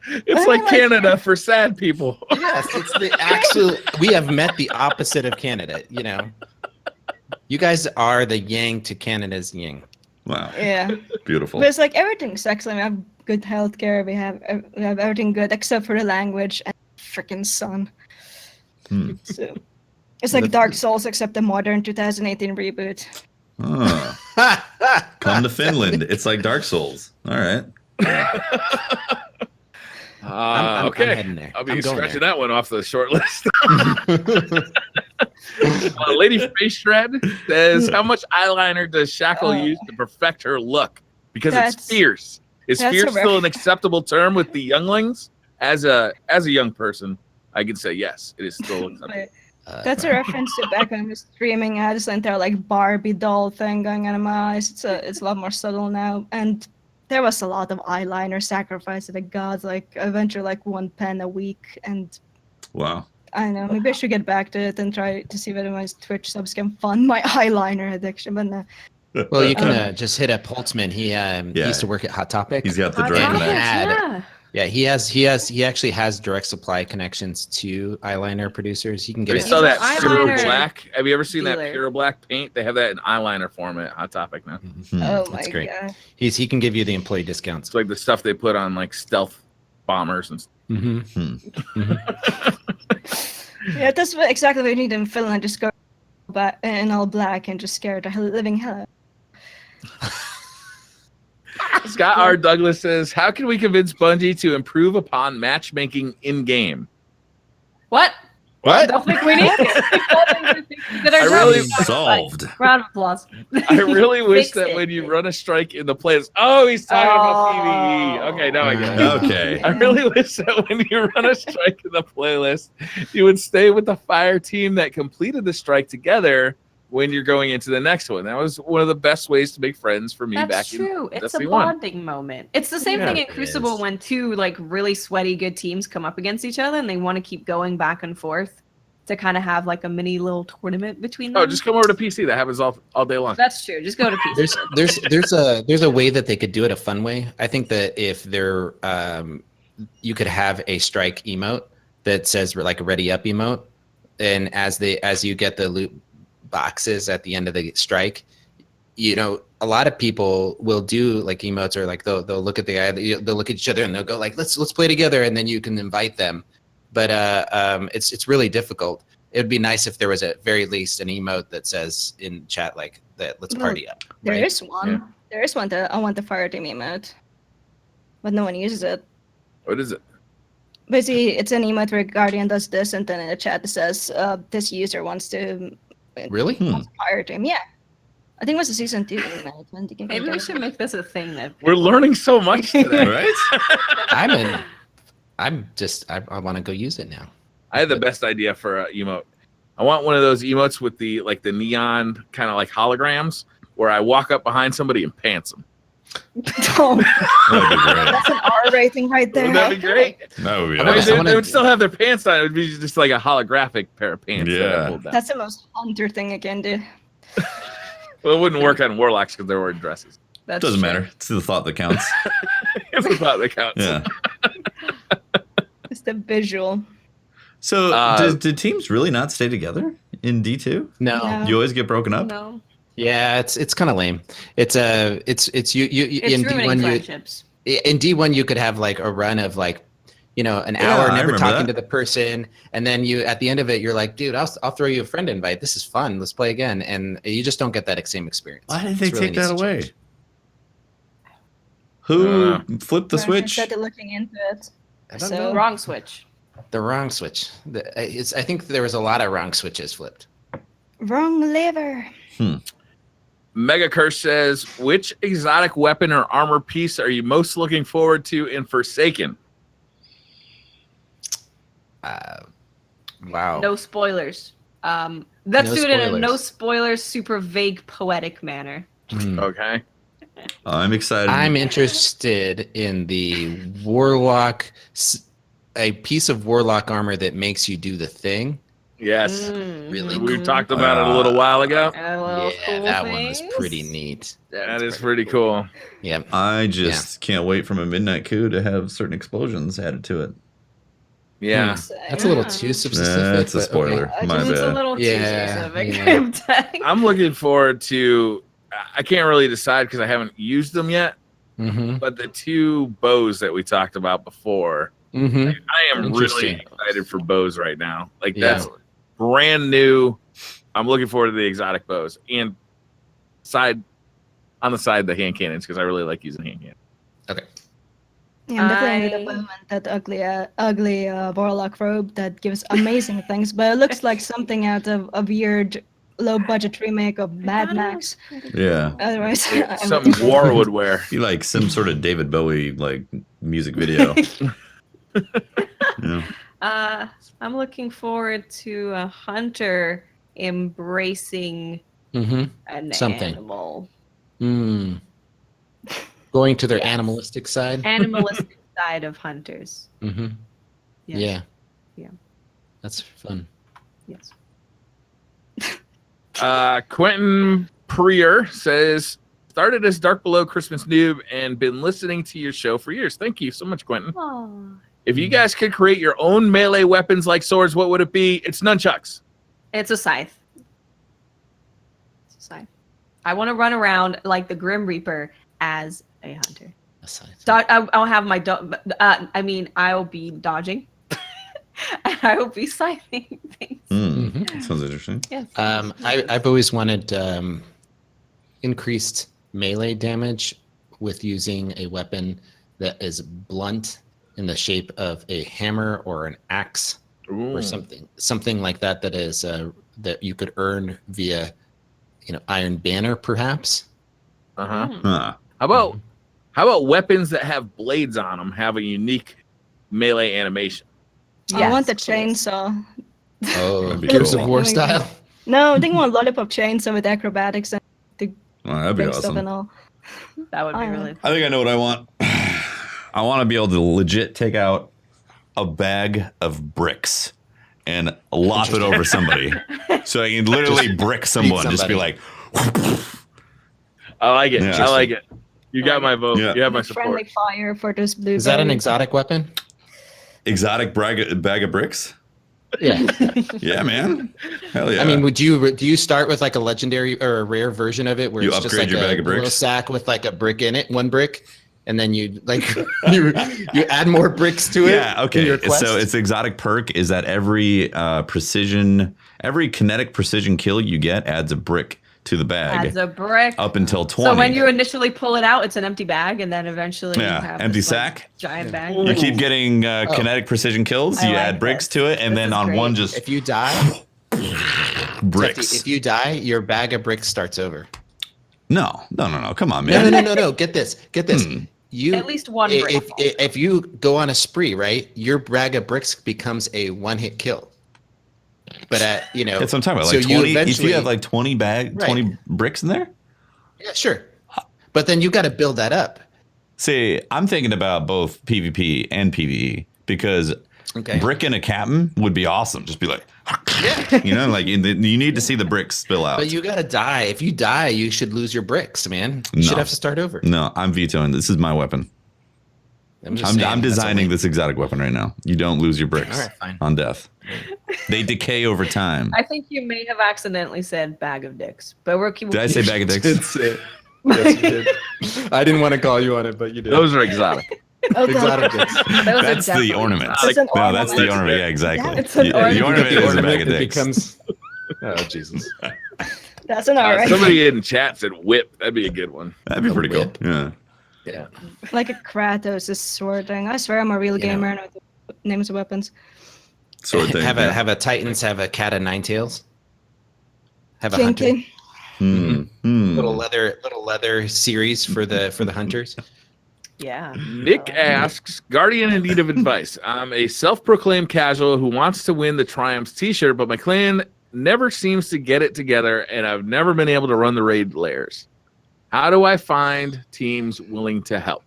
It's I like like- Canada for sad people. Yes, it's the actual. We have met the opposite of Canada. You know, you guys are the yang to Canada's yin. Wow. yeah. Beautiful. But it's like everything's excellent. We have good healthcare. We have everything good except for the language and freaking sun. So it's like Dark Souls except the modern 2018 reboot. Oh, come to Finland. It's like Dark Souls. All right. I'm Okay. heading there. I'll be I'm going scratching there. that one off the short list. Lady Face Shred says, "How much eyeliner does Shackle use to perfect her look? Because it's That's- fierce. Is that's fierce a still an acceptable term with the younglings? As a young person, I can say yes, it is still acceptable. That's a reference to back when I was streaming. I had this entire like Barbie doll thing going on in my eyes. It's a lot more subtle now, and there was a lot of eyeliner sacrificed to the gods. Like eventually, like 1 pen a week, and Wow. I don't know. Maybe I should get back to it and try to see whether my Twitch subs can fund my eyeliner addiction. But no. Well, you can just hit up Holtzman. He used to work at Hot Topic. He's got the Hot direct Topics, connect. Yeah, he actually has direct supply connections to eyeliner producers. He can get We it. saw that pure Eyeliner black. Have you ever seen that dealer. pure black paint? They have that in eyeliner form at Hot Topic now. Oh my That's great. god. He can give you the employee discounts. It's like the stuff they put on like stealth bombers and stuff. Yeah, that's exactly what you need in Finland. Just go back in all black and just scare the living hell out. Scott R. Douglas says, "How can we convince Bungie to improve upon matchmaking in game?" What? What? Don't think we need to. I really solved. Round of applause. I really wish Fix that it. when you run a strike in the playlist. Oh, he's talking about PvE. Okay, now I get it. Okay. I really wish that when you run a strike in the playlist, you would stay with the fire team that completed the strike together when you're going into the next one. That was one of the best ways to make friends for me That's back true. in It's a Destiny 1. bonding moment. It's the same Yeah, thing in it Crucible is. when two like really sweaty good teams come up against each other and they want to keep going back and forth to kind of have like a mini little tournament between them. Oh, just come over to PC. That happens all day long. That's true. Just go to PC. There's a way that they could do it a fun way. I think that if there you could have a strike emote that says like a ready up emote, and as you get the loot boxes at the end of the strike, you know, a lot of people will do like emotes, or like they'll look at they'll look at each other and they'll go like, let's play together, and then you can invite them. But it's really difficult. It would be nice if there was at very least an emote that says in chat like that, let's party up. There right? is one. Yeah. There is one that I want the fire team emote, but no one uses it. What is it? Basically, it's an emote where Guardian does this, and then in the chat it says, this user wants to Really? fire team. Yeah. I think it was a season 2 emote. When you can Maybe get we it. should make this a thing that We're learning so much today. Right? I want to go use it now. I had the best idea for a emote. I want one of those emotes with the neon kind of like holograms where I walk up behind somebody and pants them. Oh, That'd be great. that's an R rating right there. Wouldn't that be great? That would be I I mean, awesome. they would still have their pants on. It would be just like a holographic pair of pants. that I Yeah. pulled down. That's the most hunter thing I can do. Well, it wouldn't work on Warlocks because they're wearing dresses. that's Doesn't true. matter. It's the thought that counts. It's about that counts. Yeah. It's the visual. So, Uh, did teams really not stay together in D2? No. No. You always get broken up? No. Yeah, it's kind of lame. It's you It's in ruining D1 friendships. in D1 you could have like a run of like, you know, an Yeah, hour I never remember talking that. to the person, and then you at the end of it you're like, dude, I'll throw you a friend invite. This is fun. Let's play again, and you just don't get that same experience. Why did they It's really take that needs to away? change. Who flipped the Right, switch? Instead of looking into it. I don't So- know. Wrong switch. The wrong switch. I think there was a lot of wrong switches flipped. Wrong lever. Mega Curse says, which exotic weapon or armor piece are you most looking forward to in Forsaken? Wow. No spoilers. Let's No do it in a spoilers. no spoilers, super vague, poetic manner. Hmm. Okay. I'm excited. I'm interested in the Warlock, a piece of Warlock armor that makes you do the thing. Yes. Really We cool. talked about it a little while ago. Yeah, that one was pretty neat. That is pretty cool. Yeah. I just can't wait from a midnight coup to have certain explosions added to it. Yeah. That's a little too specific. That's a but okay. spoiler. My It's a bad. little too Yeah, specific. yeah. I'm looking forward to, I can't really decide because I haven't used them yet, Mm-hmm. but the two bows that we talked about before, Mm-hmm. I am really Interesting. excited for bows right now. Like Yeah. that's brand new. I'm looking forward to the exotic bows and on the side the hand cannons because I really like using hand cannons. Okay. Yeah, I'm definitely into I- the moment that ugly Warlock robe that gives amazing things, but it looks like something out of a weird low-budget remake of Mad Max. Yeah. Otherwise, Something War would wear. Be like some sort of David Bowie like music video. Yeah. I'm looking forward to a hunter embracing Mm-hmm. an Something. animal. Mm. Going to their Yes. animalistic side. Animalistic side of hunters. Mm-hmm. Yes. Yeah. Yeah. That's fun. Yes. Quentin Preorder says, started as Dark Below Christmas noob and been listening to your show for years. Thank you so much, Quentin. Aw. If you guys could create your own melee weapons like swords, what would it be? It's nunchucks. It's a scythe. It's a scythe. I want to run around like the Grim Reaper as a hunter. Aside. I'll have my I'll be dodging. And I will be scything things. Mhm. That sounds interesting. Yes. I've always wanted increased melee damage with using a weapon that is blunt in the shape of a hammer or an axe, or something like that. That is that you could earn via, Iron Banner, perhaps. Huh. How about weapons that have blades on them have a unique melee animation? I want the Yes, chainsaw. Oh, That'd be Gears cool. of War style. No, I think I want lollipop chainsaw with acrobatics and Well, that'd be big stuff awesome. and all. that would be I really. I think I know what I want. I want to be able to legit take out a bag of bricks and lop it over somebody. So I can literally brick someone. Just be somebody. like, I like it. Yeah. I like it. You got my vote. Yeah. You have my Friendly support. fire for those blue. Is that an exotic weapon? exotic bag of bricks? Yeah. Yeah, man. Hell yeah. I mean, do you start with like a legendary or a rare version of it where You it's just upgrade like your bag of little bricks? sack with like a brick in it, one brick, and then you like you add more bricks to it? Yeah, in okay. your quest? So its exotic perk is that every kinetic precision kill you get adds a brick to the bag Adds a brick. up until 20. So when you initially pull it out, it's an empty bag, and then eventually Yeah, you have empty this, like, sack. giant bag. You keep getting kinetic precision kills, I you like add bricks this. to it, and This then is on great. one just If you die, bricks. if you die, your bag of bricks starts over. No. Come on, No, man. no. Get this. You At least one brick. If you go on a spree, right, your bag of bricks becomes a one-hit kill. But That's what I'm talking about. so Like you 20. If eventually- you have like 20 Right. bricks in there. yeah, sure. But then you got to build that up. See, I'm thinking about both PvP and PvE because Okay. bricking a captain would be awesome. Just be like, like you need to see the bricks spill out. But you got to die. If you die, you should lose your bricks, man. You No. should have to start over. No, I'm vetoing. This is my weapon. I'm I'm designing this exotic weapon right now. You don't lose your bricks All right, fine. on death. They decay over time. I think you may have accidentally said bag of dicks, but we're keeping. Did I say bag of dicks? Yes, you did. I didn't want to call you on it, but you did. Those are exotic. Oh, God. exotic dicks. That's the ornament. That's an No, that's the ornament. ornament. Yeah, exactly. Yeah, it's an The ornament. ornament You get is a bag of it dicks. becomes. Oh Jesus! That's an alright. Somebody in chat said whip. That'd be a good one. That'd be pretty cool. whip. Yeah. Yeah. Like a Kratos is sword thing. I swear I'm a real gamer and I know the names of weapons. Sword thing. Have a Titans have a cat of nine tails. Have a hunter. Kinky. Little leather series for the hunters. Yeah. Nick asks, Guardian in need of advice. I'm a self-proclaimed casual who wants to win the Triumphs t-shirt, but my clan never seems to get it together, and I've never been able to run the raid layers. How do I find teams willing to help?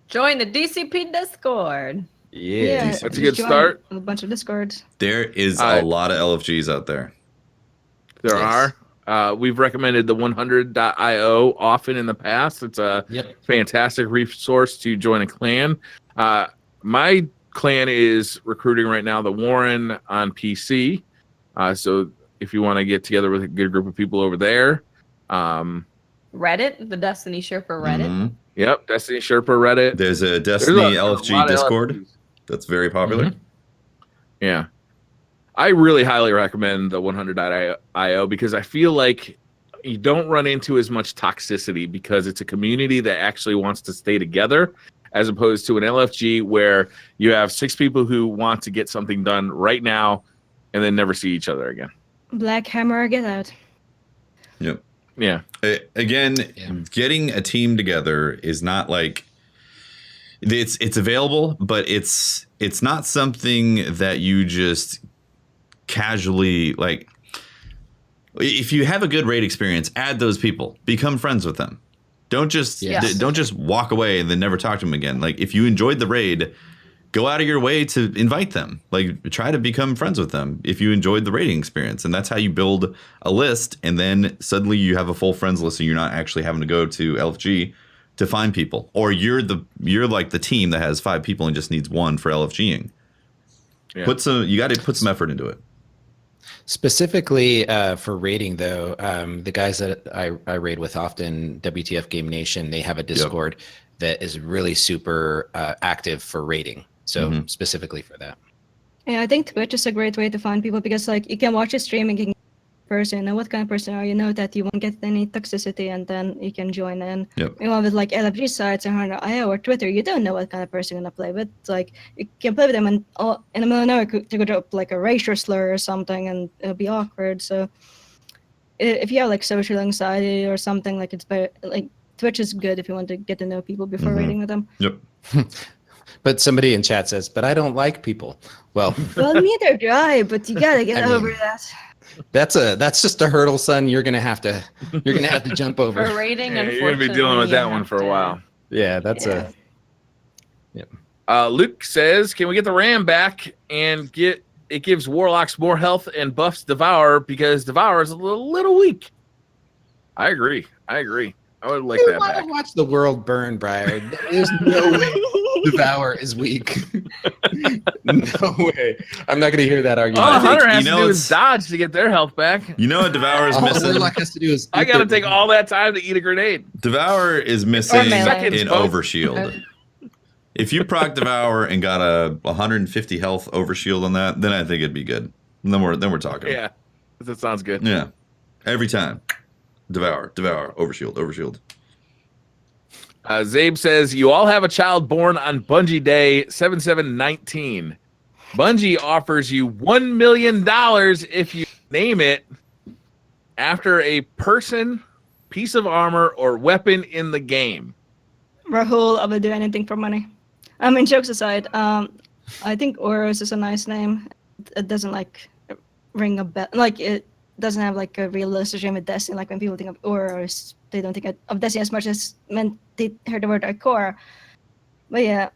Join the DCP Discord. Yeah. That's a just good join start. A bunch of discords. There is All a right. lot of LFGs out there. There Yes. are. We've recommended the 100.io often in the past. It's a fantastic resource to join a clan. My clan is recruiting right now the Warren on PC. So if you want to get together with a good group of people over there, Reddit, the Destiny Sherpa Reddit. Mhm. yep, Destiny Sherpa Reddit. There's a There's Destiny a lot LFG of Discord LFGs. that's very popular. Yeah. I really highly recommend the 100.io because I feel like you don't run into as much toxicity because it's a community that actually wants to stay together as opposed to an LFG where you have 6 people who want to get something done right now and then never see each other again. Black Hammer, get out. Yep. Yeah. Again, Yeah. getting a team together is not like it's available, but it's not something that you just casually like. If you have a good raid experience, add those people, become friends with them. Don't just don't just walk away and then never talk to them again. Like if you enjoyed the raid, go out of your way to invite them. Like try to become friends with them if you enjoyed the raiding experience. And that's how you build a list. And then suddenly you have a full friends list and you're not actually having to go to LFG to find people. Or you're like the team that has 5 people and just needs 1 for LFGing. Yeah. You got to put some effort into it. Specifically for raiding, though, the guys that I raid with often, WTF Game Nation, they have a Discord that is really super active for raiding. So specifically for that. Yeah, I think Twitch is a great way to find people because like you can watch a stream and you can person, know what kind of person are you, know that you won't get any toxicity, and then you can join in. Yep. Meanwhile, with like LFG sites and IO or Twitter, you don't know what kind of person you're gonna play with. Like you can play with them, and in the middle of nowhere, they could drop like a racial slur or something, and it'll be awkward. So if you have like social anxiety or something, like it's better. Like Twitch is good if you want to get to know people before raiding with them. Yep. But somebody in chat says, "But I don't like people." Well, Neither do I, but you gotta get I over mean, that. that's just a hurdle, son. You're gonna have to jump For over. rating, Yeah, you're gonna be dealing with unfortunately, that you one have for a to- while. Yeah, that's Yeah. Luke says, "Can we get the ram back and get it gives Warlocks more health and buffs Devour because Devour is a little weak." I agree. I would like You that want back. to watch the world burn, Briar. There's no way Devour is weak. No way. I'm not gonna hear that argument. All I think- Hunter has you to know, do is it's- dodge to get their health back. You know what Devour is All missing? Warlock has to do is I got to take all that time to eat a grenade. Devour is missing melee. in Both. overshield. If you proc Devour and got a 150 health overshield on that, then I think it'd be good. And then we're talking. Yeah, that sounds good. Yeah. Every time. Devour, overshield. Zabe says, "You all have a child born on Bungie Day 7719. Bungie offers you $1 million if you name it after a person, piece of armor, or weapon in the game." Rahul, I will do anything for money. I mean, jokes aside, I think Oros is a nice name. It doesn't like ring a bell. Like it doesn't have like a real association with Destiny. Like when people think of Oros, they don't think of Destiny as much as when they heard the word Ikora. But yeah,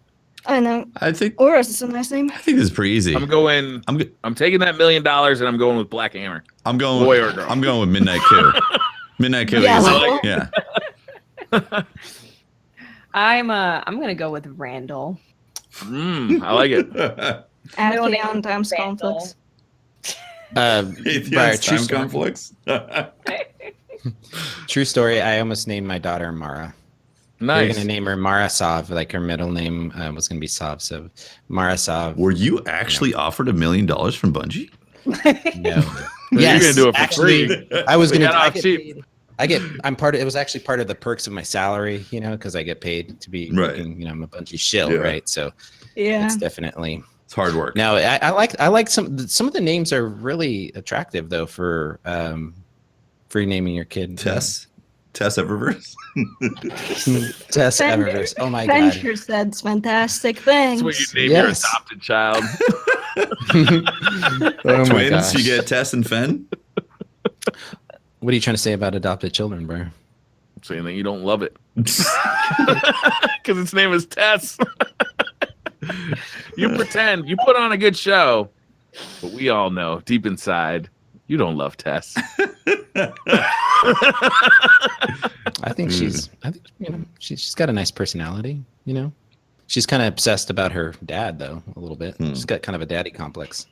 I don't know. I think Oros is a nice name. this is pretty easy. I'm going. I'm taking that $1 million and I'm going with Black Hammer. I'm going Boy or girl? I'm going with Midnight Coup. Midnight Coup. Yeah, easy. like- Yeah. I'm gonna go with Randall. I like it. Atheon times Randall. conflicts. Atheist Briar, time conflicts. True story. I almost named my daughter Mara. They're Nice. gonna name her Mara Sav. Like her middle name was gonna be Sav. So Mara Sav. Were you actually offered $1 million from Bungie? No. You're Yes, gonna do it for actually, free. I was We gonna. got I off get cheap. paid. I'm part of. It was actually part of the perks of my salary, you know, because I get paid to be Right. working. You know, I'm a Bungie shill, Yeah. right? So Yeah. it's definitely. It's hard work. No, I like some of the names are really attractive though for naming your kid. Tess Eververse. Tess Fen- Eververse. Oh my god. Venture said fantastic things. That's what you name Yes. your adopted child. Oh my Twins, gosh. you get Tess and Fen. What are you trying to say about adopted children, bro? Saying that you don't love it because its name is Tess. You pretend, you put on a good show, but we all know deep inside you don't love Tess. I think she's she's got a nice personality, you know. She's kind of obsessed about her dad though, a little bit. She's got kind of a daddy complex.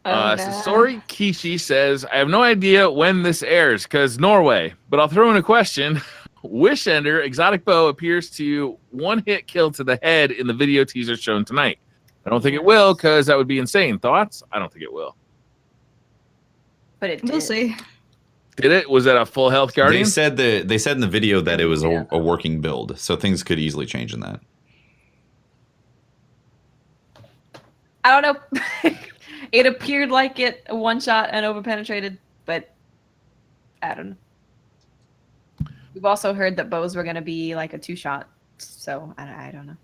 Sorry, Kishi says, "I have no idea when this airs because Norway, but I'll throw in a question. Wish Ender Exotic Bow appears to one-hit kill to the head in the video teaser shown tonight. I don't think it will because that would be insane. Thoughts? I don't think it will. But it We'll did. see. Did it? Was that a full health guardian? They said in the video that it was a working build, so things could easily change in that. I don't know. It appeared like it one shot and overpenetrated, but I don't know. We've also heard that bows were going to be like a 2-shot, so I don't know.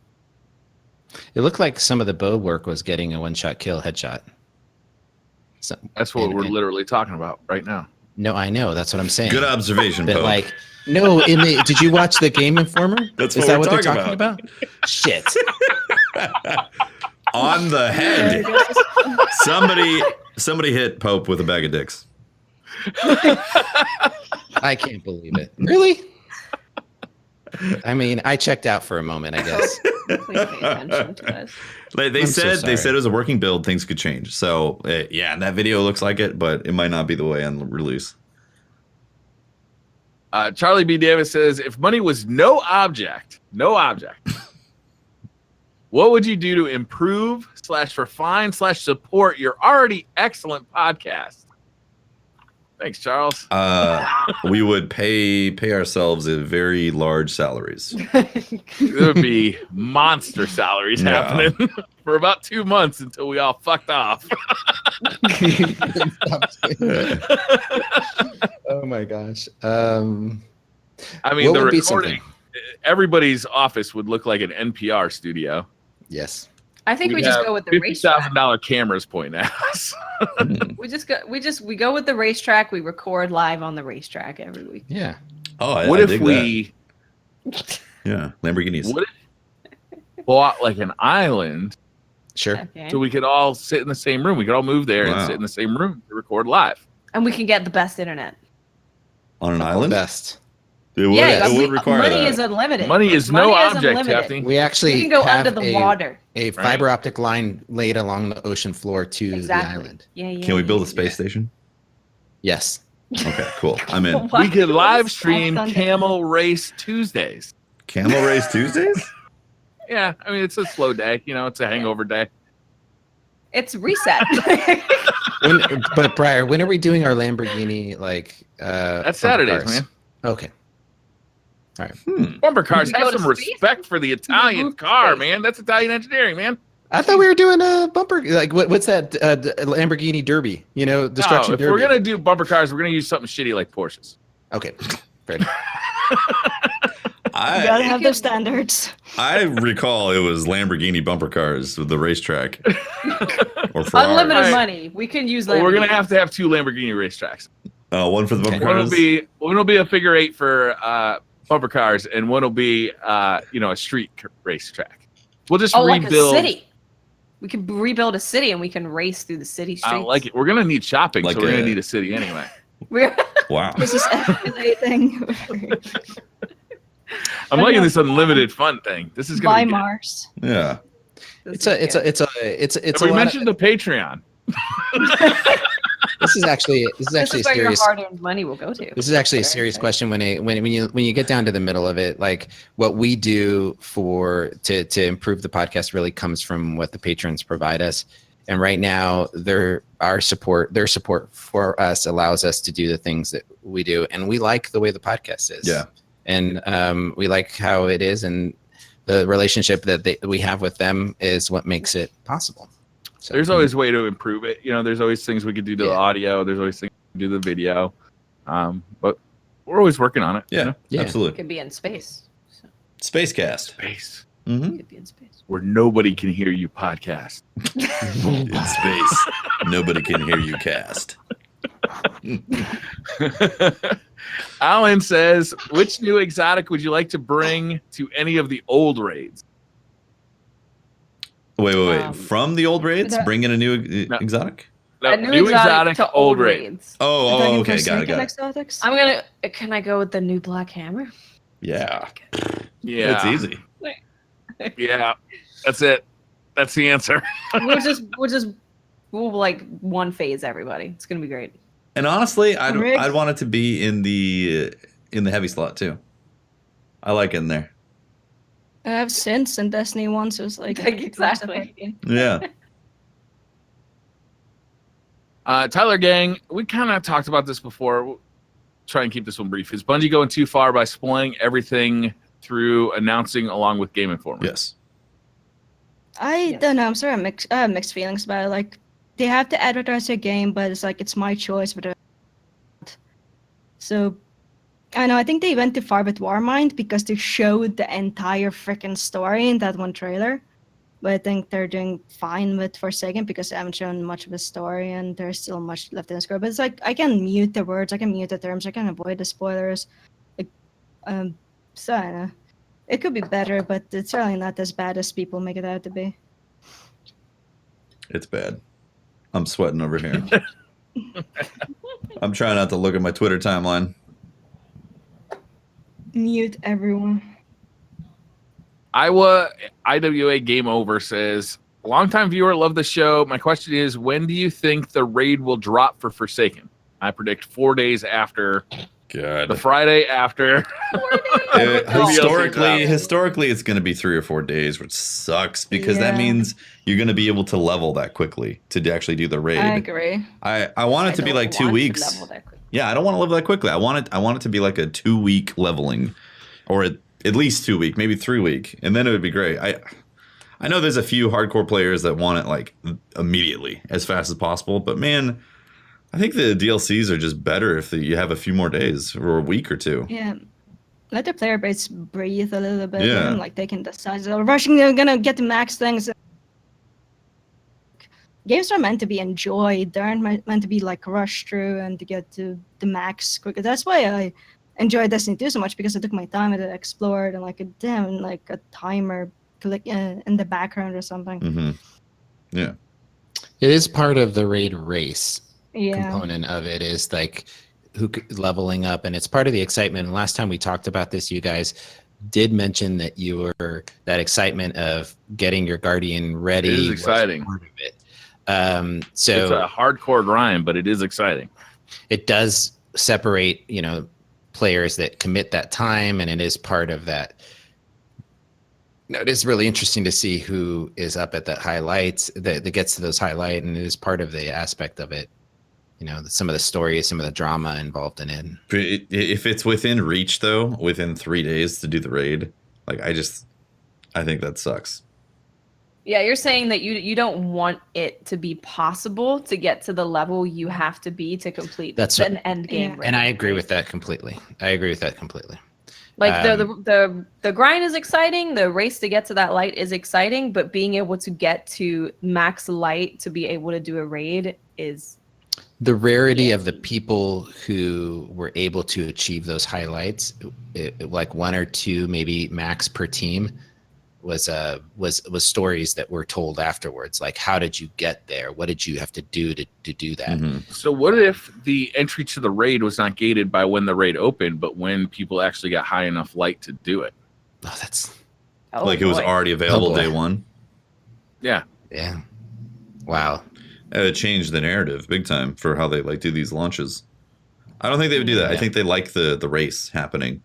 It looked like some of the bow work was getting a one-shot kill headshot. So, That's what and- we're literally talking about right now. No, I know. That's what I'm saying. Good observation, But Pope. like, no, did you watch the Game Informer? That's Is what that we're what they're talking talking about? Shit. On the head. Somebody hit Pope with a bag of dicks. I can't believe it. Really? I mean, I checked out for a moment, I guess. Please pay attention to this. Like they I'm so said sorry. it was a working build. Things could change. So yeah, that video looks like it, but it might not be the way on release. Charlie B. Davis says, if money was no object, what would you do to improve /refine /support your already excellent podcast? Thanks, Charles. We would pay ourselves a very large salaries. There would be monster salaries Yeah. happening for about 2 months until we all fucked off. Oh my gosh. I mean, What the would be recording, everybody's office would look like an NPR studio. Yes. I think we just go with the racetrack. $50,000 cameras pointing at us. We go with the racetrack. We record live on the racetrack every week. Yeah. Oh, What I if dig we that. Yeah, Lamborghinis. what if bought like an island Sure. Okay. so we could all sit in the same room? We could all move there and Wow. sit in the same room to record live. And we can get the best internet. On an island? Best. It would, Yeah, it would require money that. is unlimited. Money is no object, unlimited. Kathy. We actually We can go have under the water. a fiber optic line laid along the ocean floor to Exactly. the island. Yeah. Can we build a space station? Yes. Okay, cool. I'm in. We could live stream Sunday. Camel Race Tuesdays. Camel Race Tuesdays? Yeah, I mean, it's a slow day. You know, it's a hangover day. It's reset. But Briar, when are we doing our Lamborghini That's bumper Saturdays, cars? man. Okay. Bumper cars, We go have to some space? respect for the Italian Move to car, space. man. That's Italian engineering, man. I thought we were doing a bumper. Like what's that? Lamborghini Derby. You know, destruction No, if derby. we're gonna do bumper cars, we're gonna use something shitty like Porsches. Okay. Fair enough. You gotta I have those standards. recall it was Lamborghini bumper cars with the racetrack. Or Ferrari. Unlimited Right. money. We can use Well, we're gonna Lamborghini. have to have 2 Lamborghini racetracks. One for the bumper Okay. One will cars. be a figure 8 for bumper cars, and one will be a street racetrack. We'll just like a rebuild. city. We can rebuild a city and we can race through the city streets. I don't like it. We're gonna need shopping, Like so we're gonna a- need a city anyway. We're Wow. This is everything. I'm liking this unlimited fun thing. This is gonna By be good. Mars. Yeah. It's a Have we lot of- mentioned the Patreon? this is actually this a is where serious. your hard-earned money will go to. This is actually a Very serious exciting. question when you get down to the middle of it. Like what we do to improve the podcast really comes from what the patrons provide us. And right now, their support for us allows us to do the things that we do, and we like the way the podcast is. Yeah. And we like how it is, and the relationship that we have with them is what makes it possible. So There's always a way to improve it. There's always things we could do to the Yeah. audio. There's always things we can do to the video. But we're always working on it. Yeah. Yeah. It Absolutely. could be in space. So Spacecast. Space Mm-hmm. it could be in space. where nobody can hear you podcast. In space. Nobody can hear you cast. Alan says, which new exotic would you like to bring to any of the old raids? Wait. From the old raids? that- Bring in a new No. exotic? No, A new exotic to old raids. Oh, okay. Got it. Exotics? Can I go with the new black hammer? Yeah. Yeah. It's easy. Yeah. That's it. That's the answer. We'll like one phase everybody. It's gonna be great. And honestly, Rick? I'd want it to be in the heavy slot too. I like it in there. I have Sins and Destiny 1, so it's like Exactly. Yeah. Tyler Gang, we kind of talked about this before. We'll try and keep this one brief. Is Bungie going too far by spoiling everything through announcing along with Game Informer? Yes. I don't know. I'm sorry. I have mixed feelings about it. Like, they have to advertise their game, but it's like it's my choice. But so, I know. I think they went too far with Warmind because they showed the entire freaking story in that one trailer. But I think they're doing fine with Forsaken because they haven't shown much of a story, and there's still much left in the script. But it's like I can mute the words, I can mute the terms, I can avoid the spoilers. Like, so I don't know. It could be better, but it's certainly not as bad as people make it out to be. It's bad. I'm sweating over here. I'm trying not to look at my Twitter timeline. Mute everyone. IWA Game Over says, longtime viewer, love the show. My question is, when do you think the raid will drop for Forsaken? I predict 4 days after, God. the Friday after. Historically, it's going to be 3 or 4 days, which sucks because that Yeah. means you're going to be able to level that quickly to actually do the raid. I agree. I want it to be like 2 weeks. Yeah, I don't want to level that quickly. I want it to be like a 2-week leveling, or at least 2-week, maybe 3-week, and then it would be great. I know there's a few hardcore players that want it like immediately, as fast as possible, but man, I think the DLCs are just better if you have a few more days or a week or two. Yeah. Let the player base breathe a little bit. Yeah. And, like they can decide. So rushing, they're gonna get the max things. Games are meant to be enjoyed. They aren't meant to be like rushed through and to get to the max quicker. That's why I enjoy Destiny 2 so much, because I took my time and I explored and like a timer click in the background or something. Mm-hmm. Yeah. It is part of the raid race Yeah. component of it, is like leveling up, and it's part of the excitement. And last time we talked about this, you guys did mention that you were that excitement of getting your Guardian ready. It is exciting. Part of it. It's a hardcore grind, but it is exciting. It does separate, players that commit that time, and it is part of that. It is really interesting to see who is up at that highlights that gets to those highlight, and it is part of the aspect of it. Some of the story, some of the drama involved in it. If it's within reach, though, within 3 days to do the raid, like I think that sucks. Yeah, you're saying that you don't want it to be possible to get to the level you have to be to complete an end game. Yeah. Raid. And I agree with that completely. Like the grind is exciting, the race to get to that light is exciting, but being able to get to max light to be able to do a raid is the rarity of the people who were able to achieve those highlights, like 1 or 2 maybe max per team, was stories that were told afterwards. Like, how did you get there? What did you have to do to do that? Mm-hmm. So what if the entry to the raid was not gated by when the raid opened, but when people actually got high enough light to do it? Oh, that's like it was already available day one. Yeah. Yeah. Wow. It changed the narrative big time for how they do these launches. I don't think they would do that. Yeah. I think they like the race happening.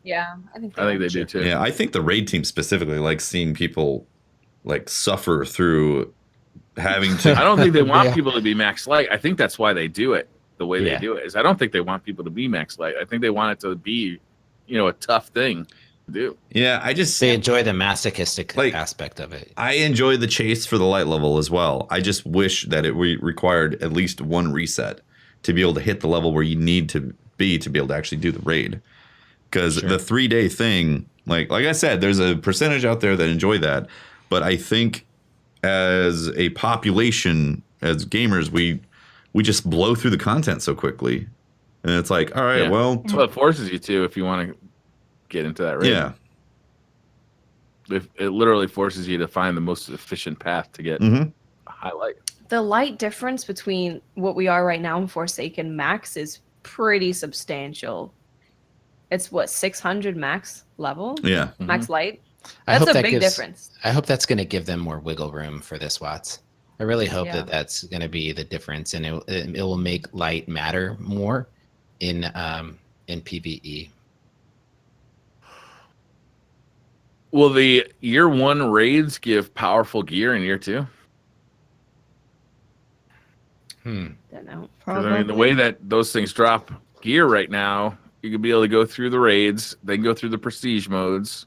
Yeah, I think they do too. Yeah, I think the raid team specifically likes seeing people suffer through having to. I don't think they want Yeah. people to be max light. I think that's why they do it the way they do it. Is I don't think they want people to be max light. I think they want it to be, a tough thing to do. Yeah, They enjoy the masochistic aspect of it. I enjoy the chase for the light level as well. I just wish that it required at least one reset to be able to hit the level where you need to be able to actually do the raid. Because the 3-day thing, like I said, there's a percentage out there that enjoy that. But I think as a population, as gamers, we just blow through the content so quickly. And it's like, all right, well. That's what it forces you to if you want to get into that raid. Yeah. It literally forces you to find the most efficient path to get Mm-hmm. a highlight. The light difference between what we are right now in Forsaken max is pretty substantial. It's 600 max level? Yeah. Max light? I That's hope a big difference. I hope that's going to give them more wiggle room for this, Watts. I really hope Yeah. that that's going to be the difference, and it will make light matter more in PvE. Will the year 1 raids give powerful gear in year 2? Don't know. 'Cause, I mean, the way that those things drop gear right now, you could be able to go through the raids, then go through the prestige modes.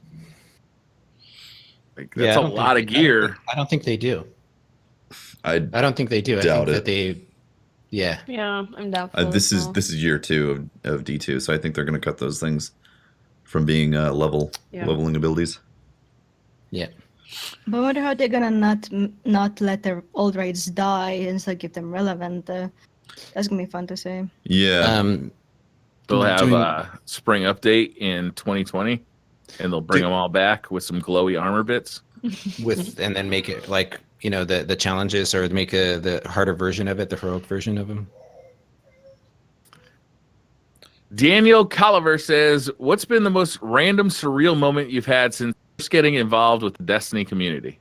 That's a lot of gear. I don't think they do. I don't think they do. I doubt think that they. Yeah. Yeah, I'm doubtful. this is year 2 of D2, so I think they're going to cut those things from being leveling abilities. Yeah. But I wonder how they're gonna not let their old raids die and still keep them relevant. That's gonna be fun to see. Yeah. They'll have a spring update in 2020, and they'll bring them all back with some glowy armor bits. And then make it the challenges, or make the harder version of it, the heroic version of them. Daniel Colliver says, "What's been the most random, surreal moment you've had since first getting involved with the Destiny community?"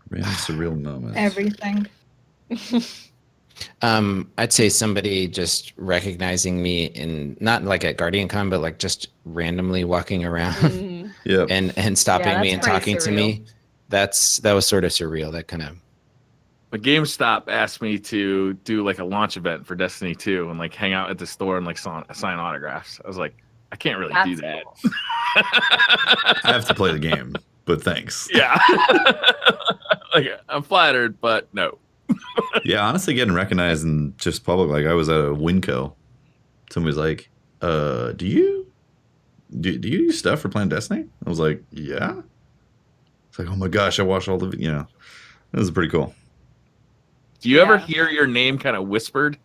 Random surreal moments. Everything. I'd say somebody just recognizing me in, not like at GuardianCon, but like just randomly walking around Yeah. and stopping me and pretty talking to surreal. me. That was sort of surreal. That kind of But GameStop asked me to do like a launch event for Destiny 2 and like hang out at the store and like sign autographs. I was like, I can't really do that. I have to play the game, but thanks. Yeah. Like, I'm flattered, but no. Yeah, honestly, getting recognized in just public, like I was at a Winco. Somebody's like, do you do stuff for playing Destiny? I was like, yeah. It's like, oh my gosh, I watched all the, it was pretty cool. Do you ever hear your name kind of whispered?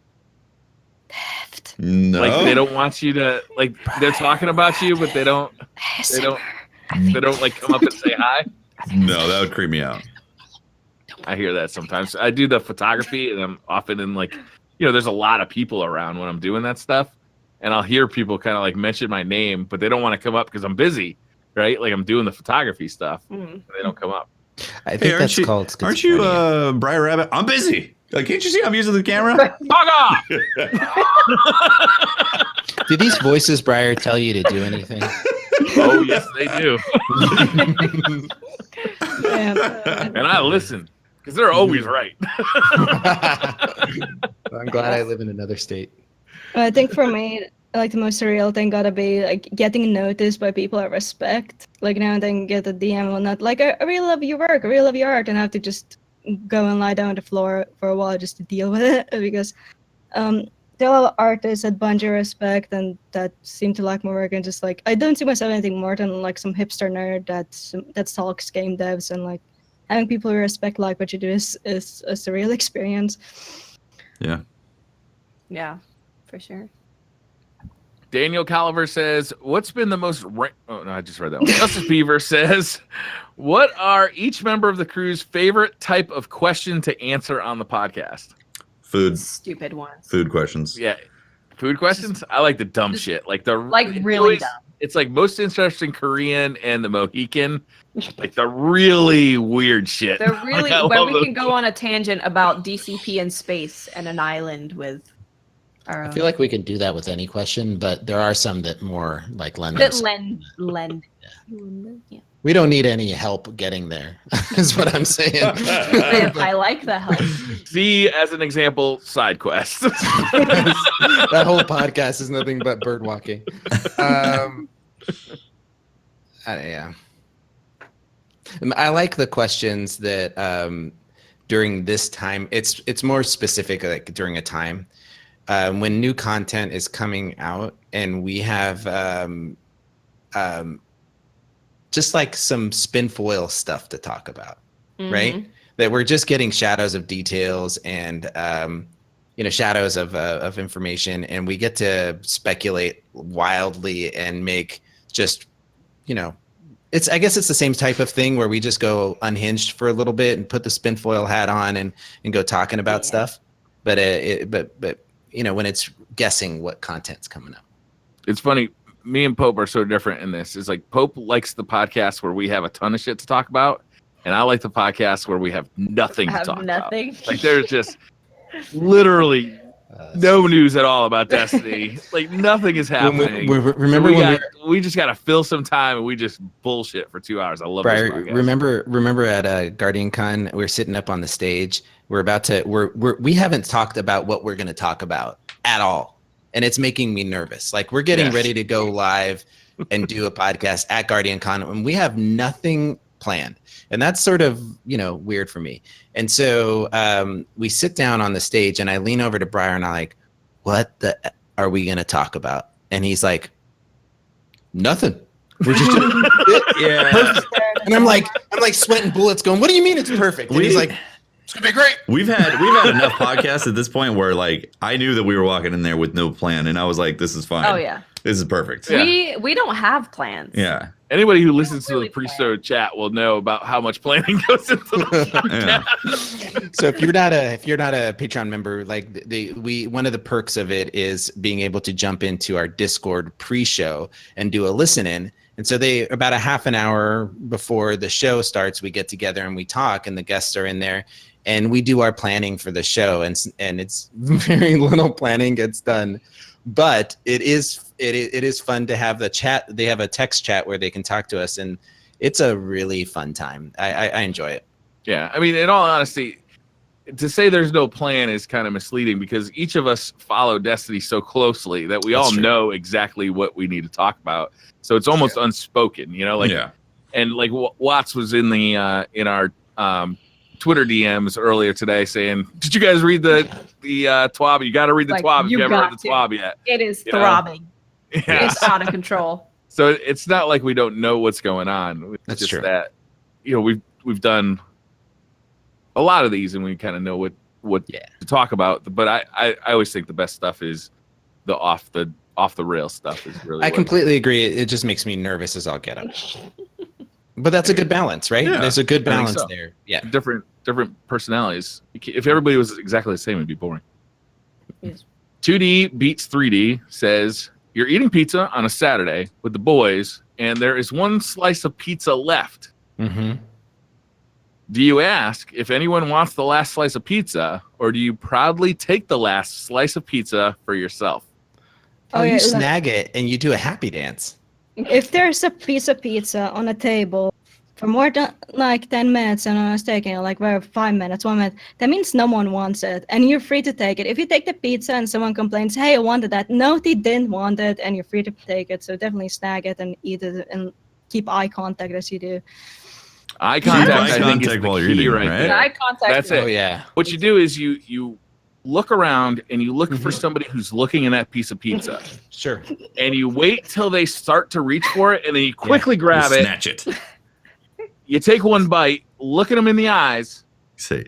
Theft. No. Like they don't want you to, like they're talking about you, but they don't like come up and say hi. No, that would creep me out. I hear that sometimes. I do the photography and I'm often in like, there's a lot of people around when I'm doing that stuff. And I'll hear people kind of like mention my name, but they don't want to come up because I'm busy, right? Like I'm doing the photography stuff. And they don't come up. I think that's called schizophrenia. Aren't you Briar Rabbit? I'm busy. Like, can't you see I'm using the camera? Fuck off! Do these voices, Briar, tell you to do anything? Oh, yes, they do. Yeah. And I listen because they're always right. I'm glad I live in another state. I think for me, like the most surreal thing gotta be like getting noticed by people I respect. Like now and then get a DM or not. Like I really love your work, I really love your art, and I have to just go and lie down on the floor for a while just to deal with it because there are a lot of artists at Bungie respect and that seem to like my work, and just like I don't see myself anything more than like some hipster nerd that talks game devs, and like having people who respect like what you do is a surreal experience. Yeah. Yeah, for sure. Daniel Caliver says, what's been the most... Oh, no, I just read that one. Justice Beaver says, what are each member of the crew's favorite type of question to answer on the podcast? Food. Stupid ones. Food questions. Yeah. Food questions? I like the dumb shit. Like really dumb. It's like most interesting Korean and the Mohican. Like the really weird shit. They're really... Like, where we can go on a tangent about DCP and space and an island with... I feel like we can do that with any question, but there are some that more like lend. Yeah. We don't need any help getting there, is what I'm saying. I like the help. See, as an example, side quest. That whole podcast is nothing but bird walking. Yeah. I like the questions that during this time, it's more specific, like during a time. When new content is coming out and we have just like some spin foil stuff to talk about, right? That we're just getting shadows of details and shadows of information, and we get to speculate wildly and make just I guess it's the same type of thing where we just go unhinged for a little bit and put the spin foil hat on and go talking about stuff, but when it's guessing what content's coming up. It's funny. Me and Pope are so different in this. It's like Pope likes the podcast where we have a ton of shit to talk about, and I like the podcast where we have nothing to talk about. Like there's just literally no news at all about Destiny. Like nothing is happening. Remember we just got to fill some time and we just bullshit for 2 hours. I love this podcast. Remember at Guardian Con, we're sitting up on the stage. We haven't talked about what we're going to talk about at all. And it's making me nervous. Like we're getting ready to go live and do a podcast at Guardian Con and we have nothing planned. And that's sort of, weird for me. And so we sit down on the stage and I lean over to Briar and I'm like, what the are we going to talk about? And he's like, nothing. We're just perfect. And I'm like sweating bullets going, what do you mean it's perfect? And he's like, it's gonna be great. We've had enough podcasts at this point where like I knew that we were walking in there with no plan, and I was like, "This is fine. Oh yeah, this is perfect." Yeah. We don't have plans. Yeah. Anybody who listens to the pre-show chat will know about how much planning goes into the podcast. So if you're not a Patreon member, like one of the perks of it is being able to jump into our Discord pre-show and do a listen in. And so about a half an hour before the show starts, we get together and we talk, and the guests are in there. And we do our planning for the show, and it's very little planning gets done, but it is fun to have the chat. They have a text chat where they can talk to us, and it's a really fun time. I enjoy it. Yeah, I mean, in all honesty, to say there's no plan is kind of misleading because each of us follow Destiny so closely that we all know exactly what we need to talk about. So it's almost unspoken, you know, like, and like Watts was in the in our Twitter DMs earlier today saying, "Did you guys read the TWAB? You got to read the TWAB if you haven't read the TWAB yet." It is throbbing. It's out of control. So it's not like we don't know what's going on. It's That's just true. that, you know, we've done a lot of these and we kind of know what to talk about. But I always think the best stuff is the off the rail stuff is really. I completely agree. It just makes me nervous as all get up. But that's a good balance, right? Yeah, there's a good balance there. Yeah. Different personalities. If everybody was exactly the same, it'd be boring. Yes. 2D beats 3D says you're eating pizza on a Saturday with the boys, and there is one slice of pizza left. Mm-hmm. Do you ask if anyone wants the last slice of pizza, or do you proudly take the last slice of pizza for yourself? Oh, you snag it and you do a happy dance. If there's a piece of pizza on a table for more than like 10 minutes and I was taking it like 5 minutes, 1 minute, that means no one wants it and you're free to take it. If you take the pizza and someone complains, hey, I wanted that. No, they didn't want it and you're free to take it. So definitely snag it and eat it and keep eye contact as you do. Eye contact, I think, is the while you're eating, right? Yeah, eye contact. That's it. Oh, yeah. What you do is you look around and you look for somebody who's looking in that piece of pizza. Sure. And you wait till they start to reach for it and then you quickly grab it. Snatch it. You take one bite, look at them in the eyes, Say.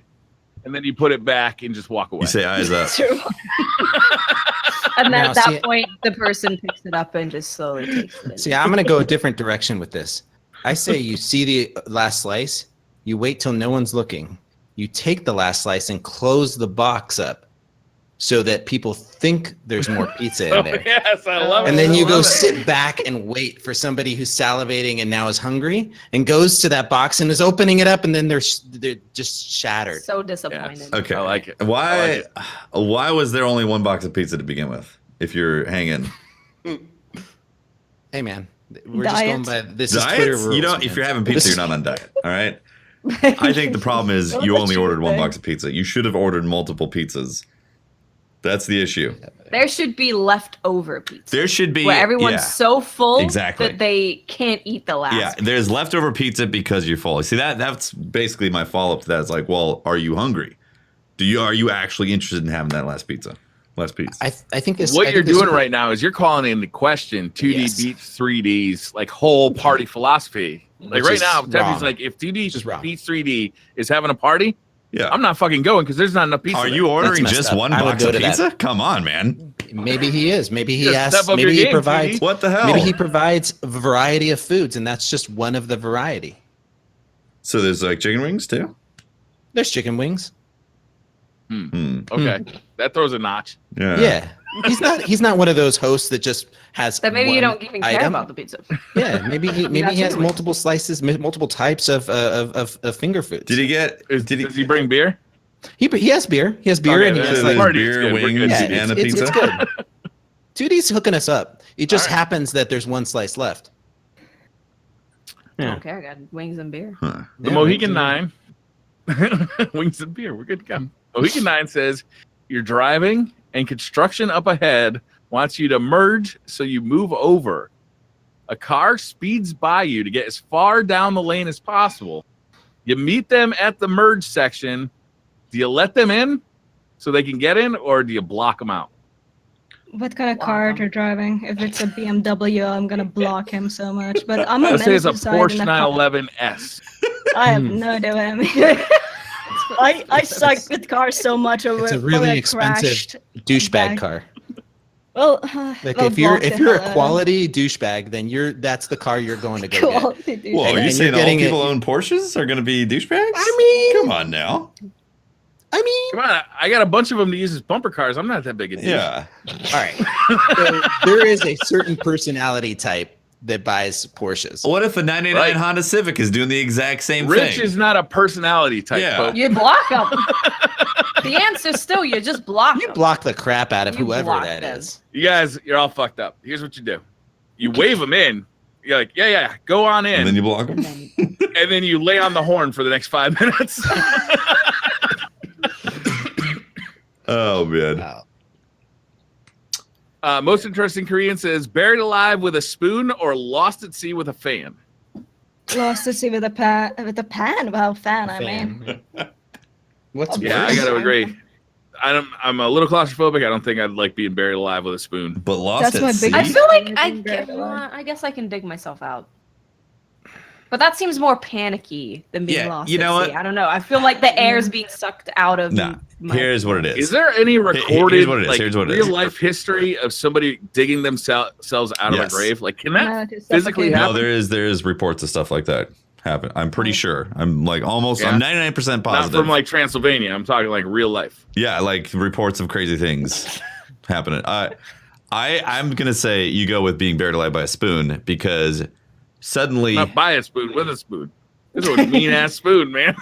and then you put it back and just walk away. You say eyes up. True. And then Now, at that point, the person picks it up and just slowly takes it. See, I'm going to go a different direction with this. I say you see the last slice, you wait till no one's looking. You take the last slice and close the box up so that people think there's more pizza in there. Yes, I love it. And then you go I love it. sit back and wait for somebody who's salivating and now is hungry and goes to that box and is opening it up and then they're just shattered. So disappointed. Okay. I like it. Why was there only one box of pizza to begin with? If you're hanging Hey man, we're Diet. just going by this is diets, Twitter rules. you don't. man. If you're having pizza, you're not on diet. All right. I think the problem is you only ordered one box of pizza. You should have ordered multiple pizzas. That's the issue. There should be leftover pizza. There should be where everyone's so full Exactly. that they can't eat the last. Yeah, there's leftover pizza because you're full. See that's basically my follow up to that. It's like, well, are you hungry? Are you actually interested in having that last pizza? Last piece. I think this. What I you're think this- doing right now is you're calling into question 2D Yes. beats 3D's like whole party philosophy. Like Which right is now, wrong. Teffy's like, if Which is 2D wrong. beats 3D is having a party, Yeah. I'm not fucking going because there's not enough pizza. Are there. you ordering messed just up. one I would box go of to that. pizza? Come on, man. Maybe he is. Maybe he Just asks. step up Maybe your he game, provides. TD. What the hell? Maybe he provides a variety of foods, and that's just one of the variety. So there's like chicken wings too? There's chicken wings. Okay, that throws a notch. Yeah. He's not one of those hosts that just has. That maybe you one don't even care item. about the pizza. Yeah, maybe he That's has it. multiple slices, multiple types of finger foods. Did he get? Does he bring beer? He has beer. He has beer, Okay, and he then has So like there's party is beer, good. We're wings, good. yeah, and a it's pizza? good. 2D's hooking us up. It just All right. happens that there's one slice left. I don't care. I got wings and beer. Huh. The Yeah, Mohican wings 9, wings and beer. We're good to go. Mohican 9 says you're driving and construction up ahead wants you to merge, so you move over. A car speeds by you to get as far down the lane as possible. You meet them at the merge section. Do you let them in so they can get in, or do you block them out? What kind of Block car him. you're driving? If it's a BMW, I'm gonna block him so much. But I'm a Let's say it's a menace inside Porsche in a car. 911S. I have no idea what I mean. I suck with cars so much over. It's a really probably expensive crashed. douchebag Back. car. Well, Like I'll if you're block the a hell out of quality douchebag, then that's the car you're going to him. go get. Quality douche. Whoa, And- are you and saying you're all getting people it- own Porsches are going to be douchebags? I mean, Come on now. I mean, Come on, I got a bunch of them to use as bumper cars. I'm not that big a deal. Yeah. all right. So there is a certain personality type that buys Porsches. What if a 99 Right. Honda Civic is doing the exact same Rich thing? is not a personality type. Yeah. folks. You block them. The answer still, you just block You them. block the crap out of You whoever block that them. is. You guys, you're all fucked up. Here's what you do: you wave them in. You're like, yeah, go on in, And then you block them? and then you lay on the horn for the next 5 minutes. Oh man. Wow. Most interesting Korean says buried alive with a spoon or lost at sea with a fan. Lost to sea with a pan. Wow, fan. I mean, What's Yeah, worse? I gotta agree. I'm a little claustrophobic. I don't think I'd like being buried alive with a spoon. But lost That's at my sea. biggest- I feel like Being buried alive. I guess I can dig myself out. But that seems more panicky than being Yeah, lost you know at what? sea. I don't know. I feel like the air's being sucked out of Nah, my- here's what it is. Is there any recorded what it is. like Here's what it real is. life history of somebody digging themselves out of Yes. a grave? Like, can that no, it's physically suffocating. happen? No, there is reports of stuff like that happen. I'm pretty sure. I'm like almost. Yeah. I'm 99% Not positive. from like Transylvania. I'm talking like real life. Yeah, like reports of crazy things happening. I'm gonna say you go with being buried alive by a spoon because suddenly Not by a spoon, with a spoon. This is a mean ass spoon, man.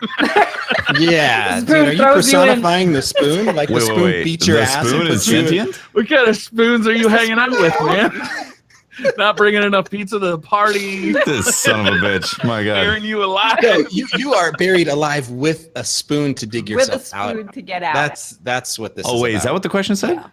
Yeah, The dude, are spoon you throws you in. personifying the spoon? Like the spoon beats your the ass spoon and is puts you in- sentient? What kind of spoons are you hanging out with, man? Not bringing enough pizza to the party. This son of a bitch. My God. Burying you alive. No, you are buried alive with a spoon to dig with a yourself spoon out. to get out. That's what this is. Oh wait, is that about. what the question said?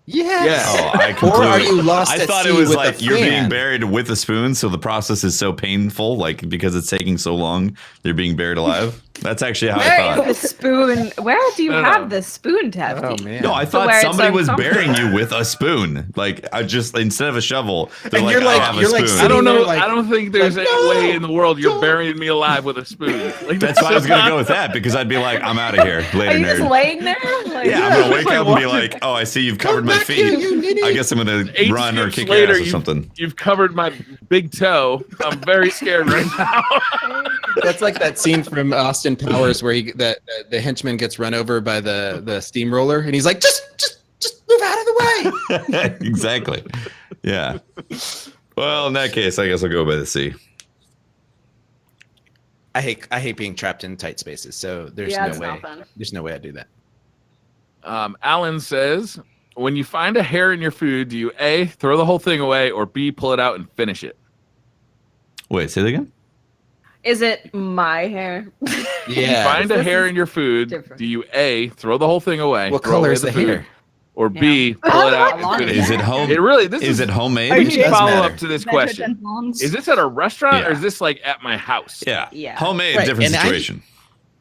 Yes. Oh, I Or completely. are you lost I at thought sea it was with like a you're being fan? buried with a spoon, so the process is so painful, like because it's taking so long, you're being buried alive. That's actually how I Where thought. is the spoon? Where do you No, have no. the spoon, Tefty? Oh man. No, I So thought where it's somebody was uncomfortable. burying you with a spoon. Like I just instead of a shovel, they're And like, you're I like- have a you're like spoon. I don't know. Sitting there like- I don't think there's like, any no, way in the world you're don't. burying me alive with a spoon. Like That's why I was gonna go with that because I'd be like, I'm out of here Are later, you just nerd. laying there? Like, Yeah, I'm gonna Yeah, wake like, up and be what? like, oh, I see you've covered my back here, feet. you idiot. I guess I'm gonna 8 run or steps kick later, your ass or something. You've covered my big toe. I'm very scared right now. That's like that scene from Austin Powers where the henchman gets run over by the steamroller, and he's like, just move out of the way. Exactly. Yeah. Well, in that case, I guess I'll go by the sea. I hate being trapped in tight spaces, so there's Yeah, no it's way. not fun. There's no way I'd do that. Alan says, when you find a hair in your food, do you A, throw the whole thing away, or B, pull it out and finish it? Wait, say that again? Is it my hair? Yeah. Find a This hair is in your food, different. do you A, throw the whole thing away? What throw color away is the food, hair? Or B, pull it out How long and is finish Is it home? It really, this Is it we homemade? Are you need It does follow matter. up to this Better question. than moms. Is this at a restaurant or Yeah. is this like at my house? Yeah. Yeah. Homemade, Right, different and I- situation.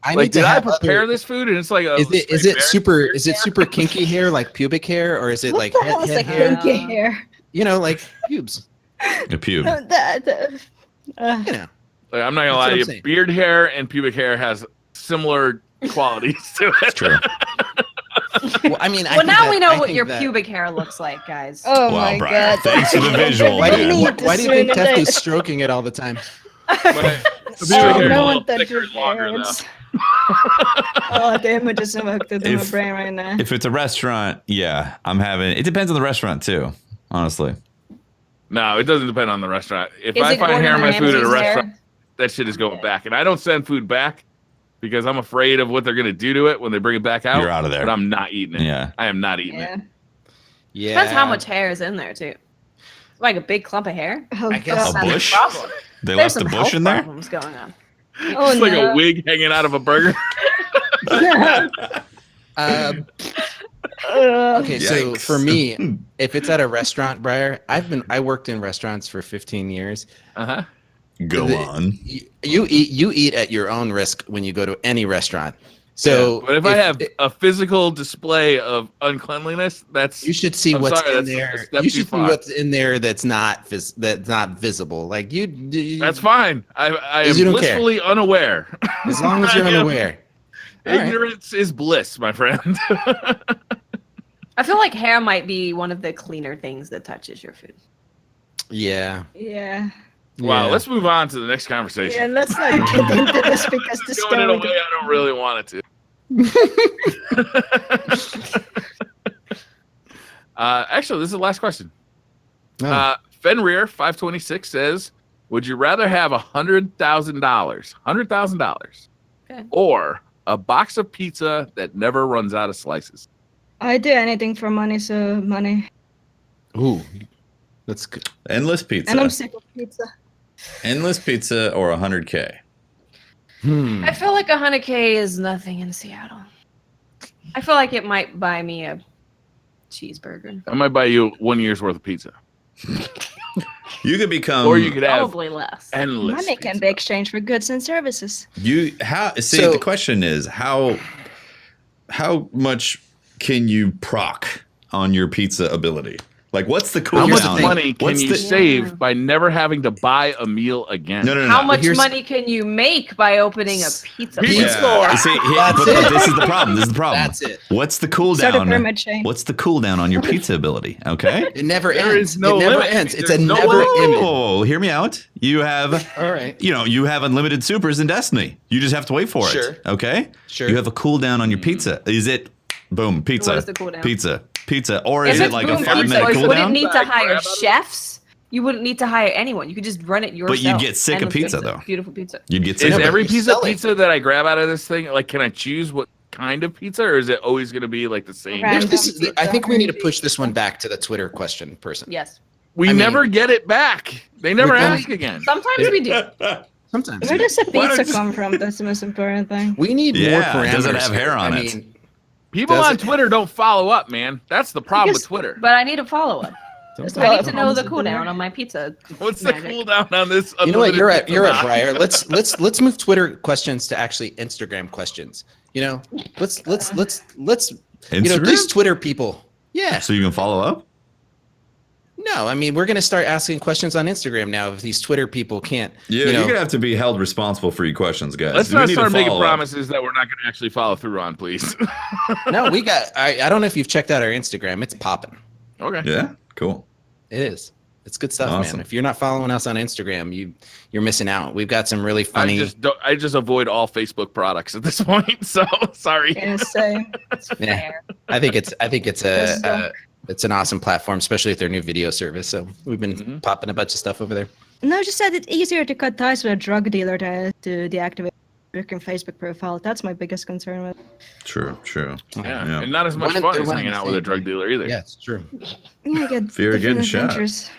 I Like, need to did I have prepare other- this food and it's like a Is it straight super bear? is it super kinky hair like pubic hair, or is it What like the hell is head a hair? kinky hair? You know, like pubes. A pube. You know. Like, I'm not gonna That's lie what to I'm you. saying. Beard hair and pubic hair has similar qualities to it. It's true. Well, I mean, I Well, think now that- we know I what think your that- pubic hair looks like, guys. Oh Wow, my Brian. god. Thanks for the visual, Why do man. you, Need to why do you think swing it. Tefty's stroking it all the time? But the pubic Oh, hair is a no little one touched thicker your and longer hair. now. It's- Oh, the image is hooked into my If- brain right now. If it's a restaurant, yeah, I'm having. It depends on the restaurant too, honestly. No, it doesn't depend on the restaurant. If Is I it find hair in my Gordon food at a Ramsay's hair? restaurant, that shit is going back. And I don't send food back because I'm afraid of what they're going to do to it when they bring it back out. You're out of there. But I'm not eating it. Yeah. I am not eating Yeah. it. Yeah. Depends how much hair is in there too. Like a big clump of hair. Oh, I guess- A God. bush? Problem. They There's left the some bush health in there. problems going on. Oh, It's like no. a wig hanging out of a burger. Okay, so Yikes. for me, if it's at a restaurant, Briar, I worked in restaurants for 15 years. Uh-huh. Go The- on. You eat at your own risk when you go to any restaurant. So, But if I have a physical display of uncleanliness, that's you should see I'm what's sorry, in that's a there. step You too should see far. what's in there that's not visible. Like you. that's fine. I am You don't care. blissfully unaware. As long as you're I am- unaware. All right. Ignorance is bliss, my friend. I feel like hair might be one of the cleaner things that touches your food. Yeah. Yeah. Wow, Yeah. let's move on to the next Yeah, conversation. let's not get into this because this Going in a story. way I don't really want it to. Actually, this is the last question. Oh. Fenrir 526 says, "Would you rather have $100,000, Okay. or a box of pizza that never runs out of slices?" I do anything for money, so money. Ooh. That's good. Endless pizza. And I'm sick of pizza. Endless pizza or 100K. Hmm. I feel like 100K is nothing in Seattle. I feel like it might buy me a cheeseburger. I might buy you 1 year's worth of pizza. You could become, Or you could have Probably less. endless Money can pizza. be exchanged for goods and services. the question is how much can you proc on your pizza ability? Like, what's the How much cooldown? money can What's you the- save by never having to buy a meal again? No. How much here's- money can you make by opening a pizza Pizza place? store. You see, That's but it. this is the problem. That's it. What's the Start a cooldown? pyramid chain. What's the cooldown on your pizza ability? Okay. It never There ends. is no it never limit. ends. It's a There's no never limit. ending. Oh, hear me out. You have, All right. you have unlimited supers in Destiny. You just have to wait for Sure. it. Okay. Sure. You have a cooldown on your pizza. Is it boom pizza? What is the cooldown? Pizza, or If is it it's like boom a 5 pizza, minute you wouldn't cooldown? need to Grab hire out of it. chefs. You wouldn't need to hire anyone. You could just run it yourself. But you'd get sick of Endless pizza, though. Beautiful pizza. You'd get sick Is of every it. you piece of sell it. pizza that I grab out of this thing, like, can I choose what kind of pizza, or is it always going to be like the same? Random I think we need to pizza. push this one back to the Twitter question person. Yes. We I mean- never get it back. They never With ask again. Sometimes we do. Sometimes. Where does the Why pizza don't- come from? That's the most important thing. We need more Yeah, parameters. does it have hair on I it? mean, People Does on it- Twitter don't follow up, man. That's the problem with Because- Twitter. But I need a follow up. I need to know the cooldown on my pizza. What's the magic. cooldown on this? you know what? You're unlimited at pizza box? Briar. Let's move Twitter questions to actually Instagram questions. Let's Instagram? these Twitter people. Yeah. So you can follow up? No, I mean we're gonna start asking questions on Instagram now if these Twitter people can't. Yeah, you know, you're gonna have to be held responsible for your questions, guys. Let's We not need to start making follow up. promises that we're not going to actually follow through on, please. no, we got. I don't know if you've checked out our Instagram. It's popping. Okay. Yeah, cool. It is. It's good stuff, Awesome. man. If you're not following us on Instagram, you're missing out. We've got some really funny. I just avoid all Facebook products at this point. So sorry. Insane. It's Yeah. fair. I think it's an awesome platform, especially with their new video service. So we've been Mhm. popping a bunch of stuff over there. No, just said it's easier to cut ties with a drug dealer to deactivate your Facebook profile. That's my biggest concern with. True. Yeah. Yeah. And not as much One- fun they're as one hanging and the out with a same drug thing. dealer either. Yeah, it's true. Yeah, get Fear of different getting shot. adventures.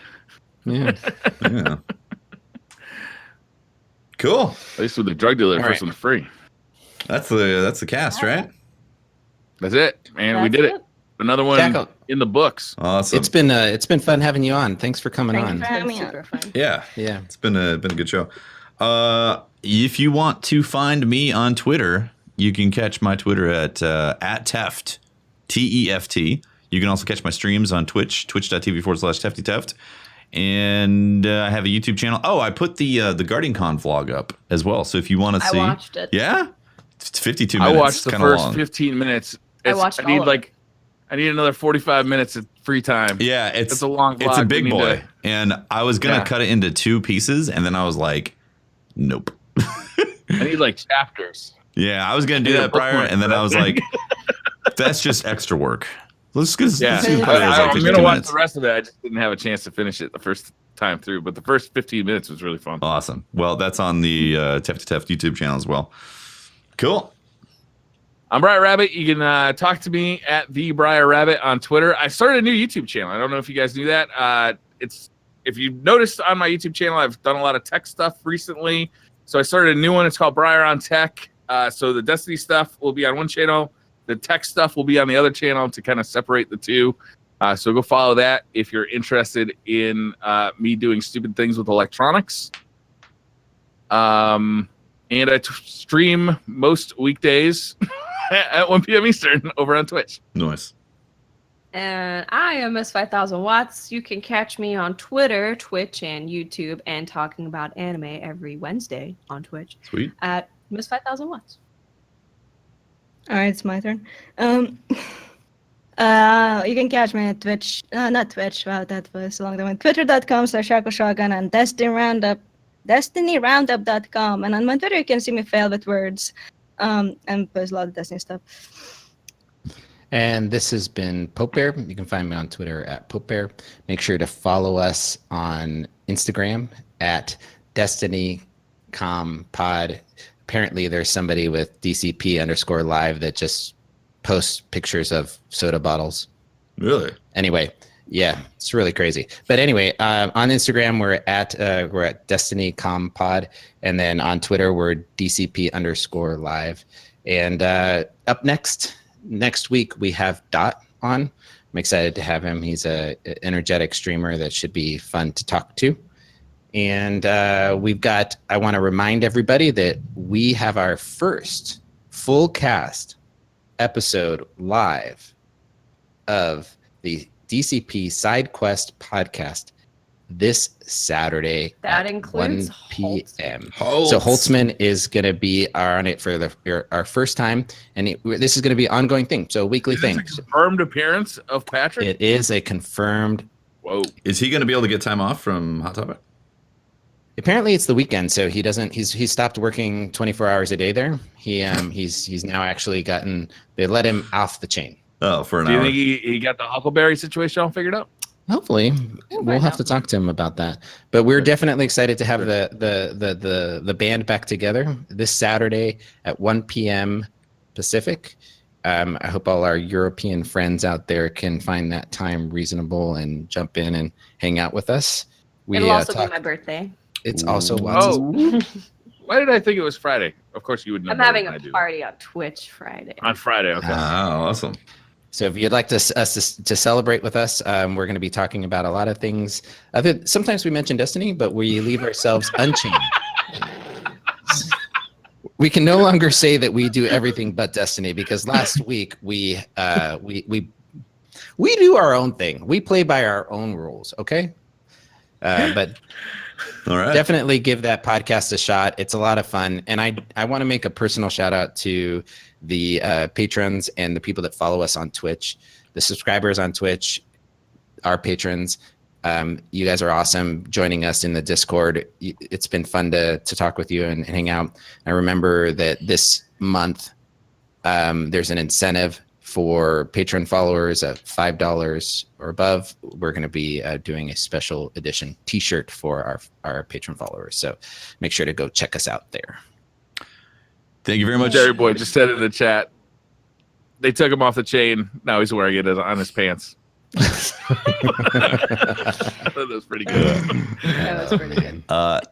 Yeah. Yeah. Cool. At least with the drug dealer, All first right. one's free. That's the cast, right? That's it. And we That's did it. Another one Shackle. in the books. Awesome. It's been fun having you on. Thanks for coming Thank on. you. It's been me up. super fun. yeah. Yeah. It's been a good show. If you want to find me on Twitter, you can catch my Twitter at Teft, TEFT. You can also catch my streams on Twitch, twitch.tv/TeftyTeft. And I have a YouTube channel. Oh, I put the Guardian Con vlog up as well. So if you want to I see, watched it. yeah, it's 52 I minutes. watched the kinda first long. 15 minutes. I watched I need all of it. I need another 45 minutes of free time. Yeah, it's It's a long It's a vlog. big We need boy, to- and I was gonna Yeah. cut it into 2 pieces, and then I was like, nope. I need like chapters. Yeah, I was gonna do Yeah, that prior, bookmark and then for I was that like, that's just extra work. Let's just Yeah, let's just put it as like I'm 52 gonna watch minutes. the rest of it. I just didn't have a chance to finish it the first time through, but the first 15 minutes was really fun. Awesome. Well, that's on the Teft to Teft YouTube channel as well. Cool. I'm Briar Rabbit. You can talk to me at the Briar Rabbit on Twitter. I started a new YouTube channel. I don't know if you guys knew that. If you've noticed on my YouTube channel, I've done a lot of tech stuff recently. So I started a new one. It's called Briar on Tech. So the Destiny stuff will be on one channel. The tech stuff will be on the other channel to kind of separate the two. So go follow that if you're interested in me doing stupid things with electronics. And I stream most weekdays at 1 p.m. Eastern over on Twitch. Nice. And I am Miss 5000 Watts. You can catch me on Twitter, Twitch, and YouTube, and talking about anime every Wednesday on Twitch Sweet. at Miss 5000 Watts. All right, it's my turn. You can catch me at Twitch, not Twitch. Wow, that was a long time. Twitter.com/ShackleShotgun and DestinyRoundup.com. And on my Twitter, you can see me fail with words, and post a lot of Destiny stuff. And this has been Pope Bear. You can find me on Twitter at Pope Bear. Make sure to follow us on Instagram at DestinyComPod. Apparently, there's somebody with DCP_live that just posts pictures of soda bottles. Really? Anyway, yeah, it's really crazy. But anyway, on Instagram we're at DestinyComPod, and then on Twitter we're DCP_live. And up next, next week we have Dot on. I'm excited to have him. He's a energetic streamer that should be fun to talk to. And I want to remind everybody that we have our first full cast episode live of the DCP Side Quest podcast this Saturday That at includes 1 p.m. Holtz. So Holtzman is going to be on it for our first time, and this is going to be an ongoing thing, so a weekly Is this thing. a confirmed appearance of Patrick? It is a confirmed. Whoa. Is he going to be able to get time off from Hot Topic? Apparently, it's the weekend, so he doesn't. He's stopped working 24 hours a day there. He's now actually gotten. They let him off the chain. Oh, for an Do you hour. think he got the Huckleberry situation all figured out? Hopefully, we'll have to talk to him about that. But we're definitely excited to have the band back together this Saturday at 1 p.m. Pacific. I hope all our European friends out there can find that time reasonable and jump in and hang out with us. It'll also be my birthday. It's also Watson's. Oh, why did I think it was Friday? Of course, you would know. I'm having a party on Twitch Friday. On Friday, okay. Oh, awesome. So if you'd like to celebrate with us, we're going to be talking about a lot of things. Sometimes we mention Destiny, but we leave ourselves unchained. We can no longer say that we do everything but Destiny, because last week we do our own thing. We play by our own rules, okay? But All right. definitely give that podcast a shot. It's a lot of fun, and I want to make a personal shout out to the patrons and the people that follow us on Twitch, the subscribers on Twitch, our patrons. You guys are awesome joining us in the Discord. It's been fun to talk with you and hang out. I remember that this month there's an incentive for patron followers at $5 or above. We're going to be doing a special edition t-shirt for our patron followers. So make sure to go check us out there. Thank you very much. Jerry Boy just said in the chat, they took him off the chain. Now he's wearing it on his pants. That was pretty good. That was pretty good.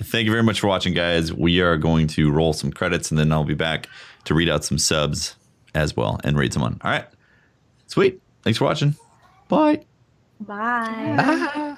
Thank you very much for watching, guys. We are going to roll some credits, and then I'll be back to read out some subs as well and rate someone. All right. Sweet. Thanks for watching. Bye. Bye. Bye.